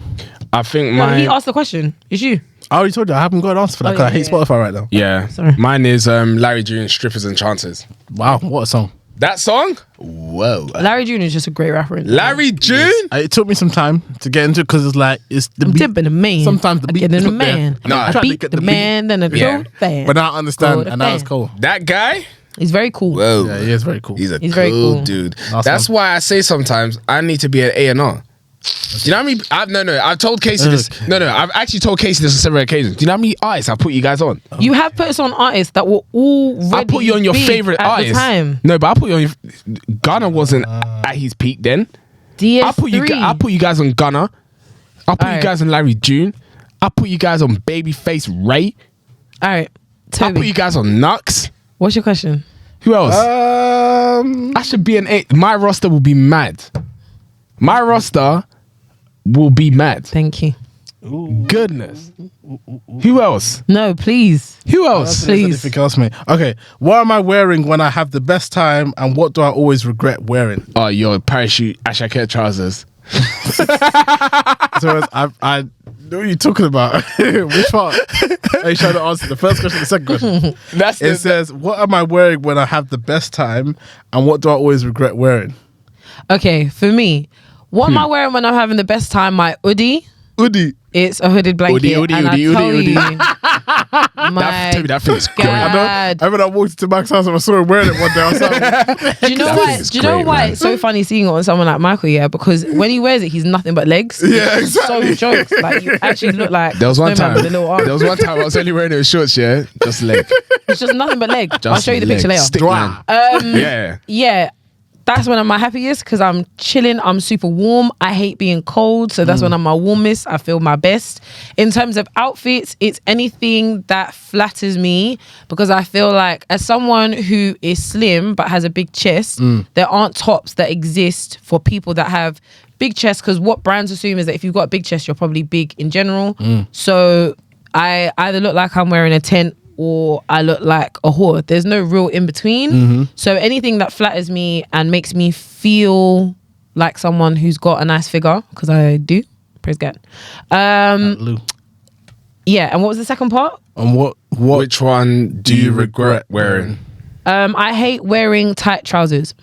I think No, he my asked the question. It's you. I already told you I haven't got an answer for that Oh, because I yeah, hate yeah. Spotify right now. yeah. Sorry. Mine is Larry June, Strippers and Chances. Wow, what a song. That song? Whoa. Larry June is just a great rapper. Larry June? It took me some time to get into it because it's like it's the I'm beat. tipping a man. Sometimes the I beat get in is a not there. man. No, I I tried to beat get the the beat. man, then a Yeah. true fan. But now I understand, Go to and now it's fan. cool. That guy? He's very cool. Whoa. Yeah, he is very cool. He's a He's very cool cool. dude. Last That's one. why I say sometimes I need to be an A&R. Do you know how many? I've told Kesi this. Okay. No, I've actually told Kesi this on several occasions. Do you know how many artists I put you guys on? You have put us on artists that were already I put you on your big favorite at artist. the time. No, but I put you on your. Gunna wasn't at his peak then. DS3. I put you guys on Gunna. I put you Alright. guys on Larry June. I put you guys on Babyface Ray. All right, I put you Toby. guys on Nux. What's your question? Who else? Um, I should be an 8. My roster will be mad. My roster will be mad. Thank you. Goodness. Who else? No, please. Who else? Please. anything else, mate? Okay, what am I wearing when I have the best time, and what do I always regret wearing? Oh, your parachute Ashake trousers. So I know what you're talking about. Which part? Are you trying to answer the first question, or the second question? That's It says, "What am I wearing when I have the best time, and what do I always regret wearing?" Okay, for me, what am I wearing when I'm having the best time? My hoodie. Hoodie. It's a hooded blanket. Hoodie, and hoodie, I tell hoodie, you, That, my Toby, that feels great. God. I remember I walked into Max house and I saw him wearing it one day. I was like, Do you know That why? is Do you know great, why man. it's so funny seeing it on someone like Michael? Yeah, because when he wears it, he's nothing but legs. Yeah, It's exactly. So jokes. Like you actually look like There was one Snowman time. with a little arm. There was one time I was only wearing it with shorts, yeah, just leg. It's just nothing but leg. I'll Just show you the picture leg. later. Stick man. Yeah. Yeah, that's when I'm my happiest because I'm chilling. I'm super warm. I hate being cold, so that's when I'm my warmest. I feel my best. In terms of outfits, it's anything that flatters me because I feel like as someone who is slim but has a big chest, there aren't tops that exist for people that have big chests because what brands assume is that if you've got a big chest, you're probably big in general. So I either look like I'm wearing a tent or I look like a whore. There's no real in between. So anything that flatters me and makes me feel like someone who's got a nice figure, because I do, praise God. Lou. Yeah, and what was the second part? And what Which one do you regret wearing? I hate wearing tight trousers.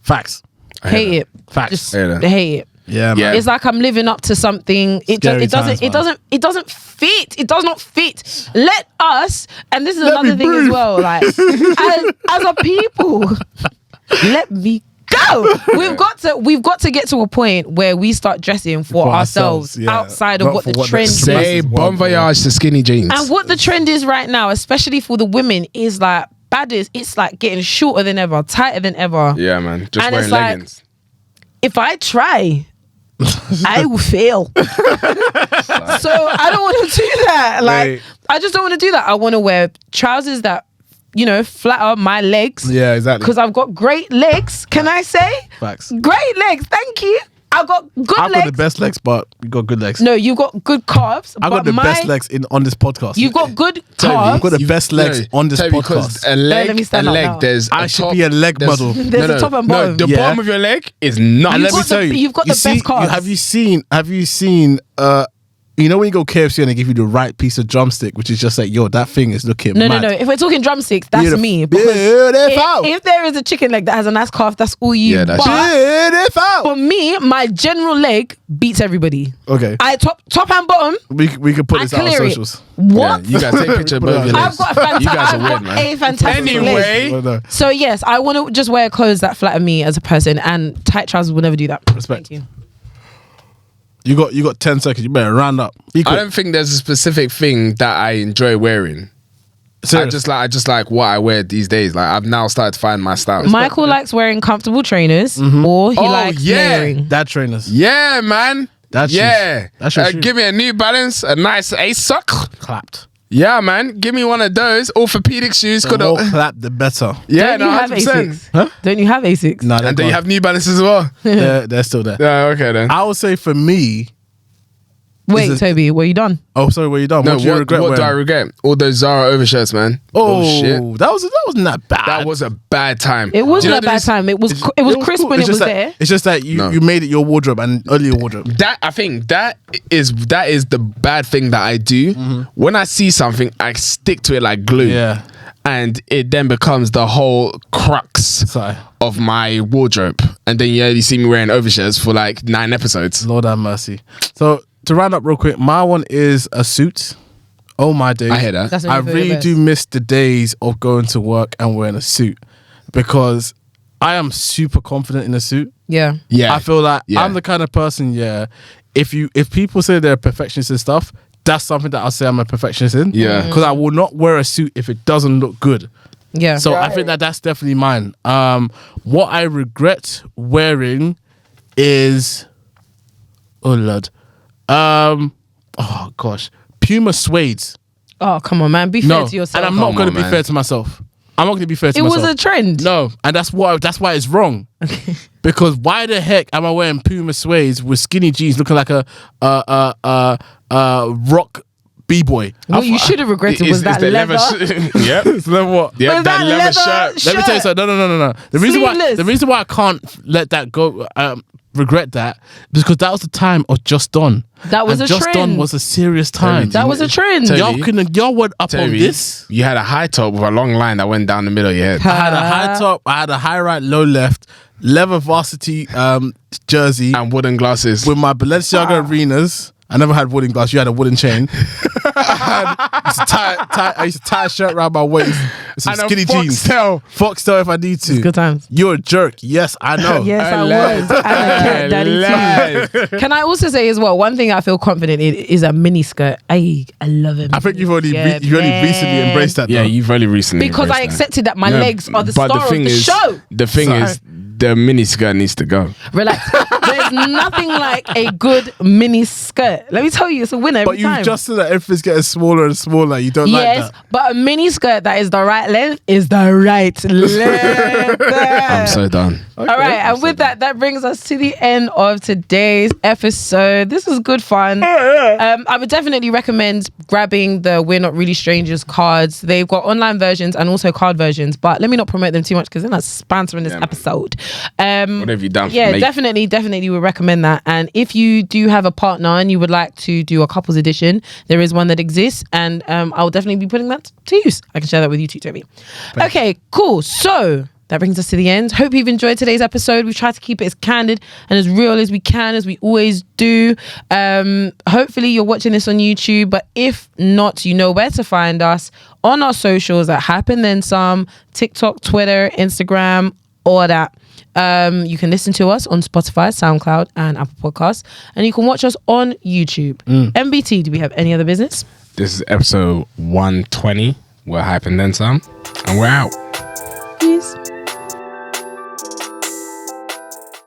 facts? Hate it. Facts. Just I hate that. hate it. Yeah, man. Yeah. It's like I'm living up to something. It Scary doesn't fit. It does not fit. Let us, and this is another thing as well, like as a people, let me go. We've got to get to a point where we start dressing for ourselves yeah. outside of Not what for the what the trend is. Say bon voyage to skinny jeans. And what the trend is right now, especially for the women, is like baddest. It's like getting shorter than ever, tighter than ever. Yeah, man. Just And wearing it's like, leggings. if I try, I will fail. So I don't want to do that. Like, Wait. I just don't want to do that. I want to wear trousers that, flatter my legs. Yeah, exactly. Because I've got great legs. Can I say? Facts. Great legs. Thank you. I've got good I've legs. got the best legs, but you got good legs. No, you've got good calves. I've got the best legs on this podcast. You've got good Toby, calves. you've got the best legs on this Because podcast. a leg, let me stand up now. there's I a should top, be a leg there's- model. There's a top and bottom. No, the Yeah. bottom of your leg is not. And let me got tell the- you, you've got the best calves. Have you seen? When you go KFC and they give you the right piece of drumstick, which is just like, yo, that thing is looking No. mad. If we're talking drumsticks, that's Beautiful. me. Because Beautiful. if there is a chicken leg that has a nice calf, that's all you. Yeah, that's but Beautiful. for me, my general leg beats everybody. Okay, I top and bottom. we can put I this out on clear it. socials. What? Yeah, you guys take a picture of both your I've legs. got You guys are I've weird, got man. a fantastic leg. Anyway. Oh, no. So yes, I want to just wear clothes that flatter me as a person, and tight trousers will never do that. Respect. Thank you. You got 10 seconds. You better round up. Be I quick. don't think there's a specific thing that I enjoy wearing. Serious. I just like what I wear these days. Like I've now started to find my style. Michael likes wearing comfortable trainers, or he Oh, likes yeah. layering. Dad trainers. Yeah, man. That's yeah. That's your shoe. Give me a New Balance, a nice ASOC. Clapped. Yeah, man. Give me one of those orthopedic shoes. The more clap, the better. Yeah, Don't no, you have 100%. Asics? Huh? Don't you have Asics? No, And then you have New Balance as well. they're still there. Yeah, okay then. I would say for me. Wait, Is it- Toby, were you done? Oh, sorry, what you done? No, what do you regret what do I wearing? regret? All those Zara overshirts, man. Oh, shit. that wasn't that bad. That was a bad time. It wasn't Do you know a the bad reason- time. It was crisp cool. when It's it was just that- there. It's just that you No. made it your wardrobe and only your wardrobe. That I think that is the bad thing that I do. When I see something, I stick to it like glue. Yeah. And it then becomes the whole crux Sorry. of my wardrobe. And then you only see me wearing overshirts for like 9 episodes. Lord have mercy. So to round up real quick, my one is a suit. Oh my days. I hear that. That's I only for your really best. do miss the days of going to work and wearing a suit because I am super confident in a suit. Yeah. Yeah. I feel like Yeah. I'm the kind of person, if people say they're perfectionists and stuff, that's something that I'll say I'm a perfectionist in. Yeah. Because I will not wear a suit if it doesn't look good. Yeah. So I think that's definitely mine. What I regret wearing is, oh Lord, oh gosh, Puma suedes. oh, come on, man. Be fair to yourself. and I'm not Come going to on, be man. fair to myself. I'm not going to be fair to It myself. was a trend. No, and that's why it's wrong. Because why the heck am I wearing Puma suedes with skinny jeans, looking like a rock b-boy? What you should have regretted was that the leather. Yep. It's like what? Yep, Was that that leather leather shirt. Let me tell you something. No. The Sleeveless. reason why I can't let that go, regret that, because that was the time of Just Done. That was and a Just trend. Done was a serious time. That was a trend. Toby. Y'all went up on Toby, this. You had a high top with a long line that went down the middle of your head. I had a high top. I had a high right, low left, leather varsity jersey And wooden glasses. with my Balenciaga arenas. I never had wooden glass. You had a wooden chain. I used to tie a shirt around my waist with some And a skinny jeans. Foxtel. Foxtel if I need to. Good times. You're a jerk. Yes, I know. Yes, I Lies. was. And a cat daddy too. Can I also say as well, one thing I feel confident in is a mini skirt. I love it. I think you've only recently embraced that. Yeah, though. you've only recently Because I embraced that. accepted that my No, legs are the but star of the show. The thing Sorry. is, the mini skirt needs to go. Relax. There's nothing like a good mini skirt. Let me tell you, it's a winner every But you've time. just said that everything's getting smaller and smaller. You don't like Yes, that. but a mini skirt that is the right length is the right length. I'm so done. All right, and with that brings us to the end of today's episode. This was good fun. I would definitely recommend grabbing the We're Not Really Strangers cards. They've got online versions and also card versions, but let me not promote them too much because then that's sponsoring this episode. What have you done for Yeah, me? definitely would recommend that. And if you do have a partner and you would like to do a couples edition, there is one that exists, and I'll definitely be putting that to use. I can share that with you too, Toby. Okay, cool. So that brings us to the end. Hope you've enjoyed today's episode. We've tried to keep it as candid and as real as we can, as we always do. Hopefully you're watching this on YouTube, but if not, you know where to find us on our socials at Happen Then Some, TikTok, Twitter, Instagram, all that. You can listen to us on Spotify, SoundCloud, and Apple Podcasts, and you can watch us on YouTube. MBT, do we have any other business? This is episode 120. We're Hyping Then Some, and we're out.